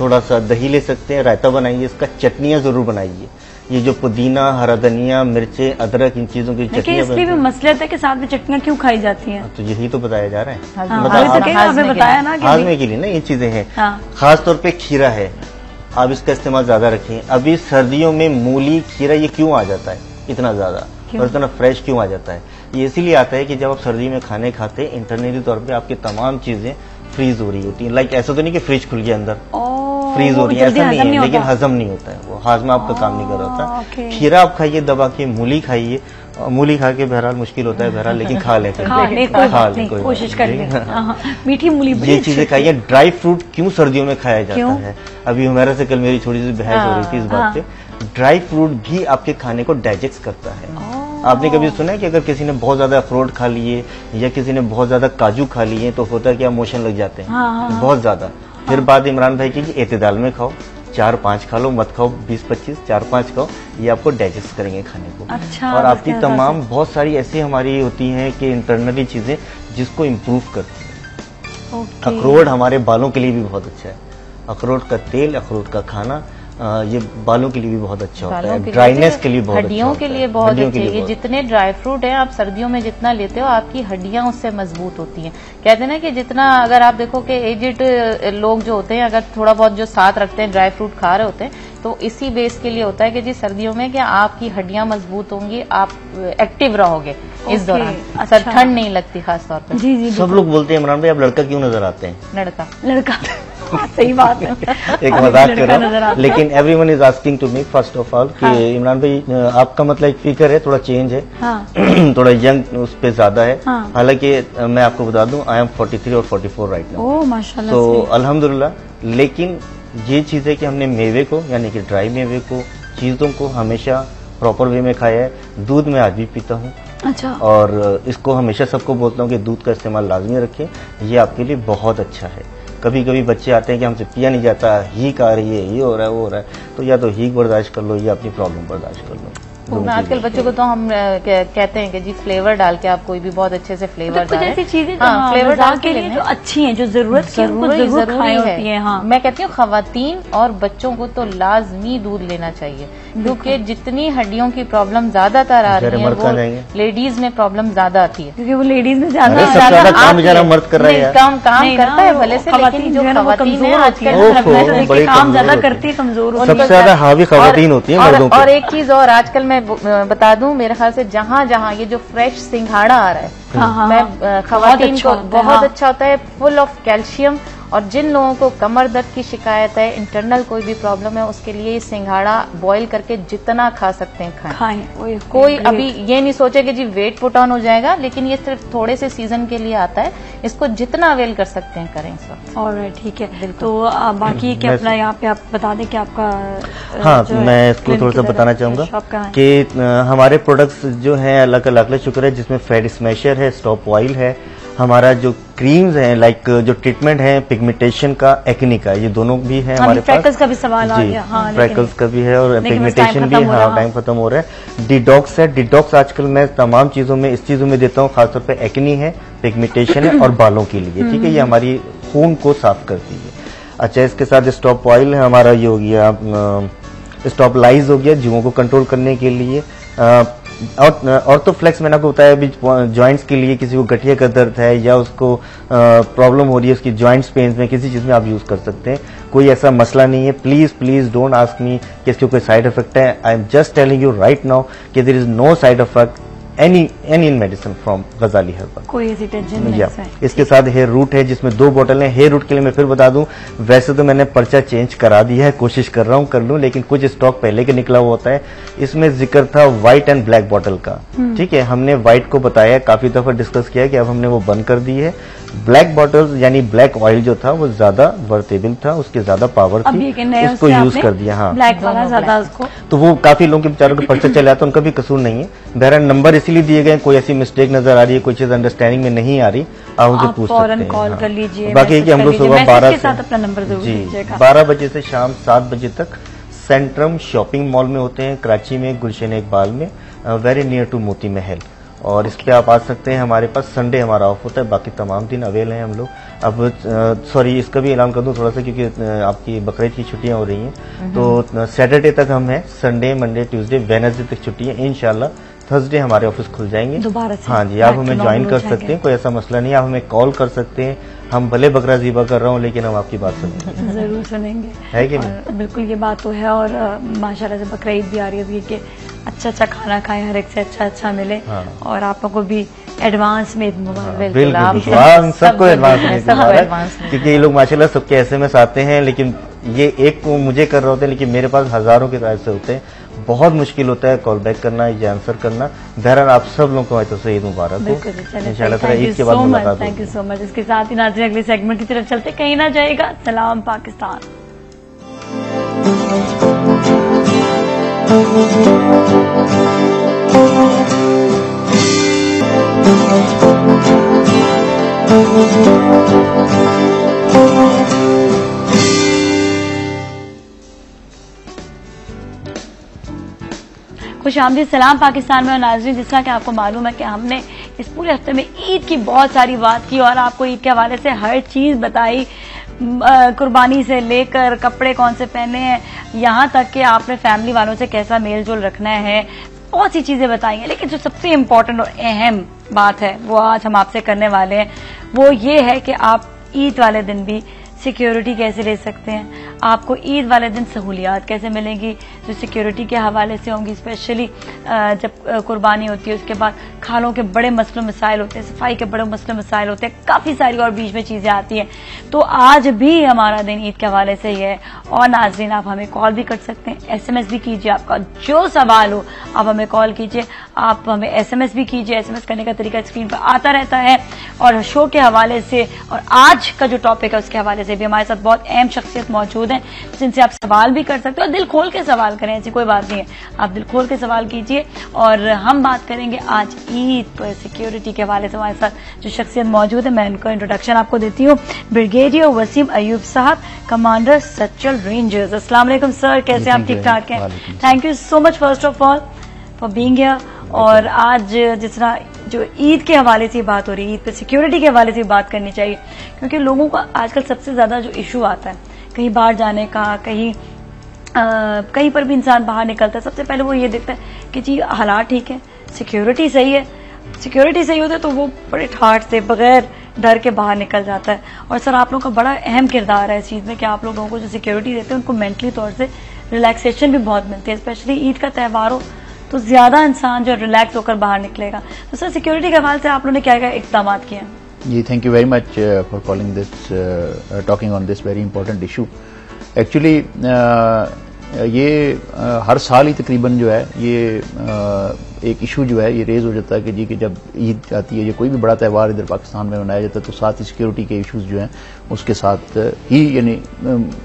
थोड़ा सा दही ले सकते हैं, रायता बनाइए, इसका चटनियां जरूर बनाइए, ये जो पुदीना, हरा धनिया, मिर्चे, अदरक, इन चीजों की चटनी, इसलिए भी मसलियत है कि साथ में चटनियाँ क्यों खाई जाती हैं? तो यही तो बताया जा रहा है, बताया ना, हाजमे के लिए ना ये चीजें हैं। खास तौर पे खीरा है, आप इसका इस्तेमाल ज्यादा रखें। अभी सर्दियों में मूली, खीरा ये क्यों आ जाता है इतना ज्यादा और इतना फ्रेश क्यों आ जाता है? ये इसीलिए आता है कि जब आप सर्दी में खाने खाते हैं, इंटरनली तौर पे आपकी तमाम चीजें फ्रीज हो रही होती है। लाइक ऐसा तो नहीं कि फ्रिज खुल गया अंदर फ्रीज हो रही है, ऐसा नहीं है, लेकिन हजम नहीं होता है, वो हाजमा आपका काम नहीं कर रहा होता। खीरा आप खाइए दबा के, मूली खाइए, मूली खा के बहरहाल मुश्किल होता है बहरहाल, लेकिन खा लेते हैं, कोशिश करिए। मीठी मूली ये चीजें खाइए। ड्राई फ्रूट क्यों सर्दियों में खाया जाता है? अभी हमारा से कल मेरी छोटी सी बहस हो रही थी इस बात पे। ड्राई फ्रूट भी आपके खाने को डाइजेस्ट करता है। आपने कभी सुना है कि अगर किसी ने बहुत ज्यादा अखरोट खा लिए या किसी ने बहुत ज्यादा काजू खा लिए तो होता है कि मोशन लग जाते हैं बहुत ज्यादा। फिर बात इमरान भाई की कि एतदाल में खाओ, 4-5 खा लो, मत खाओ 20-25, 4-5 खाओ, ये आपको डाइजेस्ट करेंगे खाने को। अच्छा, और आपकी तमाम बहुत सारी ऐसी हमारी होती हैं कि इंटरनली चीजें जिसको इम्प्रूव करती हैं। अखरोट हमारे बालों के लिए भी बहुत अच्छा है। अखरोट का तेल, अखरोट का खाना ये बालों के लिए भी बहुत अच्छा होता है, ड्राइनेस के लिए बहुत अच्छा, हड्डियों के लिए बहुत अच्छे। ये जितने ड्राई फ्रूट है आप सर्दियों में जितना लेते हो आपकी हड्डियां उससे मजबूत होती हैं। कहते हैं ना कि जितना अगर आप देखो कि एजिड लोग जो होते हैं अगर थोड़ा बहुत जो साथ रखते हैं ड्राई फ्रूट खा रहे होते हैं तो इसी बेस के लिए होता है कि जी सर्दियों में क्या आपकी हड्डियां मजबूत होंगी, आप एक्टिव रहोगे इस दौरान। अच्छा। ठंड नहीं लगती खास तौर पर। जी। सब लोग बोलते हैं इमरान भाई आप लड़का क्यों नजर आते हैं? लड़का सही बात है। एक मजाक कर रहा हूँ, लेकिन everyone is asking to me first of all कि इमरान भाई आपका मतलब एक फिकर है, थोड़ा चेंज है, थोड़ा यंग उस पे ज्यादा है। हालांकि मैं आपको बता दूं आई एम 43 और 44 राइट नाउ। ओह माशाल्लाह। तो अल्हम्दुलिल्लाह। लेकिन ये चीज है कि हमने मेवे को यानी कि ड्राई मेवे को, चीजों को हमेशा प्रॉपर वे में खाया है। दूध में आज भी पीता हूँ। अच्छा। और इसको हमेशा सबको बोलता हूँ कि दूध का इस्तेमाल लाजमी रखें, ये आपके लिए बहुत अच्छा है। कभी कभी बच्चे आते हैं कि हमसे पिया नहीं जाता, हीक आ रही है, ये हो रहा है, वो हो रहा है, तो या तो हीक बर्दाश्त कर लो या अपनी प्रॉब्लम बर्दाश्त कर लो। आजकल बच्चों को तो हम कहते हैं कि जी फ्लेवर डाल के आप कोई भी बहुत अच्छे से फ्लेवर कुछ ऐसी चीजें फ्लेवर डाल के लिए जो अच्छी हैं, जो जरूरत जरूरी है। मैं कहती हूँ खवातीन और बच्चों को तो लाजमी दूध लेना चाहिए, क्योंकि जितनी हड्डियों की प्रॉब्लम ज्यादातर आ रही है वो लेडीज में प्रॉब्लम ज्यादा आती है, क्योंकि वो लेडीज में ज्यादा मर्द कर रहा है, काम करता है भले से, लेकिन जो खवातीन है आजकल काम ज्यादा करती है, कमजोर सबसे ज्यादा हावी खवातीन होती है मर्दों की। और एक चीज और आजकल मैं बता दूं, मेरे ख्याल से जहां जहां ये जो फ्रेश सिंघाड़ा आ रहा है मैं खवातीन को बहुत अच्छा होता है, फुल ऑफ कैल्शियम। और जिन लोगों को कमर दर्द की शिकायत है, इंटरनल कोई भी प्रॉब्लम है, उसके लिए सिंघाड़ा बॉईल करके जितना खा सकते हैं खाएं। कोई अभी ये नहीं सोचे कि जी वेट पुट ऑन हो जाएगा, लेकिन ये सिर्फ थोड़े से सीजन के लिए आता है, इसको जितना अवेल कर सकते हैं करें इस वक्त। ऑलराइट, ठीक है। तो बाकी कि अपना यहाँ पे आप बता दें कि आपका मैं इसको थोड़ा सा बताना चाहूंगा कि हमारे प्रोडक्ट्स जो हैं अल्लाह का शुक्र है, जिसमें फैट स्मैशर है, स्टॉप ऑयल है, हमारा जो क्रीम्स हैं, लाइक जो ट्रीटमेंट है पिगमेंटेशन का, एक्ने का, ये दोनों भी है हमारे पास। फ्रैकल्स का भी सवाल आ गया। फ्रैकल्स का भी है और पिगमेंटेशन भी। टाइम खत्म हो रहा है। डिटॉक्स है, डिटॉक्स आजकल मैं तमाम चीजों में इस चीजों में देता हूँ, खासतौर पे एक्ने है, पिगमेंटेशन है और बालों के लिए। ठीक है, ये हमारी खून को साफ करती है। अच्छा, इसके साथ स्टॉप ऑयल है हमारा, ये हो गया स्टॉप लाइज हो गया जुओं को कंट्रोल करने के लिए। और तो फ्लेक्स मैंने आपको बताया अभी जॉइंट्स के लिए, किसी को गठिया का दर्द है या उसको प्रॉब्लम हो रही है उसकी जॉइंट्स पेन्स में, किसी चीज में आप यूज कर सकते हैं, कोई ऐसा मसला नहीं है। प्लीज डोंट आस्क मी कि इसके कोई साइड इफेक्ट है। I am just telling you right now कि there is no side effect any in medicine from Ghazali herbal. कोई ऐसी टेंशन नहीं है। इसके साथ हेयर रूट है जिसमें 2 बोतल है। हेयर रूट के लिए मैं फिर बता दूं, वैसे तो मैंने पर्चा चेंज करा दिया है, कोशिश कर रहा हूं कर लूं, लेकिन कुछ स्टॉक पहले के निकला हुआ होता है। इसमें जिक्र था व्हाइट एंड ब्लैक बोतल का। ठीक है, हमने व्हाइट को बताया, काफी दफा डिस्कस किया कि अब हमने वो बंद कर दी है। ब्लैक बॉटल्स यानी ब्लैक ऑयल जो था वो ज्यादा वर्तेबल था, उसके ज्यादा पावर थी, उसको यूज कर दिया। हाँ, ब्लैक वाला ज्यादा उसको, तो वो काफी लोगों के बेचारों के पर्चा चला था, उनका भी कसूर नहीं है। बहरहाल नंबर इसीलिए दिए गए, कोई ऐसी मिस्टेक नजर आ रही है, कोई चीज अंडरस्टैंडिंग में नहीं आ रही, आप उनसे पूछ सकते हैं। कॉल कर लीजिए। बाकी कि हम लोग सुबह 12 से अपना नंबर जरूर दीजिएगा। 12 बजे से शाम 7 बजे तक सेंट्रम शॉपिंग मॉल में होते हैं, कराची में गुलशन इकबाल में, very near to Moti Mahal. और इस पे आप आ सकते हैं। हमारे पास संडे हमारा ऑफ होता है, बाकी तमाम दिन अवेल हैं हम लोग। अब सॉरी इसका भी ऐलान कर दूं थोड़ा सा, क्योंकि आपकी बकरीद की छुट्टियां हो रही हैं, तो सैटरडे तक हम हैं, संडे मंडे ट्यूसडे वेडनेसडे तक छुट्टी है। इंशाल्लाह थर्सडे हमारे ऑफिस खुल जाएंगे दोबारा से। हाँ जी, आप हमें ज्वाइन कर सकते हैं, कोई ऐसा मसला नहीं। आप हमें कॉल कर सकते हैं, हम भले बकरा ज़िबा कर रहा हूँ लेकिन हम आपकी बात सुनेंगे, जरूर सुनेंगे, है कि नहीं? बिल्कुल ये बात तो है। और माशाल्लाह से बकरा ईद भी आ रही है कि अच्छा खाना खाएं, हर एक से अच्छा मिले। हाँ। और आप लोगों को भी एडवांस में मुबारक। बिल्कुल सबको एडवांस में मुबारक, क्योंकि ये लोग माशाल्लाह सबके SMS आते हैं, लेकिन ये एक को मुझे कर रहे होते हैं, लेकिन मेरे पास हजारों के ऐसे होते हैं, बहुत मुश्किल होता है कॉल बैक करना या आंसर करना। बहरहाल आप सब लोगों को तो से ईद मुबारक हो इंशाल्लाह, ईद के बाद मुलाकात। Thank you so much. इसके साथ ही नाज़रीन अगले सेगमेंट की तरफ चलते, कहीं ना जाएगा। सलाम पाकिस्तान। खुश आमदीद सलाम पाकिस्तान में। और नाज़रीन, जिस तरह कि आपको मालूम है कि हमने इस पूरे हफ्ते में ईद की बहुत सारी बात की और आपको ईद के हवाले से हर चीज़ बताई, कुर्बानी से लेकर कपड़े कौन से पहने हैं, यहाँ तक कि आपने फैमिली वालों से कैसा मेल जोल रखना है, बहुत सी चीज़ें बताई हैं। लेकिन जो सबसे इम्पोर्टेंट और अहम बात है वो आज हम आपसे करने वाले हैं, वो ये है कि आप ईद वाले दिन भी सिक्योरिटी कैसे ले सकते हैं, आपको ईद वाले दिन सहूलियात कैसे मिलेंगी जो सिक्योरिटी के हवाले से होंगी। स्पेशली जब कुर्बानी होती है उसके बाद खालों के बड़े मसले मसाइल होते हैं, सफाई के बड़े मसले मसाइल होते हैं, काफ़ी सारी और बीच में चीज़ें आती हैं। तो आज भी हमारा दिन ईद के हवाले से ही है। और नाज़रीन, आप हमें कॉल भी कर सकते हैं, SMS भी कीजिए, आपका जो सवाल हो आप हमें कॉल कीजिए, आप हमें SMS भी कीजिए। SMS करने का तरीका स्क्रीन पर आता रहता है। और शो के हवाले से और आज का जो टॉपिक है उसके हवाले से भी हमारे साथ बहुत अहम शख्सियत मौजूद हैं जिनसे आप सवाल भी कर सकते हो और दिल खोल के सवाल करें, ऐसी कोई बात नहीं है, आप दिल खोल के सवाल कीजिए। और हम बात करेंगे आज ईद पर सिक्योरिटी के हवाले से। हमारे साथ जो शख्सियत मौजूद है मैं उनका इंट्रोडक्शन आपको देती हूँ। ब्रिगेडियर वसीम अयूब साहब, कमांडर सचल रेंजर्स। अस्सलाम वालेकुम सर, कैसे आप? ठीक ठाक हैं? Thank you so much first of all for being here. और आज जिस तरह जो ईद के हवाले से बात हो रही है, ईद पे सिक्योरिटी के हवाले से बात करनी चाहिए, क्योंकि लोगों का आजकल सबसे ज्यादा जो इशू आता है कहीं बाहर जाने का, कहीं पर भी इंसान बाहर निकलता है, सबसे पहले वो ये देखता है कि जी हालात ठीक है, सिक्योरिटी सही है। सिक्योरिटी सही होता है तो वो बड़े ठाठ से बगैर डर के बाहर निकल जाता है। और सर आप लोगों का बड़ा अहम किरदार है इस चीज़ में कि आप लोगों को जो सिक्योरिटी देते हैं उनको मेंटली तौर से रिलैक्सेशन भी बहुत मिलती है। स्पेशली ईद का त्यौहार हो तो ज्यादा इंसान जो रिलैक्स होकर बाहर निकलेगा। तो सर सिक्योरिटी के हवाले से आप लोगों ने क्या क्या इक़दाम किए हैं? जी, thank you very much for calling this, talking on this very important issue. Actually ये हर साल ही तकरीबन जो है ये एक इशू जो है ये रेज हो जाता है कि जी कि जब ईद आती है या कोई भी बड़ा त्यौहार इधर पाकिस्तान में मनाया जाता है तो साथ ही सिक्योरिटी के इश्यूज जो हैं उसके साथ ही यानी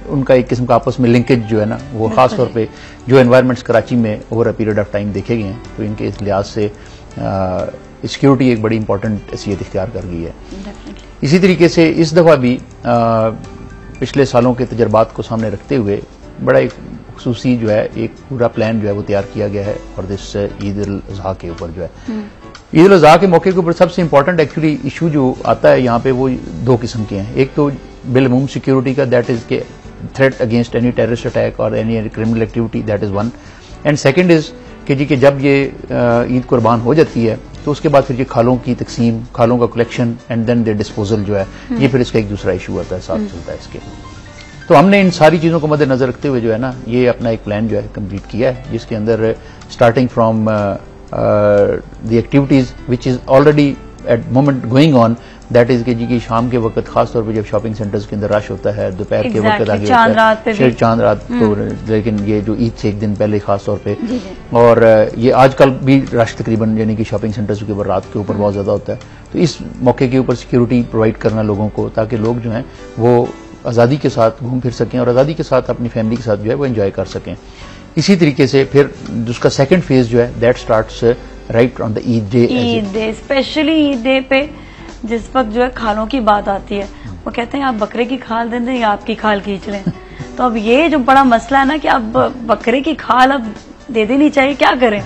उनका एक किस्म का आपस में लिंकेज जो है ना वो खास तौर पे जो एनवायरमेंट्स कराची में over a period of time देखे गए हैं तो इनके इस लिहाज से सिक्योरिटी एक बड़ी इंपॉर्टेंट हैसियत इख्तियार कर गई है। इसी तरीके से इस दफा भी पिछले सालों के तजर्बात को सामने रखते हुए बड़ा एक खुसूसी जो है एक पूरा प्लान जो है वो तैयार किया गया है और दिस ईद उल अज़हा के ऊपर जो है ईद उल अज़हा के मौके के ऊपर सबसे इंपॉर्टेंट एक्चुअली इशू जो आता है यहाँ पे वो दो किस्म के हैं। एक तो बिलअमूम सिक्योरिटी का, दैट इज के threat against any terrorist attack और any criminal activity, that is one. And second is कि जी कि जब ये ईद कुर्बान हो जाती है तो उसके बाद फिर ये खालों की तकसीम, खालों का collection and then their disposal जो है ये फिर इसका एक दूसरा इशू आता है, साथ चलता है इसके। तो हमने इन सारी चीजों को मद्देनजर रखते हुए जो है ना ये अपना एक प्लान जो है कंप्लीट किया है जिसके अंदर starting from the activities which is already at moment going on, that is कि जी की शाम के वक्त खासतौर पर जब शॉपिंग सेंटर्स के अंदर रश होता है, दोपहर के वक्त आगे चांद रात तो, लेकिन ये जो ईद से एक दिन पहले खासतौर पे और ये आजकल भी रश तकरीबन यानी कि शॉपिंग सेंटर्स के ऊपर रात के ऊपर बहुत ज्यादा होता है। तो इस मौके के ऊपर सिक्योरिटी प्रोवाइड करना लोगों को ताकि लोग जो है वो आज़ादी के साथ घूम फिर सकें और आज़ादी के साथ अपनी फैमिली के साथ जो है वो एंजॉय कर सकें। इसी तरीके से फिर उसका सेकंड फेज जो है that starts right on the Eid day. Eid day, specially Eid day पे जिस वक्त जो है खालों की बात आती है वो कहते हैं आप बकरे की खाल दे दें या आपकी खाल खींच लें। तो अब ये जो बड़ा मसला है ना कि अब बकरे की खाल अब दे देनी चाहिए, क्या करें?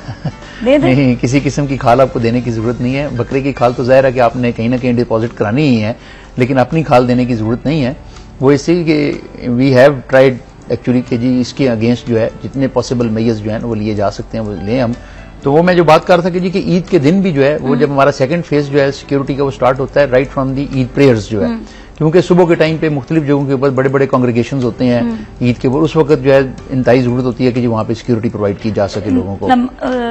नहीं, किसी किस्म की खाल आपको देने की जरूरत नहीं है। बकरे की खाल तो जाहिर है कि आपने कहीं ना कहीं डिपॉजिट करानी ही है, लेकिन अपनी खाल देने की जरूरत नहीं है। वो इसलिए कि वी हैव ट्राइड एक्चुअली कि जी इसके अगेंस्ट जो है जितने पॉसिबल मेजर्स जो है वो लिए जा सकते हैं वो लें हम। तो वो मैं जो बात कर रहा था कि जी कि ईद के दिन भी जो है वो जब हमारा सेकंड फेज जो है सिक्योरिटी का वो स्टार्ट होता है right from the Eid prayers जो है, क्योंकि सुबह के टाइम पे मुख्तलिफ जगहों के ऊपर बड़े बड़े कांग्रेगेशंस होते हैं ईद के ऊपर, उस वक्त जो है इंतहाई जरूरत होती है कि जी वहां पे सिक्योरिटी प्रोवाइड की जा सके लोगों को,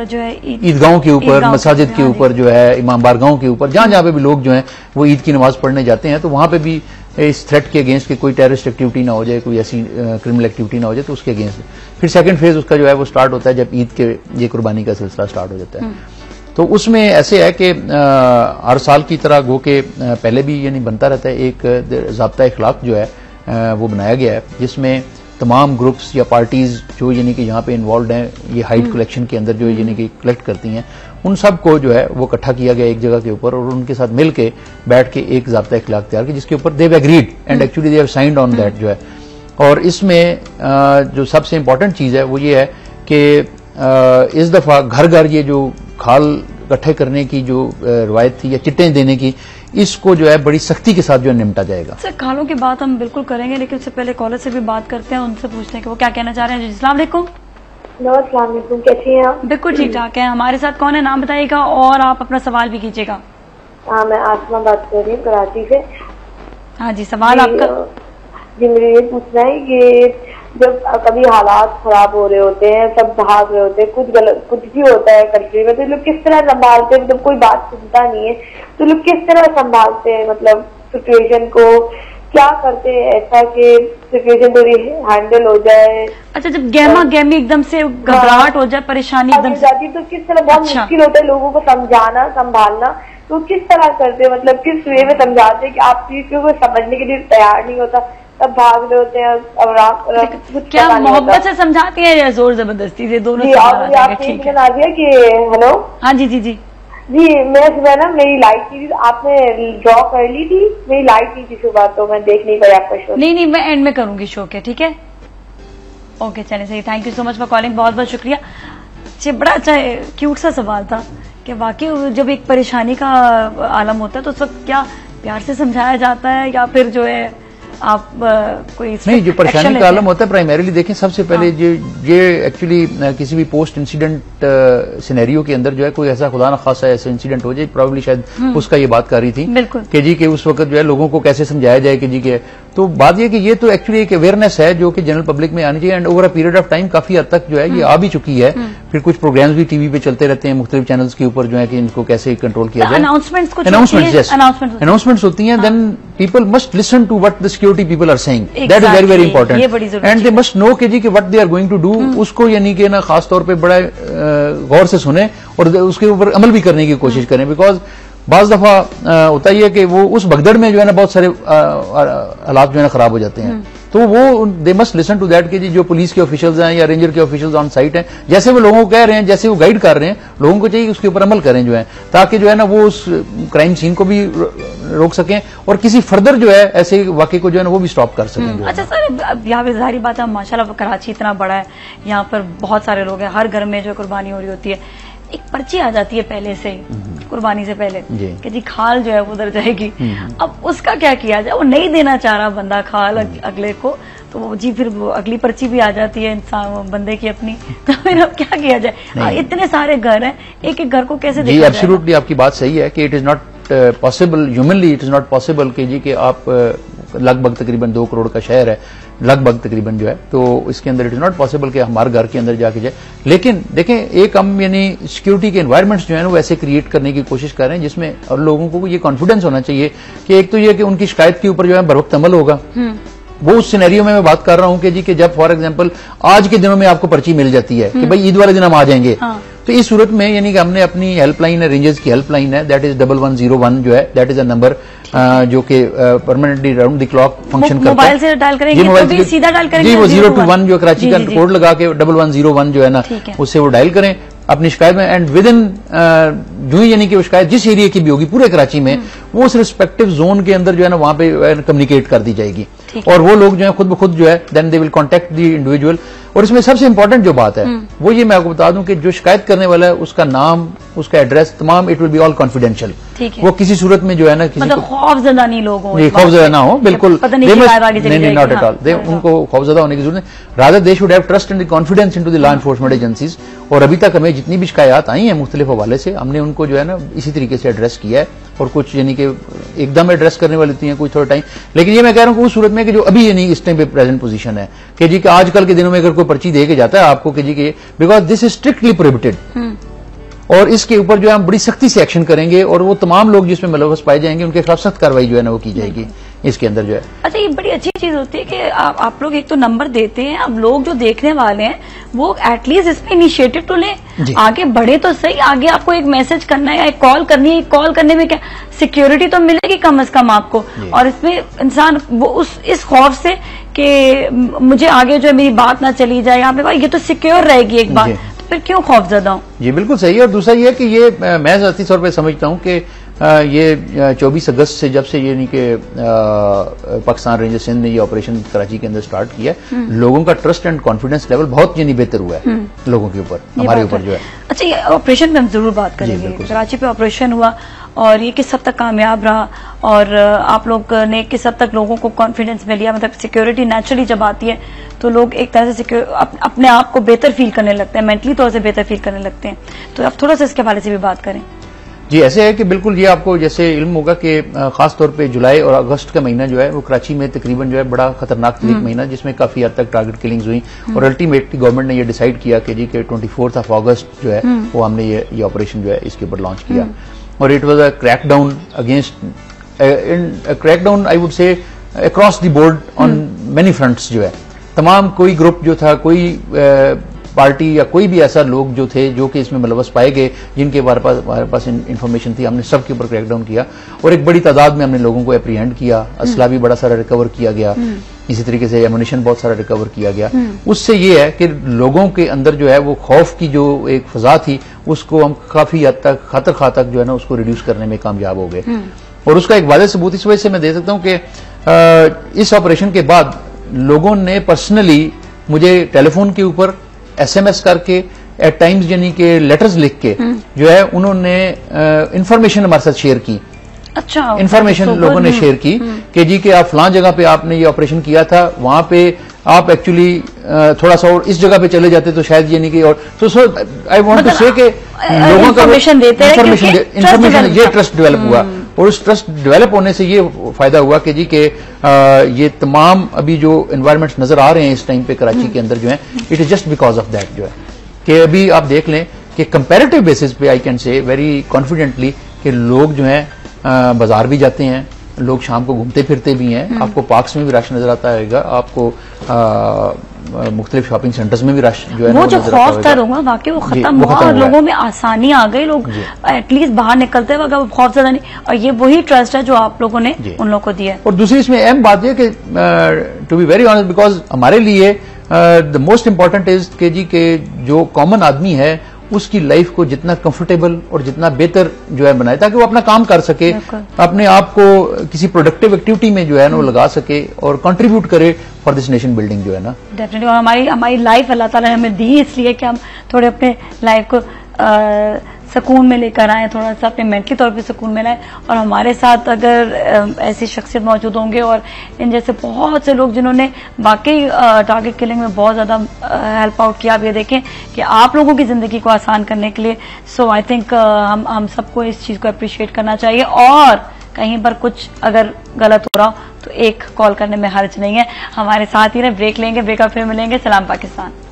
जो है ईदगाहों के ऊपर, मसाजिद के ऊपर जो है, इमाम बारगाहों के ऊपर, जहां जहां पे भी लोग जो है वो ईद की नमाज पढ़ने जाते हैं, तो वहां पे भी इस थ्रेट के अगेंस्ट कि कोई टेररिस्ट एक्टिविटी ना हो जाए, कोई ऐसी क्रिमिनल एक्टिविटी ना हो जाए, तो उसके अगेंस्ट फिर सेकंड फेज उसका जो है वो स्टार्ट होता है जब ईद के ये कुर्बानी का सिलसिला स्टार्ट हो जाता है। तो उसमें ऐसे है कि हर साल की तरह गो के पहले भी यानी बनता रहता है एक ज़ाब्ता इखलाक जो है वो बनाया गया है, जिसमें तमाम ग्रुप्स या पार्टीज जो यानी कि यहाँ पे इन्वॉल्व हैं ये हाइड कलेक्शन के अंदर जो यानी कि कलेक्ट करती हैं, उन सब को जो है वो इकट्ठा किया गया एक जगह के ऊपर और उनके साथ मिल के बैठ के एक ज़ाब्ता इखलाक तैयार किया जिसके ऊपर they have agreed and actually they have signed on that जो है। और इसमें जो सबसे इंपॉर्टेंट चीज है वो ये है कि इस दफा घर घर ये जो खाल इकट्ठे करने की जो रवायत थी या चिट्टे देने की, इसको जो है बड़ी सख्ती के साथ जो है निपटा जाएगा। सर खालों की बात हम बिल्कुल करेंगे, लेकिन उससे पहले कॉलर से भी बात करते हैं, उनसे पूछते हैं कि वो क्या कहना चाह रहे हैं। अस्सलाम वालेकुम। नमस्ते, कैसी हैं आप? बिल्कुल ठीक ठाक है। हमारे साथ कौन है, नाम बताइएगा और आप अपना सवाल भी कीजिएगा। हाँ, मैं आसमा बात कर रही हूँ कराची से। हाँ जी, सवाल आपका। जी मुझे ये पूछना है कि जब कभी हालात खराब हो रहे होते हैं, सब भाग रहे होते हैं, कुछ भी होता है कंट्री में, तो लोग किस तरह संभालते हैं? मतलब कोई बात सुनता नहीं है तो लोग किस तरह संभालते हैं, मतलब सिचुएशन को क्या करते हैं ऐसा कि सिचुएशन थोड़ी हैंडल हो जाए? अच्छा, जब गहमा गहमी एकदम से घबराहट हो जाए, परेशानी एकदम जाती, तो किस तरह बहुत मुश्किल होता है लोगों को समझाना संभालना, तो किस तरह करते हैं, मतलब किस वे में समझाते हैं कि आप चीज को समझने के लिए तैयार नहीं होता, तब भाग रहे होते हैं और क्या मोहब्बत से समझाते हैं या जोर जबरदस्ती से? दोनों जी, आपने बना दिया कि हेलो। हाँ जी जी जी जी, मैं सुबह ना मेरी लाइट थी, आपने ड्रॉ कर ली थी, मेरी लाइट नहीं थी सुबह, तो मैं देख नहीं पाई आपका शो। नहीं, मैं एंड में करूंगी शो के, ठीक है? ओके, चलिए सही। Thank you so much for calling, बहुत बहुत शुक्रिया। बड़ा अच्छा क्यूट सा सवाल था कि वाकई जब एक परेशानी का आलम होता है तो उस वक्त क्या प्यार से समझाया जाता है या फिर जो है आप कोई नहीं, जो परेशानी का आलम होता है प्राइमरीली देखें सबसे पहले ये एक्चुअली किसी भी पोस्ट इंसिडेंट सिनेरियो के अंदर जो है कोई ऐसा खुदा न खासा ऐसा इंसिडेंट हो जाए, प्रॉब्ली शायद उसका ये बात कर रही थी कि जी के उस वक्त जो है लोगों को कैसे समझाया जाए कि जी के, तो बात ये कि ये तो एक्चुअली एक अवेयरनेस है जो कि जनरल पब्लिक में आनी चाहिए and over a period of time काफी हद तक जो है ये आ भी चुकी है। फिर कुछ प्रोग्राम्स भी टीवी पे चलते रहते हैं मुख्तलिफ चैनल्स के ऊपर जो है कि इनको कैसे कंट्रोल किया जाए। अनाउंसमेंट्स होती हैं, then people must listen to what the security people are saying, that is very very important and they must know कि जी कि what they are going to do, उसको यानी कि ना खास तौर पे बड़ा गौर से सुने और उसके ऊपर अमल भी करने की कोशिश करें। बिकॉज बाज दफा होता ही है कि वो उस भगदड़ में जो है ना बहुत सारे हालात जो है ना खराब हो जाते हैं, तो वो they must listen to that कि जी जो पुलिस के ऑफिशियल्स हैं या रेंजर के ऑफिशियल्स ऑन साइट हैं, जैसे वो लोगों को कह रहे हैं, जैसे वो गाइड कर रहे हैं, लोगों को चाहिए उसके ऊपर अमल करें जो है, ताकि जो है ना वो उस क्राइम सीन को भी रोक सकें और किसी फर्दर जो है ऐसे वाकई को जो है ना वो भी स्टॉप कर सकें। अच्छा सर, यहाँ पे जाहिर बात है माशाल्लाह कराची इतना बड़ा है, यहाँ पर बहुत सारे लोग हैं, हर घर में जो कुर्बानी हो रही होती है, एक पर्ची आ जाती है पहले से कुर्बानी से पहले कि जी खाल जो है वो उधर जाएगी। अब उसका क्या किया जाए? वो नहीं देना चाह रहा बंदा खाल अगले को, तो वो जी फिर वो अगली पर्ची भी आ जाती है इंसान बंदे की अपनी, तो फिर अब क्या किया जाए? इतने सारे घर हैं, एक एक घर को कैसे देखा जाए? एब्सोल्युटली आपकी बात सही है कि it is not possible, humanly it is not possible कि जी कि आप लगभग तकरीबन 2 करोड़ का शहर है लगभग तकरीबन जो है, तो इसके अंदर इट इज नॉट पॉसिबल कि हमारे घर के अंदर जाके जाए। लेकिन देखें एक हम यानी सिक्योरिटी के एनवायरमेंट्स जो है ना वो ऐसे क्रिएट करने की कोशिश कर रहे हैं जिसमें और लोगों को ये कॉन्फिडेंस होना चाहिए कि एक तो ये कि उनकी शिकायत के ऊपर जो है बर वक्त अमल होगा। वो उस सिनेरियो में मैं बात कर रहा हूं कि जी कि जब फॉर एग्जांपल आज के दिनों में आपको पर्ची मिल जाती है कि भाई ईद वाले दिन हम आ जाएंगे, तो इस सूरत में यानी कि हमने अपनी हेल्पलाइन है, रेंजर्स की हेल्पलाइन है, दैट इज 1101 जो है, दैट इज अ नंबर जो कि permanently round the clock function करता है। मोबाइल से डायल करेंगे तो भी सीधा डायल करेंगे जी, वो 021 जो कराची का कोड लगा के 1101 जो है ना उससे वो डायल करें अपनी शिकायत में एंड विद इन जो ही यानी कि शिकायत जिस एरिया की भी होगी पूरे कराची में वो उस रिस्पेक्टिव जोन के अंदर जो है ना वहां पे कम्युनिकेट कर दी जाएगी और वो लोग जो है खुद ब खुद जो है then they will contact the individual और इसमें सबसे इंपॉर्टेंट जो बात है वो ये मैं आपको बता दूं कि जो शिकायत करने वाला है उसका नाम, उसका एड्रेस, तमाम it will be all confidential. वो किसी सूरत में जो है ना, किसी खौफजदा नहीं लोग हो, खौफजदा ना हो, बिल्कुल नहीं, नॉट एट ऑल, उनको खौफजदा होने की जरूरत नहीं। Rather they should have trust and confidence into the law enforcement agencies. और अभी तक हमें जितनी भी शिकायत आई हैं मुख्तलिफ हवाले से, हमने उनको जो है ना इसी तरीके से एड्रेस किया है। और कुछ यानी कि एकदम एड्रेस करने वाली होती हैं, कुछ थोड़ा टाइम, लेकिन ये मैं कह रहा हूँ कि उस सूरत में कि जो अभी यानी इस टाइम पे प्रेजेंट पोजीशन है कि जी कि आजकल के दिनों में अगर कोई पर्ची दे के जाता है आपको कि जी के because this is strictly prohibited, और इसके ऊपर जो है हम बड़ी सख्ती से एक्शन करेंगे और वो तमाम लोग जिसमें मुलव्वस पाए जाएंगे उनके खिलाफ सख्त कार्रवाई जो है ना वो की जाएगी इसके अंदर जो है। अच्छा, ये बड़ी अच्छी चीज होती है कि आप लोग एक तो नंबर देते हैं, अब लोग जो देखने वाले हैं वो एटलीस्ट इसमें इनिशिएटिव तो लें, आगे बढ़े तो सही। आगे आपको एक मैसेज करना है, एक कॉल करनी है, कॉल करने में क्या सिक्योरिटी तो मिलेगी कम से कम आपको, और इसमें इंसान वो इस खौफ से कि मुझे आगे जो है मेरी बात ना चली जाए, यहाँ पे भाई ये तो सिक्योर रहेगी एक बात, तो फिर क्यों खौफजदा हूँ। ये बिल्कुल सही है। और दूसरा ये कि ये मैं ज़ाती तौर पर समझता हूँ कि ये 24 अगस्त से जब से ये नहीं कि पाकिस्तान रेंजर सिंध ने ये ऑपरेशन कराची के अंदर स्टार्ट किया, लोगों का ट्रस्ट एंड कॉन्फिडेंस लेवल बहुत यानी बेहतर हुआ है लोगों के ऊपर, हमारे ऊपर जो है। अच्छा, ये ऑपरेशन पे हम जरूर बात करेंगे। कराची पे ऑपरेशन हुआ और ये किस हद तक कामयाब रहा, और आप लोग ने किस हद तक लोगों को कॉन्फिडेंस में लिया। मतलब सिक्योरिटी नेचुरली जब आती है तो लोग एक तरह से अपने आप को बेहतर फील करने लगते हैं, मेंटली तौर से बेहतर फील करने लगते हैं। तो आप थोड़ा सा इसके हवाले से भी बात करें। जी, ऐसे है कि बिल्कुल ये आपको जैसे इल्म होगा कि खास तौर पे जुलाई और अगस्त का महीना जो है वो कराची में तकरीबन जो है बड़ा खतरनाक तरीक महीना, जिसमें काफी हद तक टारगेट किलिंग्स हुई, और अल्टीमेटली गवर्नमेंट ने ये डिसाइड किया कि जी के 24 अगस्त जो है वो हमने ये ऑपरेशन जो है इसके ऊपर लॉन्च किया। और it was a crackdown against crackdown I would say across the board on many fronts जो है। तमाम कोई ग्रुप जो था, कोई पार्टी या कोई भी ऐसा लोग जो थे जो कि इसमें मुलव्वस पाए गए, जिनके हमारे पास इन्फॉर्मेशन थी, हमने सबके ऊपर क्रैकडाउन किया और एक बड़ी तादाद में हमने लोगों को एप्रीहेंड किया। असला भी बड़ा सारा रिकवर किया गया, इसी तरीके से एमुनिशन बहुत सारा रिकवर किया गया। उससे ये है कि लोगों के अंदर जो है वो खौफ की जो एक फजा थी उसको हम काफी हद तक खतर खा तक जो है ना उसको रिड्यूस करने में कामयाब हो गए। और उसका एक वाज़ेह सबूत इस वजह से मैं दे सकता हूं कि इस ऑपरेशन के बाद लोगों ने पर्सनली मुझे टेलीफोन के ऊपर SMS करके, एट टाइम्स यानी कि लेटर्स लिख के जो है उन्होंने इंफॉर्मेशन हमारे साथ शेयर की। अच्छा, इंफॉर्मेशन लोगों ने शेयर की कि जी कि आप फलां जगह पे आपने ये ऑपरेशन किया था, वहां पे आप एक्चुअली थोड़ा सा और इस जगह पे चले जाते तो शायद ये नहीं कि, और सो आई वांट टू से कि लोगों का इंफॉर्मेशन ये ट्रस्ट डेवलप हुआ, और उस ट्रस्ट डेवलप होने से ये फायदा हुआ कि जी के ये तमाम अभी जो एनवायरमेंट्स नजर आ रहे हैं इस टाइम पे कराची के अंदर जो है, it is just because of that जो है कि अभी आप देख लें कि कंपैरेटिव बेसिस पे I can say very confidently कि लोग जो हैं बाजार भी जाते हैं, लोग शाम को घूमते फिरते भी हैं, आपको पार्क्स में भी रश नजर आता है, आपको मुख्तलिफ शॉपिंग सेंटर्स में भी रश जो है वो जो खौफ था लोगों वाकई वो खत्म हुआ और लोगों में आसानी आ गई, लोग एटलीस्ट बाहर निकलते वक्त वो खौफ ज्यादा नहीं, और ये वही ट्रस्ट है जो आप लोगों ने उन लोगों को दिया। और दूसरी इसमें अहम बात यह कि to be very honest, because हमारे लिए द मोस्ट इम्पोर्टेंट इज के जी के जो कॉमन आदमी है उसकी लाइफ को जितना कंफर्टेबल और जितना बेहतर जो है बनाए, ताकि वो अपना काम कर सके, अपने आप को किसी प्रोडक्टिव एक्टिविटी में जो है ना वो लगा सके और कंट्रीब्यूट करे फॉर दिस नेशन बिल्डिंग जो है ना। डेफिनेटली, और हमारी लाइफ अल्लाह ताला ने हमें दी इसलिए कि हम थोड़े अपने लाइफ को सुकून में लेकर आए, थोड़ा सा अपने मेंटली तौर पे सुकून में लाए। और हमारे साथ अगर ऐसी शख्सियत मौजूद होंगे और इन जैसे बहुत से लोग जिन्होंने वाकई टारगेट किलिंग में बहुत ज्यादा हेल्प आउट किया, आप ये देखें कि आप लोगों की जिंदगी को आसान करने के लिए, सो आई थिंक हम सबको इस चीज को अप्रिशिएट करना चाहिए। और कहीं पर कुछ अगर गलत हो रहा हो तो एक कॉल करने में हर्ज नहीं है। हमारे साथ ही रहे, ब्रेक लेंगे, ब्रेकअप फिर मिलेंगे। सलाम पाकिस्तान।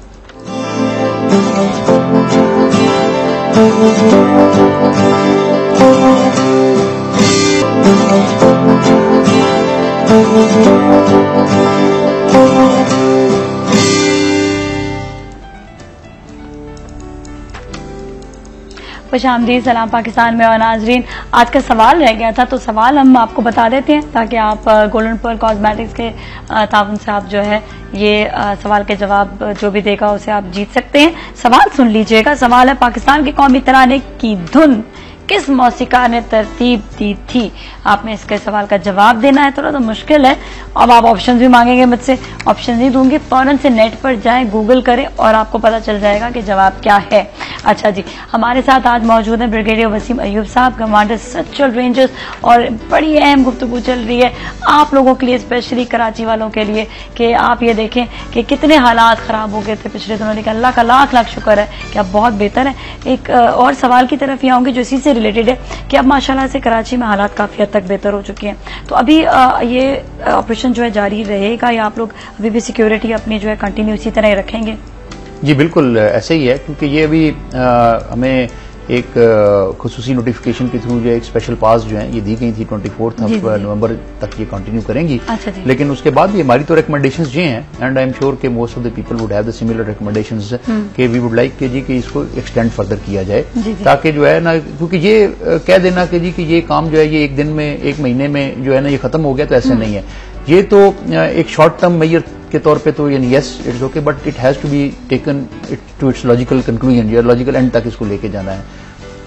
खुशामदीद सलाम पाकिस्तान में। और नाजरीन, आज का सवाल रह गया था तो सवाल हम आपको बता देते हैं ताकि आप गोल्डन पर्ल कॉस्मेटिक्स के ताउन से आप जो है ये सवाल के जवाब जो भी देगा उसे आप जीत सकते हैं। सवाल सुन लीजिएगा। सवाल है, पाकिस्तान के कौमी तराने की धुन किस मौसीकार ने तरतीब दी थी? आपने इसके सवाल का जवाब देना है, थोड़ा तो मुश्किल है। अब आप ऑप्शन भी मांगेंगे मुझसे, ऑप्शन नहीं दूंगी, फौरन से नेट पर जाएं, गूगल करें और आपको पता चल जाएगा कि जवाब क्या है। अच्छा जी, हमारे साथ आज मौजूद है ब्रिगेडियर वसीम अयूब साहब, कमांडर सचल रेंजर्स, और बड़ी अहम गुफ्तगू चल रही है आप लोगों के लिए, स्पेशली कराची वालों के लिए, कि आप ये देखें कि कितने हालात खराब हो गए थे पिछले दिनों, लेकिन अल्लाह का लाख लाख शुक्र है कि अब बहुत बेहतर है। एक और सवाल की तरफ ही आऊंगी जो इसी से रिलेटेड है कि अब माशाल्लाह से कराची में हालात काफी हद तक बेहतर हो चुकी हैं, तो अभी ये ऑपरेशन जो है जारी रहेगा या आप लोग अभी भी सिक्योरिटी अपनी जो है कंटिन्यू इसी तरह ही रखेंगे? जी बिल्कुल ऐसे ही है, क्योंकि ये अभी हमें एक खुसूसी नोटिफिकेशन के थ्रू जो एक स्पेशल पास जो है ये दी गई थी 24 नवंबर तक ये कंटिन्यू करेंगी। अच्छा, लेकिन उसके बाद भी हमारी तो रिकमेंडेशंस ये हैं, एंड आई एम श्योर कि most of the people would have the similar recommendations कि वी वुड लाइक कि इसको एक्सटेंड फर्दर किया जाए, ताकि जो है ना, क्योंकि ये कह देना कि ये काम जो है ये एक दिन में, एक महीने में जो है ना ये खत्म हो गया, तो ऐसा नहीं है। ये तो एक शॉर्ट टर्म मेजर के तौर पे तो यानी yes it's okay, but it has to be taken to its logical conclusion, या लॉजिकल एंड तक इसको लेके जाना है,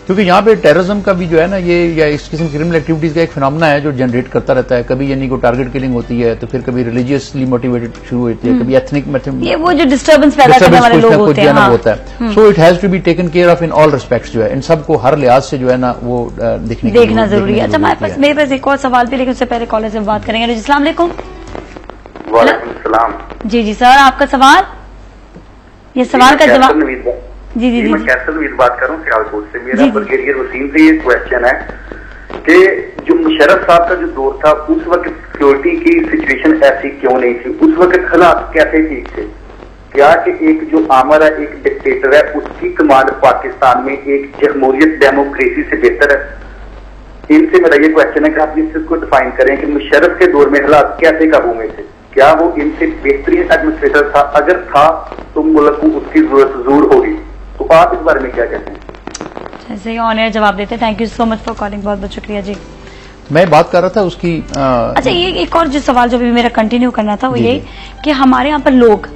क्योंकि यहाँ पे टेररिज्म का भी जो है ना ये, या इस किस्म क्रिमिनल एक्टिविटीज का एक फिनोमेना है जो जनरेट करता रहता है। कभी यानी को टारगेट किलिंग होती है, तो फिर कभी रिलीजियसली मोटिवेटेड शुरू होती है, कभी एथनिक ये वो जो डिस्टर्बेंस पैदा करने वाले लोग होते हैं, हाँ। होता है। So it has to be taken care of in all respects, जो है इन सबको हर लिहाज से जो है ना वो देखना जरूरी है। अच्छा, मेरे पास एक और सवाल भी, लेकिन उससे पहले कॉलर से बात करेंगे। अस्सलाम वालेकुम। वालेकुम सलाम। जी जी सर, आपका सवाल, ये सवाल का जवाब। जी जी जी, मैं कैसल मीर बात कर रहा हूँ सियालकोट से। मेरा ब्रिगेडियर वसीम से ये क्वेश्चन है कि जो मुशर्रफ साहब का जो दौर था उस वक्त सिक्योरिटी की सिचुएशन ऐसी क्यों नहीं थी? उस वक्त हालात कैसे ठीक थे? क्या कि एक जो आमर है, एक डिक्टेटर है, उसकी कमांड पाकिस्तान में एक जमहूरियत डेमोक्रेसी से बेहतर है? इनसे मेरा ये क्वेश्चन है कि आप इसको डिफाइन करें कि मुशर्रफ के दौर में हालात कैसे काबू में थे? क्या वो इनसे बेहतरीन एडमिनिस्ट्रेटर था? अगर था तो मुल्क को उसकी जरूरत जरूर होगी, तो आप इस बारे में क्या कहते हैं? ऐसे ही ऑन एयर जवाब देते। Thank you so much for calling, बहुत बहुत शुक्रिया जी। मैं बात कर रहा था उसकी अच्छा, ये एक और जो सवाल जो भी मेरा कंटिन्यू करना था वो ये कि हमारे यहाँ पर लोग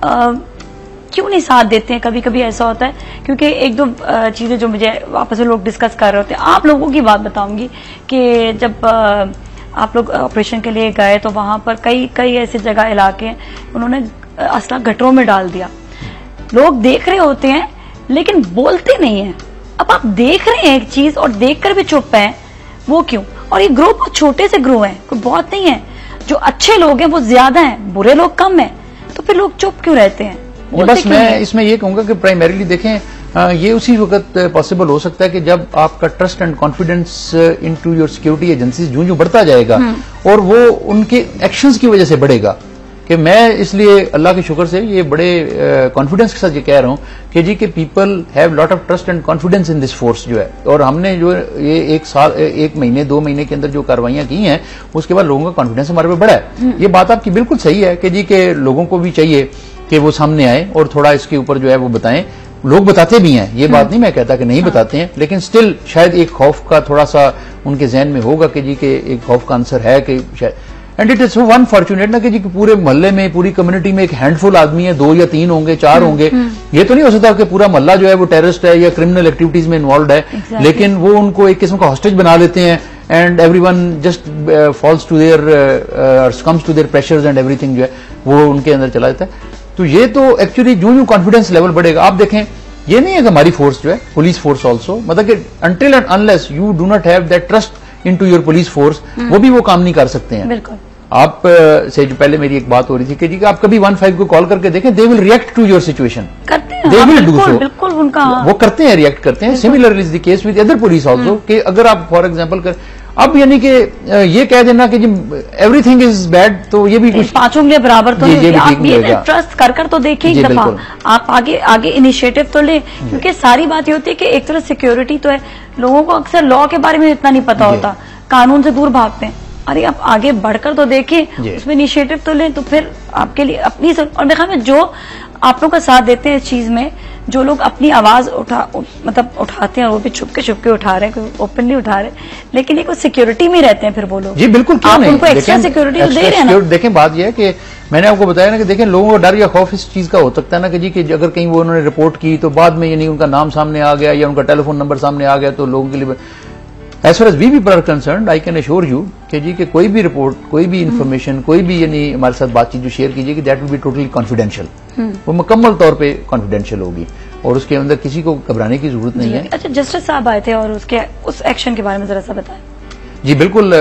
क्यों नहीं साथ देते हैं? कभी कभी ऐसा होता है, क्योंकि एक दो चीजें जो मुझे आपस में लोग डिस्कस कर रहे होते हैं। आप लोगों की बात बताऊंगी कि जब आप लोग ऑपरेशन के लिए गए तो वहां पर कई ऐसी जगह इलाके उन्होंने असला गटरों में डाल दिया। लोग देख रहे होते हैं लेकिन बोलते नहीं है। अब आप देख रहे हैं एक चीज और देखकर भी चुप हैं, वो क्यों? और ये ग्रुप बहुत छोटे से ग्रुप हैं, कोई बहुत नहीं है। जो अच्छे लोग हैं वो ज्यादा हैं, बुरे लोग कम हैं, तो फिर लोग चुप क्यों रहते हैं? बस मैं इसमें ये कहूंगा कि प्राइमरीली देखें, ये उसी वक्त पॉसिबल हो सकता है कि जब आपका trust and confidence into your security agencies जो बढ़ता जाएगा और वो उनके एक्शंस की वजह से बढ़ेगा। कि मैं इसलिए अल्लाह के शुक्र से ये बड़े कॉन्फिडेंस के साथ ये कह रहा हूं कि जी के people have lot of trust and confidence in this force जो है, और हमने जो ये एक महीने 2 महीने के अंदर जो कार्रवाइयां की हैं उसके बाद लोगों का कॉन्फिडेंस हमारे पे बढ़ा है। ये बात आपकी बिल्कुल सही है कि जी के लोगों को भी चाहिए कि वो सामने आए और थोड़ा इसके ऊपर जो है वो बताएं। लोग बताते भी हैं, ये बात नहीं मैं कहता कि नहीं बताते हैं, लेकिन स्टिल शायद एक खौफ का थोड़ा सा उनके जहन में होगा कि जी के एक खौफ का आंसर है कि शायद। And it is so unfortunate ना कि जी पूरे मोहल्ले में, पूरी कम्युनिटी में एक हैंडफुल आदमी है, 2 या 3 होंगे, 4 होंगे। ये तो नहीं हो सकता कि पूरा मोहल्ला जो है वो टेररिस्ट है या क्रिमिनल एक्टिविटीज में इन्वॉल्व है। लेकिन वो उनको एक किस्म का हॉस्टेज बना लेते हैं and everyone just falls to their comes to their pressures and everything जो है वो उनके अंदर चला जाता है। तो ये तो एक्चुअली जो कॉन्फिडेंस लेवल बढ़ेगा, आप देखें ये नहीं है कि हमारी फोर्स जो है, पुलिस फोर्स ऑल्सो, मतलब कि until and unless you do not have that trust into your police force, वो भी वो काम नहीं कर सकते हैं। बिल्कुल। आप से जो पहले मेरी एक बात हो रही थी कि जी आप कभी 15 को कॉल करके देखें, they will react to your situation, करते हैं, दे विल डू सो, बिल्कुल उनका वो करते हैं, रिएक्ट करते हैं। Similarly is the case with other police also कि अगर आप फॉर एग्जाम्पल कर अब यानी कि ये कह देना कि जी एवरीथिंग इज बैड, तो ये भी कुछ 5 उंगलियां बराबर तो नहीं। आप ये ट्रस्ट कर तो देखिए एक दफा, आप आगे इनिशिएटिव तो ले, क्योंकि सारी बात ये होती है कि एक तरह सिक्योरिटी तो है, लोगों को अक्सर लॉ के बारे में इतना नहीं पता होता, कानून से दूर भागते हैं। अरे आप आगे बढ़कर तो देखिए, उसमें इनिशिएटिव तो लें, तो फिर आपके लिए अपनी और मेरे ख्याल में जो आप लोग का साथ देते हैं इस चीज में, जो लोग अपनी आवाज उठाते हैं, वो भी छुप के उठा रहे हैं, कोई ओपनली उठा रहे, लेकिन एक सिक्योरिटी में रहते हैं फिर वो लोग। जी बिल्कुल, क्यों नहीं, उनको एक्स्ट्रा सिक्योरिटी तो दे रहे हैं ना। देखें बात यह है कि मैंने आपको बताया ना कि देखें लोगों को डर या खौफ इस चीज का हो सकता है ना कि जी कि अगर कहीं वो उन्होंने रिपोर्ट की तो बाद में यानी उनका नाम सामने आ गया या उनका टेलीफोन नंबर सामने आ गया तो लोगों के लिए, as far as we people are concerned, I can assure you कि जी कि कोई भी रिपोर्ट, कोई भी इंफॉर्मेशन, कोई भी यानी हमारे साथ बातचीत जो शेयर कीजिएगी, that will be totally confidential, वो मुकम्मल तौर पे कॉन्फिडेंशियल होगी और उसके अंदर किसी को घबराने की जरूरत नहीं है। अच्छा, जस्टिस साहब आए थे और उस एक्शन के बारे में जरा सा बताएं। जी बिल्कुल,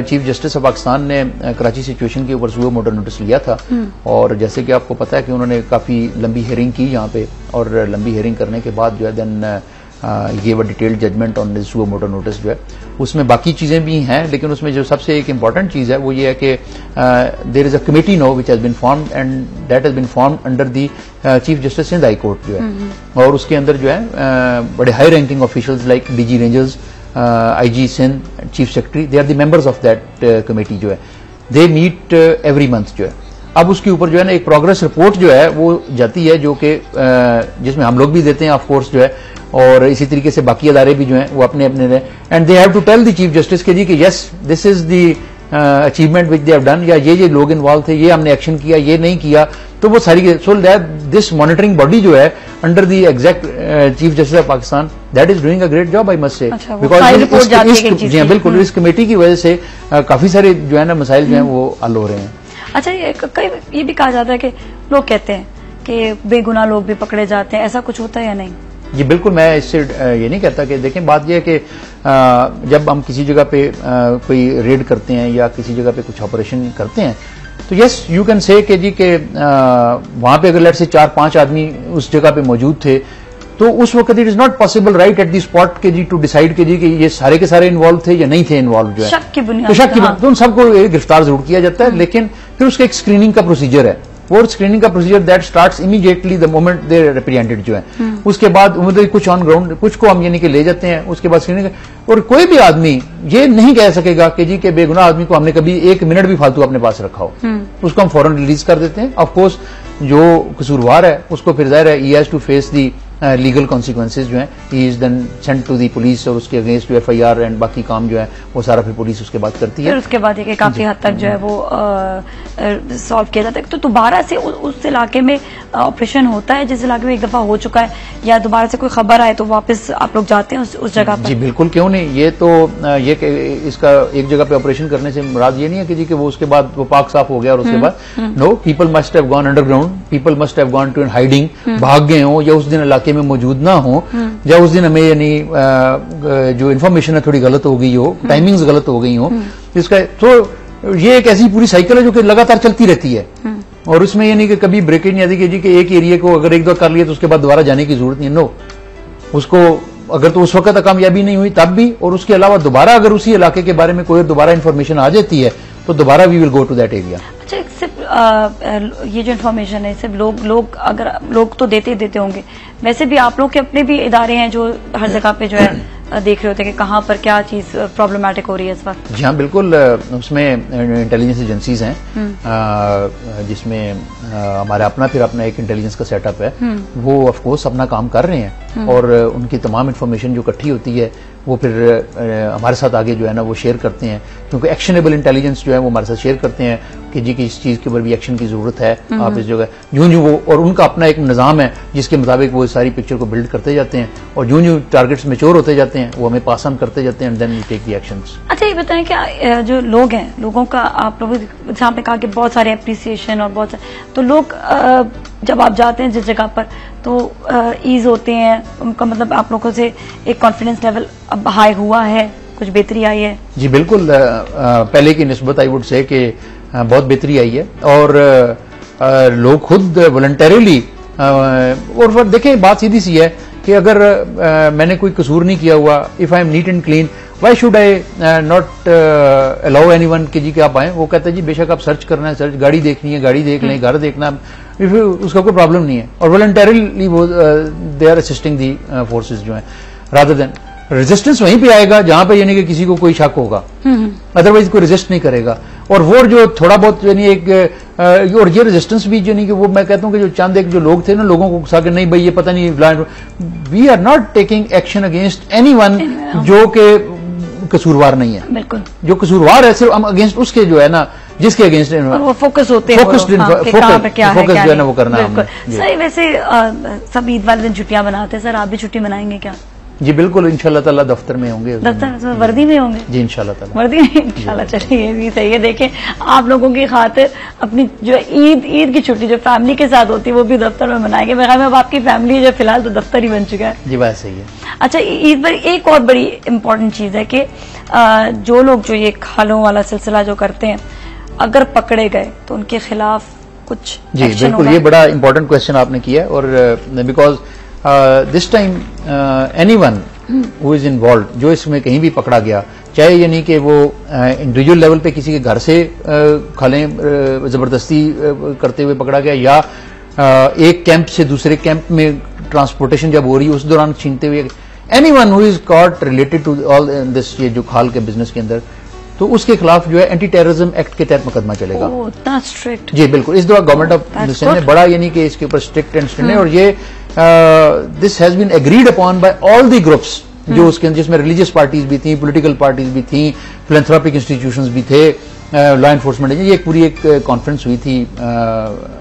चीफ जस्टिस ऑफ पाकिस्तान ने कराची सिचुएशन के ऊपर सुओ मोटो नोटिस लिया था और जैसे कि आपको पता है कि उन्होंने काफी लंबी हियरिंग की यहाँ पे, और लंबी हियरिंग करने के बाद जो है देन ये वो detailed judgment on suo motu notice जो है, उसमें बाकी चीजें भी हैं, लेकिन उसमें जो सबसे एक इम्पॉर्टेंट चीज है वो ये है कि there is a committee no which has been formed and that has been formed under the chief justice Sindh high court जो है, और उसके अंदर जो है बड़े high ranking officials like DG rangers, IG Sindh, chief secretary, they are the members of that committee जो है, दे मीट एवरी मंथ जो है। अब उसके ऊपर जो है ना एक प्रोग्रेस रिपोर्ट जो है वो जाती है, जो कि जिसमें हम लोग भी देते हैं ऑफ कोर्स जो है, और इसी तरीके से बाकी अदारे भी जो हैं वो अपने अपने and they have to tell the chief justice के जी कि yes this is the achievement which they have done, या ये लोग इन्वॉल्व थे, ये हमने एक्शन किया, ये नहीं किया, तो वो सारी so that this monitoring body जो है under the exact chief justice of Pakistan, that is doing a great job I must say, because जी बिल्कुल इस कमेटी की वजह से काफी सारे जो है ना मसाइल जो है वो हल हो रहे हैं। अच्छा, ये भी कहा जाता है कि लोग कहते हैं कि बेगुनाह लोग भी पकड़े जाते हैं, ऐसा कुछ होता है या नहीं? जी बिल्कुल, मैं इससे ये नहीं कहता कि देखें बात यह है कि जब हम किसी जगह पे कोई रेड करते हैं या किसी जगह पे कुछ ऑपरेशन करते हैं तो यस यू कैन से कि जी कि वहां पे अगर लेट से 4-5 आदमी उस जगह पे मौजूद थे तो उस वक्त it is not possible right at the spot के जी टू डिसाइड के जी कि ये सारे के सारे इन्वॉल्व थे या नहीं थे इन्वॉल्व जो है, शक की बुनियाद, तो शक की बुनियाद तो उन सबको गिरफ्तार जरूर किया जाता है, लेकिन फिर उसका एक स्क्रीनिंग का प्रोसीजर है, और स्क्रीनिंग का procedure that starts immediately the moment they represented जो है, उसके बाद कुछ ऑन ग्राउंड, कुछ को हम यानी कि ले जाते हैं, उसके बाद स्क्रीनिंग, और कोई भी आदमी ये नहीं कह सकेगा कि जी के बेगुनाह आदमी को हमने कभी 1 मिनट भी फालतू अपने पास रखा हो, उसको हम फौरन रिलीज कर देते हैं। ऑफ कोर्स जो कसूरवार है उसको फिर जाहिर है he has to face the legal consequences जो है, he is then sent to the police, और उसके अगेंस्ट जो FIR एंड बाकी काम जो है वो सारा फिर पुलिस उसके बाद करती है, फिर उसके बाद ये काफी हद तक जो है वो सॉल्व किया जाता है। तो दोबारा से उस इलाके में ऑपरेशन होता है जिस इलाके में एक दफा हो चुका है, या दोबारा से कोई खबर आए तो वापस आप लोग जाते हैं उस जगह पर? जी बिल्कुल, क्यों नहीं, ये तो ये इसका एक जगह पे ऑपरेशन करने से मुराद ये नहीं है कि जी कि वो उसके बाद वो पाक साफ हो गया और उसके बाद no, people must have gone underground, people must have gone to in hiding, भाग गए हो या उस दिन इलाके में मौजूद ना हो, या उस दिन हमें यानी जो इन्फॉर्मेशन है थोड़ी गलत हो गई हो, टाइमिंग्स गलत हो गई हो, इसका तो ये एक ऐसी पूरी साइकिल है जो कि लगातार चलती रहती है, और उसमें ये नहीं कि कभी ब्रेकेज नहीं आती कि जी कि एक एरिया को अगर एक दो कर लिया तो उसके बाद दोबारा जाने की जरूरत नहीं है, नो, उसको अगर तो उस वक्त कामयाबी नहीं हुई तब भी, और उसके अलावा दोबारा अगर उसी इलाके के बारे में कोई दोबारा इन्फॉर्मेशन आ जाती है तो दोबारा we will go to that area. अच्छा, सिर्फ ये जो इन्फॉर्मेशन है सिर्फ लोग अगर लोग तो देते होंगे, वैसे भी आप लोग के अपने भी इदारे हैं जो हर जगह पे जो है देख रहे होते हैं कि कहाँ पर क्या चीज प्रॉब्लमेटिक हो रही है इस वक्त? जी हाँ बिल्कुल, उसमें इंटेलिजेंस एजेंसीज हैं जिसमें हमारा अपना एक इंटेलिजेंस का सेटअप है, वो ऑफ कोर्स अपना काम कर रहे हैं, और उनकी तमाम इन्फॉर्मेशन जो इकट्ठी होती है वो फिर हमारे साथ आगे जो है ना वो शेयर करते हैं, क्योंकि एक्शनेबल इंटेलिजेंस जो है वो हमारे साथ शेयर करते हैं कि जी कि इस चीज के ऊपर भी एक्शन की जरूरत है, आप इस जगह यूं वो, और उनका अपना एक निजाम है जिसके मुताबिक वो सारी पिक्चर को बिल्ड करते जाते हैं, और यूं टारगेट्स मैच्योर होते जाते हैं वो हमें पास ऑन करते जाते हैं, and then we take the actions. अच्छा, ये बताएं क्या जो लोग हैं, लोगों का आप लोगों जैसे आपने कहा कि बहुत सारे एप्रिसिएशन और बहुत सारे, तो लोग जब आप जाते हैं जिस जगह पर तो ईज होते हैं, उनका मतलब आप लोगों से एक कॉन्फिडेंस लेवल अब हाई हुआ है, कुछ बेहतरी आई है? जी बिल्कुल, पहले की निस्बत आई वुड से कि बहुत बेहतरी आई है, और लोग खुद वॉलंटरीली, और देखें बात सीधी सी है कि अगर मैंने कोई कसूर नहीं किया हुआ, if I am neat and clean, why should I not allow anyone कि जी कि आप आए, वो कहते हैं जी बेशक आप सर्च करना है, सर्च गाड़ी देखनी है गाड़ी देख लें, घर देखना, उसका कोई प्रॉब्लम नहीं है, और वॉलंटरीली वो they are assisting the forces जो है, रादर देन रेजिस्टेंस वहीं पे आएगा जहां पे यानी कि किसी को कोई शक होगा, अदरवाइज कोई रेजिस्ट नहीं करेगा। और वो जो थोड़ा बहुत यानी एक और ये रेजिस्टेंस भी यानी कि वो मैं कहता हूं कि जो चंद एक जो लोग थे ना, लोगों को गुस्सा के नहीं भाई ये पता नहीं, we are not taking action against anyone जो कि कसूरवार नहीं है। बिल्कुल, जो कसूरवार है सिर्फ हम अगेंस्ट उसके जो है ना, जिसके अगेंस्ट वो फोकस होते हैं, फोकस जो है ना वो करना है। सही। वैसे सब ईद वाले दिन छुट्टियां मनाते हैं, सर आप भी छुट्टी मनाएंगे क्या? जी बिल्कुल, इंशाल्लाह ताला दफ्तर में होंगे। दफ्तर वर्दी में होंगे? जी इंशाल्लाह ताला वर्दी में इंशाल्लाह। चलिए ये भी सही है। देखें आप लोगों की खातिर अपनी जो ईद की छुट्टी जो फैमिली के साथ होती है वो भी दफ्तर में मनाएंगे। मेरे ख्याल में अब आपकी फैमिली जो फिलहाल तो दफ्तर ही बन चुका है। जी बात सही है। अच्छा, ईद पर एक और बड़ी इम्पोर्टेंट चीज है कि जो लोग जो ये खालों वाला सिलसिला जो करते हैं, अगर पकड़े गए तो उनके खिलाफ कुछ जी बिल्कुल, ये बड़ा इंपॉर्टेंट क्वेश्चन आपने किया है। और because this time anyone who is involve, जो इसमें कहीं भी पकड़ा गया, चाहे यानी कि वो इंडिविजुअल लेवल पे किसी के घर से खालें जबरदस्ती करते हुए पकड़ा गया, या एक कैंप से दूसरे कैंप में ट्रांसपोर्टेशन जब हो रही है उस दौरान छीनते हुए, anyone who is caught related to all this, ये जो खाल के बिजनेस के अंदर, तो उसके खिलाफ जो है एंटी टेररिज्म एक्ट के तहत मुकदमा चलेगा। इतना स्ट्रिक्ट? जी बिल्कुल, इस दौरान गवर्नमेंट ऑफ हिंदुस्तान ने बड़ा यानी कि इसके ऊपर स्ट्रिक्ट एंड स्टैंड है। और ये this has been agreed upon by all the groups जो उसके अंदर, जिसमें रिलीजियस पार्टीज भी थी, पॉलिटिकल पार्टीज भी थी, फिलेंथ्रोपिक इंस्टीट्यूशंस भी थे, लॉ एनफोर्समेंट, ये एक पूरी एक कॉन्फ्रेंस हुई थी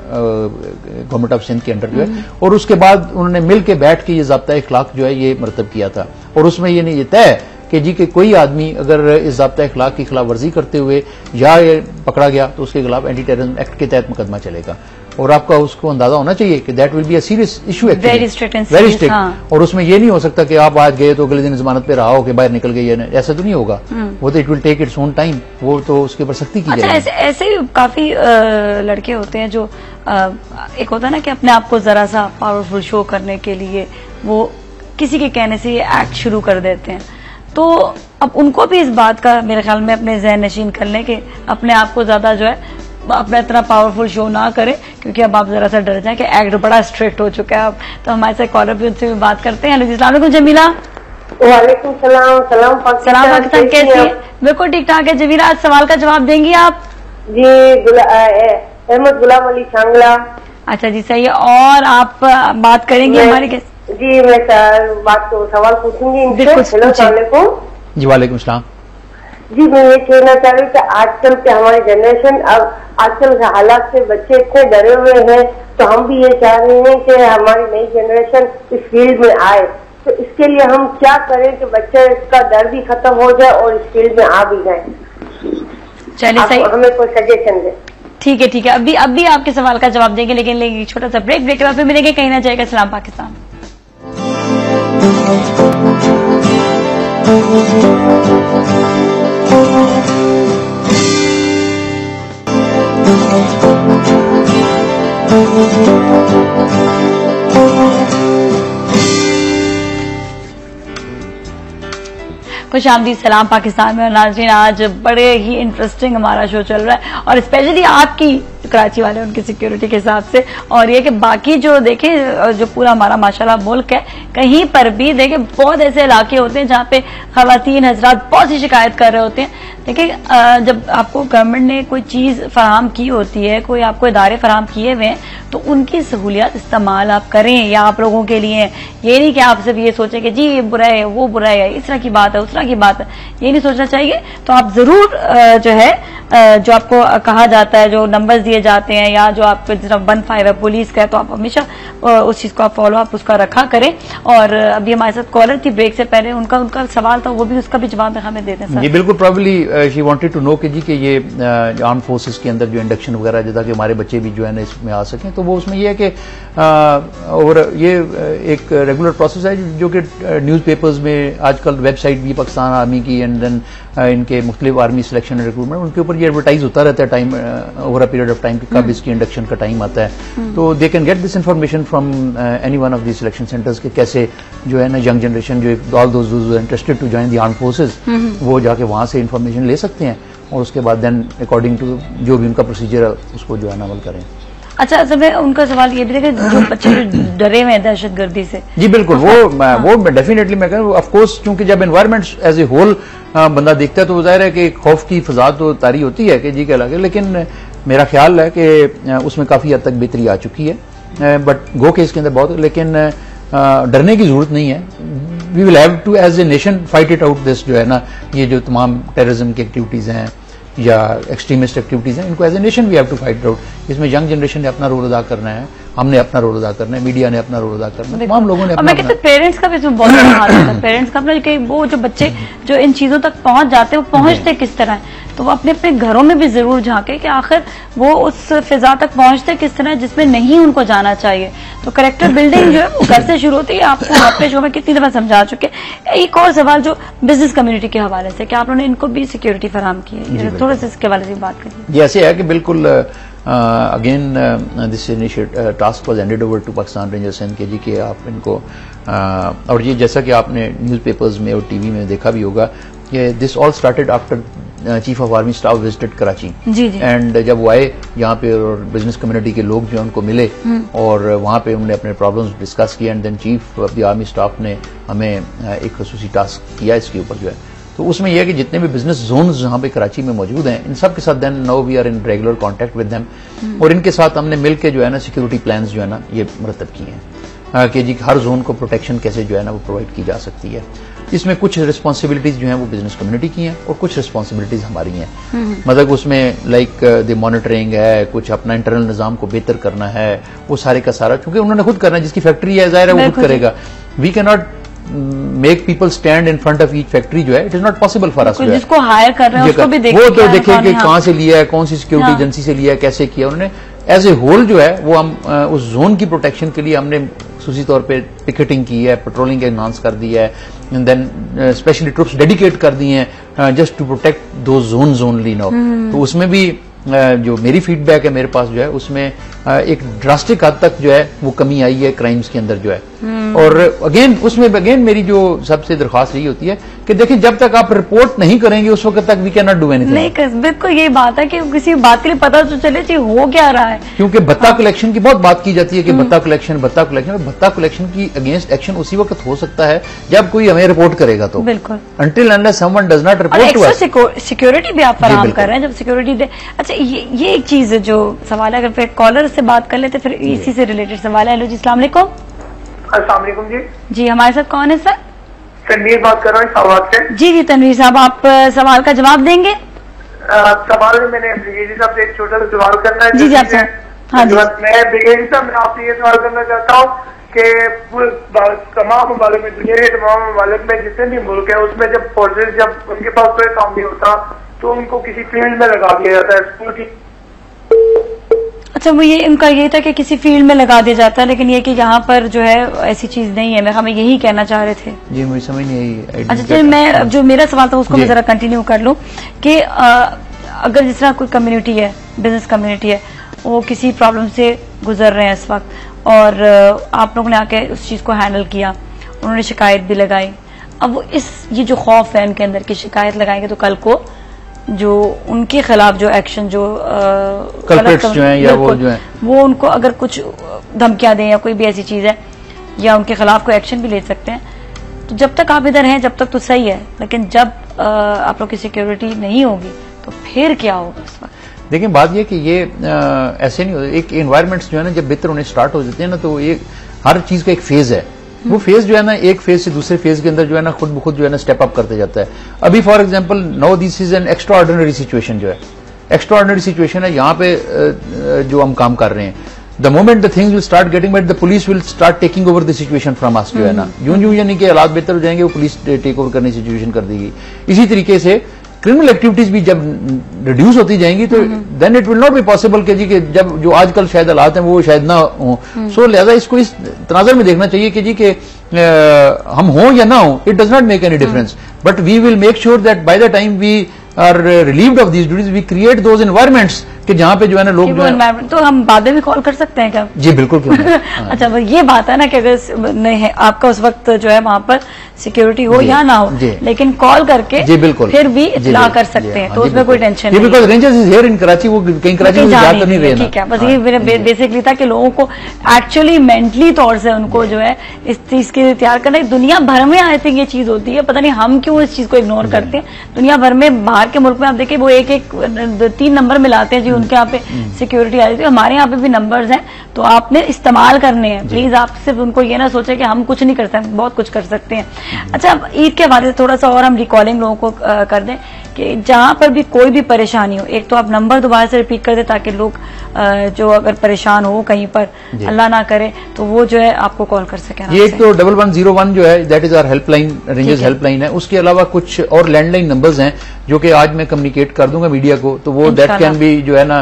गवर्नमेंट ऑफ सिंध के अंडर जो है। और उसके बाद उन्होंने मिल के बैठ के ये ज़ाब्ता इखलाक जो है ये मरतब किया था। और उसमें ये नहीं ये तय कि जी कि कोई आदमी अगर इस ज़ाब्ता इखलाक की खिलाफ वर्जी करते हुए या ये पकड़ा गया तो उसके खिलाफ एंटी टेररिज्म एक्ट के तहत मुकदमा चलेगा। और आपका उसको अंदाजा होना चाहिए कि that will be a serious issue, very strict. और उसमें ये नहीं हो सकता कि आप आज गए तो अगले दिन जमानत पे रहा हो कि बाहर निकल गए, ऐसा तो नहीं होगा। वो तो it will take its own time, वो तो उसके ऊपर सख्ती की जाएगी। ऐसे भी काफी लड़के होते हैं जो एक होता है ना कि अपने आप को जरा सा पावरफुल शो करने के लिए वो किसी के कहने से ये एक्ट शुरू कर देते हैं। तो अब उनको भी इस बात का मेरे ख्याल में अपने ज़हन नशीन कर लें कि अपने आप को ज्यादा जो है अपना इतना पावरफुल शो ना करें, क्योंकि अब आप जरा सा डर जाए कि एक्ट बड़ा स्ट्रिक्ट हो चुका है अब। तो हमारे साथ कॉलर भी उनसे भी बात करते हैं। हेलो जी, अस्सलाम वालेकुम जमीला। वालेकुम सलाम। सलाम पाकिस्तान, कैसी है? बिल्कुल ठीक ठाक है जमीला। आज सवाल का जवाब देंगी आप? जी, अहमद गुलाम अली सांगला। अच्छा जी, सही है। और आप बात करेंगे हमारे के? जी मैं सवाल पूछूंगी इनसे। जी वालेकुम सलाम। जी मैं ये कहना चाह रही थी, आजकल के हमारी जनरेशन, अब आजकल के हालात से बच्चे इतने डरे हुए हैं, तो हम भी ये चाह रहे हैं कि हमारी नई जनरेशन इस फील्ड में आए। तो इसके लिए हम क्या करें कि बच्चे का डर भी खत्म हो जाए और इस फील्ड में आ भी जाए? चलिए सही, हमें कोई सजेशन दे। ठीक है ठीक है, अभी आपके सवाल का जवाब देंगे, लेकिन लेंगे छोटा सा ब्रेक के बाद फिर मिलेंगे। कहीं ना जाएगा। सलाम पाकिस्तान। खुशामदीद सलाम पाकिस्तान में। नाज़रीन, आज बड़े ही इंटरेस्टिंग हमारा शो चल रहा है, और स्पेशली आपकी कराची वाले उनकी सिक्योरिटी के हिसाब से, और ये कि बाकी जो देखें जो पूरा हमारा माशाल्लाह मुल्क है, कहीं पर भी देखें बहुत ऐसे इलाके होते हैं जहाँ पे खवातीन हजरात बहुत सी शिकायत कर रहे होते हैं। देखिए, जब आपको गवर्नमेंट ने कोई चीज फराहम की होती है, कोई आपको इदारे फराहम किए हुए हैं, तो उनकी सहूलियत इस्तेमाल आप करें, या आप लोगों के लिए। ये नहीं कि आप सिर्फ ये सोचें कि जी ये बुरा है, वो बुरा है, इस तरह की बात है, उस तरह की बात है, ये नहीं सोचना चाहिए। तो आप जरूर जो है जो आपको कहा जाता है, जो नंबर्स दिए जाते हैं, या जो आपको 15 है पुलिस का है, तो आप हमेशा उस चीज को आप फॉलो आप उसका रखा करें। और अभी हमारे साथ कॉलर थी ब्रेक से पहले, उनका सवाल था, वो भी उसका भी जवाब हमें दे दें। जी बिल्कुल, probably she wanted to know कि जी कि ये आर्म फोर्सेस के अंदर जो इंडक्शन वगैरह जो ताकि हमारे बच्चे भी जो है ना इसमें आ सकें, तो वो उसमें ये है कि और ये एक रेगुलर प्रोसेस है जो कि न्यूज़पेपर्स में आजकल वेबसाइट भी पाकिस्तान आर्मी की एंड देन इनके मुख्तलिफ आर्मी सिलेक्शन रिक्रूटमेंट, उनके ऊपर ये एडवर्टाइज होता रहता है time over a period of time कि कब इसकी इंडक्शन का टाइम आता है। तो they can get this information from any one of the selection centres के कैसे जो है ना यंग जनरेशन जो all those interested to join the arm forces वो जाके वहां से इन्फॉर्मेशन ले सकते हैं, और उसके बाद देन अकॉर्डिंग टू जो भी उनका प्रोसीजर है उसको जो है ना अमल करें। अच्छा, मैं उनका सवाल ये भी था कि जो बच्चे डरे हुए हैं दहशतगर्दी से। जी बिल्कुल, वो डेफिनेटली मैं कहूँ ऑफ कोर्स, क्योंकि जब एनवायरमेंट एज ए होल बंदा देखता है तो जाहिर है कि खौफ की फजा तो तारी होती है कि जी क्या लगे, लेकिन मेरा ख्याल है कि उसमें काफी हद तक बेहतरी आ चुकी है। बट गो के इसके अंदर बहुत, लेकिन डरने की जरूरत नहीं है। We will have to as a nation fight it out this, जो है ना ये जो तमाम टेररिज्म की एक्टिविटीज हैं या एक्सट्रीमिस्ट एक्टिविटीज हैं, इनको as a nation we have to fight out. इसमें यंग जनरेशन ने अपना रोल अदा करना है, हमने अपना रोल अदा करना है, मीडिया ने अपना रोल अदा करना है, तमाम लोगों ने अपना। मैं कहती हूँ पेरेंट्स का भी इसमें बहुत बड़ा हाथ होता है। पेरेंट्स का अपना कि वो जो बच्चे जो इन चीजों तक पहुंच जाते हैं वो पहुंचते किस तरह है, तो वो अपने अपने घरों में भी जरूर झांके कि आखिर वो उस फिजा तक पहुंचते किस तरह जिसमें नहीं उनको जाना चाहिए। तो कैरेक्टर बिल्डिंग जो है वो घर से शुरू होती है। आपको अपने शो में कितनी दफा समझा चुके। एक और सवाल जो बिजनेस कम्युनिटी के हवाले से, क्या आप लोगों ने इनको भी सिक्योरिटी फराहम की है? थोड़ा सा इसके हवाले से बात करिए। ये ऐसे है कि बिल्कुल again this initiative task was handed over to Pakistan rangers and के जी के आप इनको और ये जैसा कि आपने न्यूज़पेपर्स में और टीवी में देखा भी होगा कि this all started after chief of army staff visited Karachi. जी जी। एंड जब वो आए यहाँ पे और बिजनेस कम्युनिटी के लोग जो उनको मिले और वहाँ पे उन्होंने अपने प्रॉब्लम्स डिस्कस किए and then chief of the army staff ने हमें एक खसूसी टास्क किया इसके ऊपर जो है। तो उसमें यह है कि जितने भी बिजनेस जोन्स जहां पे कराची में मौजूद हैं इन सब के साथ then now we are in regular contact with them और इनके साथ हमने मिलकर जो है ना सिक्योरिटी प्लान्स जो है ना ये मरतब किए हैं कि जी हर जोन को प्रोटेक्शन कैसे जो है ना वो प्रोवाइड की जा सकती है। इसमें कुछ रिस्पांसिबिलिटीज जो हैं वो बिजनेस कम्युनिटी की हैं और कुछ रिस्पांसिबिलिटीज हमारी हैं। मतलब उसमें लाइक द मॉनिटरिंग है, कुछ अपना इंटरनल निजाम को बेहतर करना है, वो सारे का सारा क्योंकि उन्होंने खुद करना है, जिसकी फैक्ट्री है जाहिर है वो खुद करेगा। We can not make people stand in front of each factory जो है, it is not possible for us. जिसको हायर कर रहे हैं उसको भी वो तो देखें कि कहां से लिया है, कौन सी सिक्योरिटी एजेंसी से लिया है, कैसे किया उन्होंने। एज ए होल जो है वो हम उस जोन की प्रोटेक्शन के लिए हमने खुसूसी तौर पे पिकेटिंग की है, पेट्रोलिंग एनहांस कर दी है and then specially troops dedicate कर दी हैं जस्ट टू प्रोटेक्ट दो जोन्स ओनली नाउ। तो उसमें भी जो मेरी फीडबैक है मेरे पास जो है उसमें एक ड्रास्टिक हद तक जो है वो कमी आई है क्राइम्स के अंदर जो है। और अगेन उसमें अगेन मेरी जो सबसे दरख्वास्त यही होती है कि देखिए जब तक आप रिपोर्ट नहीं करेंगे उस वक्त तक we can not do anything. नहीं, बिल्कुल यही बात है कि किसी बात के लिए पता तो चले चाहिए हो क्या रहा है। क्योंकि भत्ता कलेक्शन की बहुत बात की जाती है कि भत्ता कलेक्शन की अगेंस्ट एक्शन उसी वक्त हो सकता है जब कोई हमें रिपोर्ट करेगा तो। बिल्कुल until unless someone does not report to us. Security भी आप फराहम कर रहे हैं, जब सिक्योरिटी दे। अच्छा ये एक चीज है जो सवाल है, अगर फिर कॉलर से बात कर लेते फिर इसी से रिलेटेड सवाल है। हेलो जी, अस्सलाम वालेकुम। अस्सलाम वालेकुम जी। जी हमारे साथ कौन है सर? तनवीर बात कर रहा हूँ इस्लामाबाद से। जी तनवीर साहब, आप सवाल का जवाब देंगे? सवाल में मैंने ब्रिगेडियर साहब से एक छोटा सा सवाल करना है। जी आपसे। हाँ जी। मैं ब्रिगेडियर साहब मैं आपसे ये सवाल करना चाहता हूँ कि तमाम ममालिक में, दुनिया के तमाम ममालिक में जितने भी मुल्क है उसमें जब फोर्सेज जब उनके पास कोई काम नहीं होता तो उनको किसी फील्ड में लगा दिया जाता है स्कूल की। अच्छा, वो ये उनका ये था कि किसी फील्ड में लगा दिया जाता है, लेकिन ये कि यहाँ पर जो है ऐसी चीज नहीं है। हमें यही कहना चाह रहे थे। जी मुझे समझ नहीं आई। अच्छा चलिए, मैं जो मेरा सवाल था उसको मैं जरा कंटिन्यू कर लूँ कि अगर जिस तरह कोई कम्युनिटी है, बिजनेस कम्युनिटी है, वो किसी प्रॉब्लम से गुजर रहे हैं इस वक्त और आप लोगों ने आके उस चीज को हैंडल किया, उन्होंने शिकायत भी लगाई। अब वो ये जो खौफ है उनके अंदर की शिकायत लगाएंगे तो कल को जो उनके खिलाफ जो एक्शन जो कल्प्रिट्स जो हैं या वो जो है वो उनको अगर कुछ धमकियां दें या कोई भी ऐसी चीज है या उनके खिलाफ कोई एक्शन भी ले सकते हैं। तो जब तक आप इधर हैं जब तक तो सही है, लेकिन जब आप लोग की सिक्योरिटी नहीं होगी तो फिर क्या होगा इस वक्त? देखिए बात ये कि ये ऐसे नहीं होता। एक एनवायरमेंट्स जो है ना जब बेहतर होने स्टार्ट हो जाते हैं ना तो ये हर चीज का एक फेज है। वो फेज जो है ना एक फेज से दूसरे फेज के अंदर जो है ना खुद ब खुद जो है ना स्टेप अप करते जाता है। अभी for example now this is an extra ordinary situation जो है एक्स्ट्रा सिचुएशन है। यहाँ पे जो हम काम कर रहे हैं the moment the things will start getting better the police will start taking over the situation from us जो है ना यूं यानी कि हालात बेहतर हो जाएंगे वो पुलिस टेक ओवर करने की सिचुएशन कर देगी। इसी तरीके से क्रिमिनल एक्टिविटीज भी जब रिड्यूस होती जाएंगी तो then it will not be possible कि जी कि जब जो आजकल शायद हालात हैं वो शायद ना हो। सो लिहाजा इसको इस तनाजर में देखना चाहिए कि जी कि हम हो या ना हो, it does not make any difference, but we will make sure that by the time we are relieved of these duties, we create those environments कि जहाँ पे जो है ना लोग जो है, तो हम बाद में भी कॉल कर सकते हैं क्या? जी बिल्कुल, क्यों नहीं। अच्छा, ये बात है ना कि अगर नहीं है आपका उस वक्त जो है वहाँ पर सिक्योरिटी हो या ना हो, लेकिन कॉल करके जी बिल्कुल फिर भी इत्तला कर सकते हैं, तो उसमें कोई टेंशन नहीं। Because rangers is here in Karachi, वो कहीं कराची में जाकर नहीं रहे। ठीक है, बस ये मेरा बेसिकली था कि लोगों को एक्चुअली मेंटली तौर से उनको जो है इस चीज के लिए तैयार करना। दुनिया भर में आई थिंक ये चीज होती है, पता नहीं हम क्यों इस चीज को इग्नोर करते हैं। दुनिया भर में, बाहर के मुल्क में आप देखिए वो एक 3 नंबर मिलाते हैं जी, उनके यहाँ पे सिक्योरिटी आ रही थी। हमारे यहाँ पे भी नंबर्स हैं, तो आपने इस्तेमाल करने हैं। प्लीज आप सिर्फ उनको ये ना सोचे कि हम कुछ नहीं कर सकते, बहुत कुछ कर सकते हैं। अच्छा, अब ईद के हवाले से थोड़ा सा और हम रिकॉलिंग लोगों को कर दें कि जहां पर भी कोई भी परेशानी हो, एक तो आप नंबर दोबारा से रिपीट कर दें ताकि लोग जो अगर परेशान हो कहीं पर, अल्लाह ना करे, तो वो जो है आपको कॉल कर सके। ये एक तो 1101 जो है that is our helpline, rangers helpline है। उसके अलावा कुछ और लैंडलाइन नंबर्स हैं जो कि आज मैं कम्युनिकेट कर दूंगा मीडिया को, तो वो दैट कैन बी जो है ना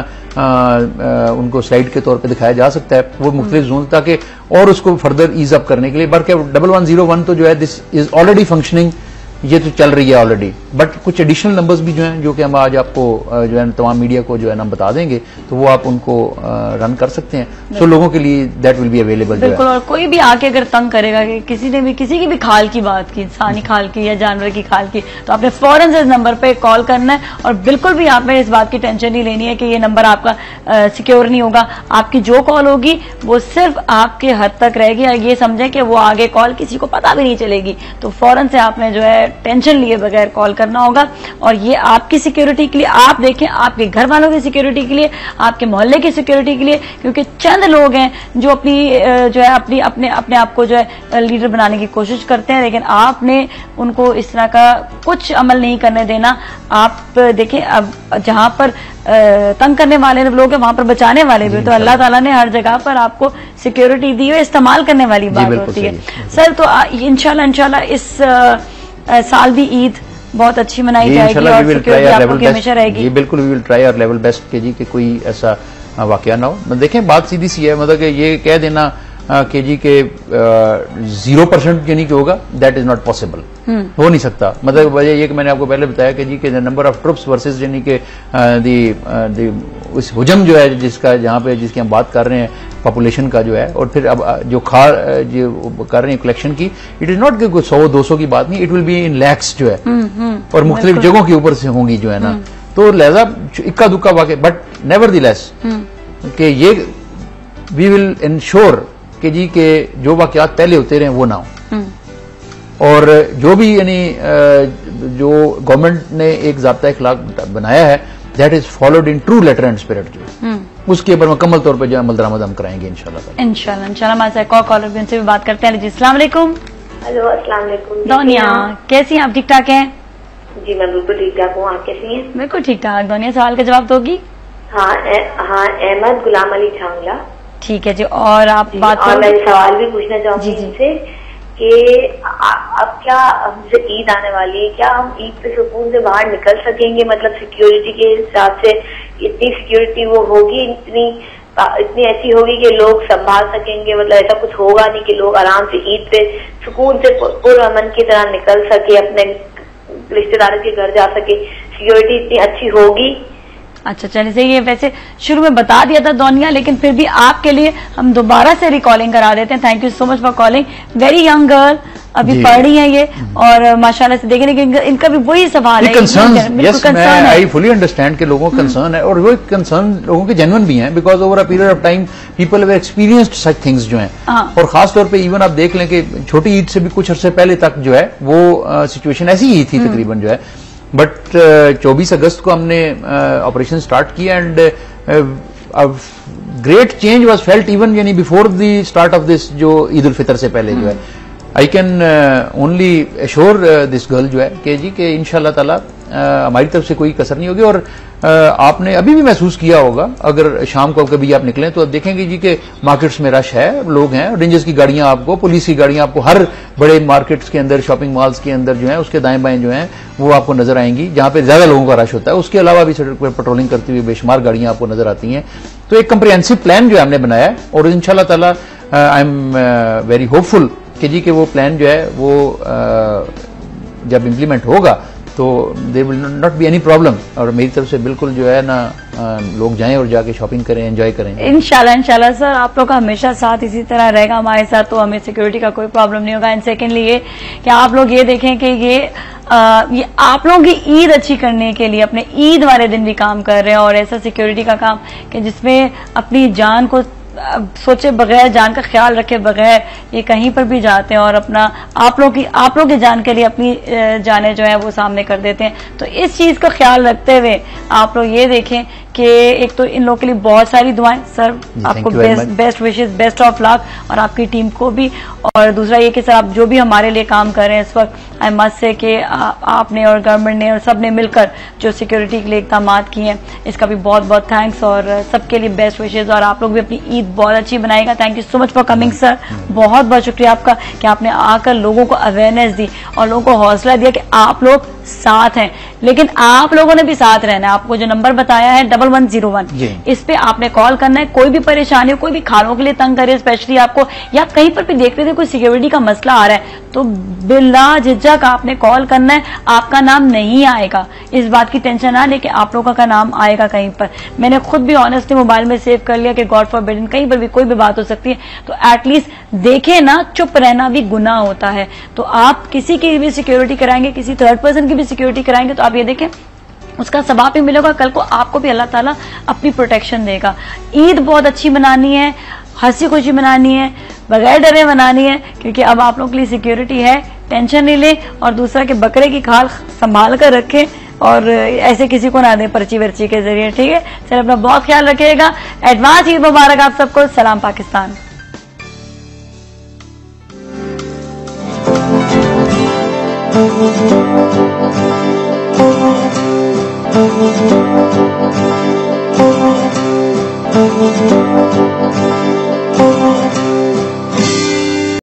उनको स्लाइड के तौर पे दिखाया जा सकता है, वो मुख्तलिफ जोन, ताकि और उसको फर्दर ईज अप करने के लिए। बल्कि 1101 तो जो है दिस इज ऑलरेडी फंक्शनिंग, ये तो चल रही है ऑलरेडी, बट कुछ एडिशनल नंबर्स भी जो हैं जो कि हम आज आपको जो है तमाम मीडिया को जो है ना बता देंगे, तो वो आप उनको रन कर सकते हैं। सो लोगों के लिए दैट विल बी अवेलेबल। बिल्कुल, और कोई भी आके अगर तंग करेगा कि किसी ने भी किसी की भी खाल की बात की, इंसानी खाल की या जानवर की खाल की, तो आपने फौरन से इस नंबर पे कॉल करना है। और बिल्कुल भी आपने इस बात की टेंशन नहीं लेनी है कि ये नंबर आपका सिक्योर नहीं होगा। आपकी जो कॉल होगी वो सिर्फ आपके हद तक रहेगी, और ये समझें कि वो आगे कॉल किसी को पता भी नहीं चलेगी। तो फौरन से आपने जो है टेंशन लिए बगैर कॉल करना होगा। और ये आपकी सिक्योरिटी के लिए, आप देखें, आपके घर वालों की सिक्योरिटी के लिए, आपके मोहल्ले की सिक्योरिटी के लिए, क्योंकि चंद लोग हैं जो अपनी जो है अपने आप को जो है लीडर बनाने की कोशिश करते हैं, लेकिन आपने उनको इस तरह का कुछ अमल नहीं करने देना। आप देखें, अब जहां पर तंग करने वाले लोग हैं वहां पर बचाने वाले भी, तो अल्लाह ताला ने हर जगह पर आपको सिक्योरिटी दी है, इस्तेमाल करने वाली बात होती है। सर, तो इंशाल्लाह इस साल भी ईद बहुत अच्छी मनाई जाएगी और सिक्योरिटी आपको हमेशा रहेगी। जी बिल्कुल, we will try our level best के जी कि कोई ऐसा वाकया ना हो। देखें, बात सीधी सी है, मतलब कि ये कह देना कि जी के 0% यानी कि होगा, दैट इज नॉट पॉसिबल, हो नहीं सकता। मतलब वजह ये कि मैंने आपको पहले बताया कि जी के नंबर ऑफ ट्रुप्स वर्सेस यानी कि उस हुजम जो है जिसका जहां पे जिसकी हम बात कर रहे हैं पॉपुलेशन का जो है, और फिर अब जो कर रहे हैं कलेक्शन की, इट इज नॉट कि 100-200 की बात नहीं, it will be in lakhs जो है, और मुख्तलिफ जगहों के ऊपर से होंगी जो है ना। तो लिहाजा इक्का दुक्का वाकई, बट नेवर दी लेस कि ये वी विल इंश्योर कि जी के जो वाकयात पहले होते रहे वो ना हो। और जो भी यानी जो गवर्नमेंट ने एक ज़ाब्ता इखलाक बनाया है, that is followed in true letter and spirit, जो उसके ऊपर मुकम्मल तौर पर जो अमल दरामद हम कराएंगे इंशाल्लाह। हमारे कॉलर भी उनसे भी बात करते हैं। जी, अस्सलाम वालेकुम। हेलो, अस्सलाम वालेकुम। दोनिया, कैसी हैं आप? ठीक ठाक हैं? जी, मैं बिल्कुल ठीक ठाक हूँ, आप कैसी हैं? बिल्कुल ठीक ठाक। दोनिया, सवाल का जवाब दोगी? हाँ, अहमद गुलाम अली छांगला। ठीक है जी, और आप बात और मैं सवाल भी पूछना चाहूंगी इनसे कि अब क्या हमसे ईद आने वाली है, क्या हम ईद पे सुकून से बाहर निकल सकेंगे? मतलब सिक्योरिटी के हिसाब से इतनी सिक्योरिटी वो होगी, इतनी ऐसी होगी कि लोग संभाल सकेंगे? मतलब ऐसा कुछ होगा नहीं कि लोग आराम से ईद पे सुकून से पुरअमन की तरह निकल सके, अपने रिश्तेदारों के घर जा सके? सिक्योरिटी इतनी अच्छी होगी? अच्छा, चलिए सही है। वैसे शुरू में बता दिया था दोनिया, लेकिन फिर भी आपके लिए हम दोबारा से रिकॉलिंग करा देते हैं। Thank you so much for calling. Very young girl, अभी पढ़ रही है ये, और माशाल्लाह से देखें कि इनका भी वही सवाल है। कंसर्न, आई फुली अंडरस्टैंड के लोगों का कंसर्न है, और वो कंसर्न लोगों के जेन्युइन भी हैं, because over a period of time people have experienced such things जो हैं। और खासतौर पर इवन आप देख लें कि छोटी ईद से भी कुछ अरसे पहले तक जो है वो सिचुएशन ऐसी ही थी तकरीबन जो है। बट 24 अगस्त को हमने ऑपरेशन स्टार्ट किया, and great change was felt even यानी before the start of this, जो ईद उल फितर से पहले जो है। I can only assure this girl जो है कि जी के इंशाल्लाह ताला हमारी तरफ से कोई कसर नहीं होगी। और आपने अभी भी महसूस किया होगा, अगर शाम को कभी आप निकलें तो आप देखेंगे जी के मार्केट्स में रश है, लोग हैं, रेंजर्स की गाड़ियां आपको, पुलिस की गाड़ियां आपको हर बड़े मार्केट्स के अंदर, शॉपिंग मॉल्स के अंदर जो है उसके दाएं बाएं जो है वो आपको नजर आएंगी, जहां पे ज्यादा लोगों का रश होता है। उसके अलावा भी सड़क पर पेट्रोलिंग करती हुई बेशुमार गाड़ियां आपको नजर आती हैं। तो एक कंप्रिहेंसिव प्लान जो है हमने बनाया है, और इंशाल्लाह ताला आई एम वेरी होपफुल कि जी के वो प्लान जो है वो जब इम्प्लीमेंट होगा तो there will not be any problem. और मेरी तरफ से बिल्कुल जो है ना लोग जाएं और जाके शॉपिंग करें, एंजॉय करें। इंशाल्लाह सर, आप लोग का हमेशा साथ इसी तरह रहेगा हमारे साथ, तो हमें सिक्योरिटी का कोई प्रॉब्लम नहीं होगा। एंड सेकेंडली ये कि आप लोग ये देखें कि ये आप लोगों की ईद अच्छी करने के लिए अपने ईद वाले दिन भी काम कर रहे हैं, और ऐसा सिक्योरिटी का काम कि जिसमें अपनी जान को सोचे बगैर, जान का ख्याल रखे बगैर ये कहीं पर भी जाते हैं और अपना आप लोग की जान के लिए अपनी जाने जो है वो सामने कर देते हैं। तो इस चीज का ख्याल रखते हुए आप लोग ये देखें कि एक तो इन लोगों के लिए बहुत सारी दुआएं सर, आपको best wishes, best of luck, और आपकी टीम को भी। और दूसरा ये कि सर आप जो भी हमारे लिए काम कर रहे हैं इस वक्त, आई मस्ट से कि आपने और गवर्नमेंट ने और सब ने मिलकर जो सिक्योरिटी के लिए इक़दाम किए हैं, इसका भी बहुत बहुत थैंक्स, और सबके लिए बेस्ट विशेज। और आप लोग भी अपनी ईद बहुत अच्छी बनाएगा। Thank you so much for coming sir, बहुत बहुत शुक्रिया आपका कि आपने आकर लोगों को अवेयरनेस दी और लोगों को हौसला दिया कि आप लोग साथ हैं। लेकिन आप लोगों ने भी साथ रहना है। आपको जो नंबर बताया है 1101, इस पे आपने कॉल करना है। कोई भी परेशानी हो, कोई भी खानों के लिए तंग करे स्पेशली आपको, या कहीं पर भी देख रहे थे कोई सिक्योरिटी का मसला आ रहा है, तो बिला झिझक आपने कॉल करना है। आपका नाम नहीं आएगा, इस बात की टेंशन ना ले कि आप लोगों का नाम आएगा कहीं पर। मैंने खुद भी ऑनेस्टली मोबाइल में सेव कर लिया कि गॉड फॉरबिडन कहीं पर भी कोई भी बात हो सकती है, तो एटलीस्ट देखे ना, चुप रहना भी गुनाह होता है। तो आप किसी की भी सिक्योरिटी कराएंगे, किसी थर्ड पर्सन की भी सिक्योरिटी कराएंगे, तो आप ये देखें उसका सवाब भी मिलेगा, कल को आपको भी अल्लाह ताला अपनी प्रोटेक्शन देगा। ईद बहुत अच्छी मनानी है, हंसी खुशी मनानी है, बगैर डरे मनानी है, क्योंकि अब आप लोगों के लिए सिक्योरिटी है, टेंशन नहीं ले। और दूसरा कि बकरे की खाल संभाल कर रखें और ऐसे किसी को ना दें पर्ची वर्ची के जरिए, ठीक है। सर अपना बहुत ख्याल रखिएगा। एडवांस ईद मुबारक आप सबको। सलाम पाकिस्तान। Thank you.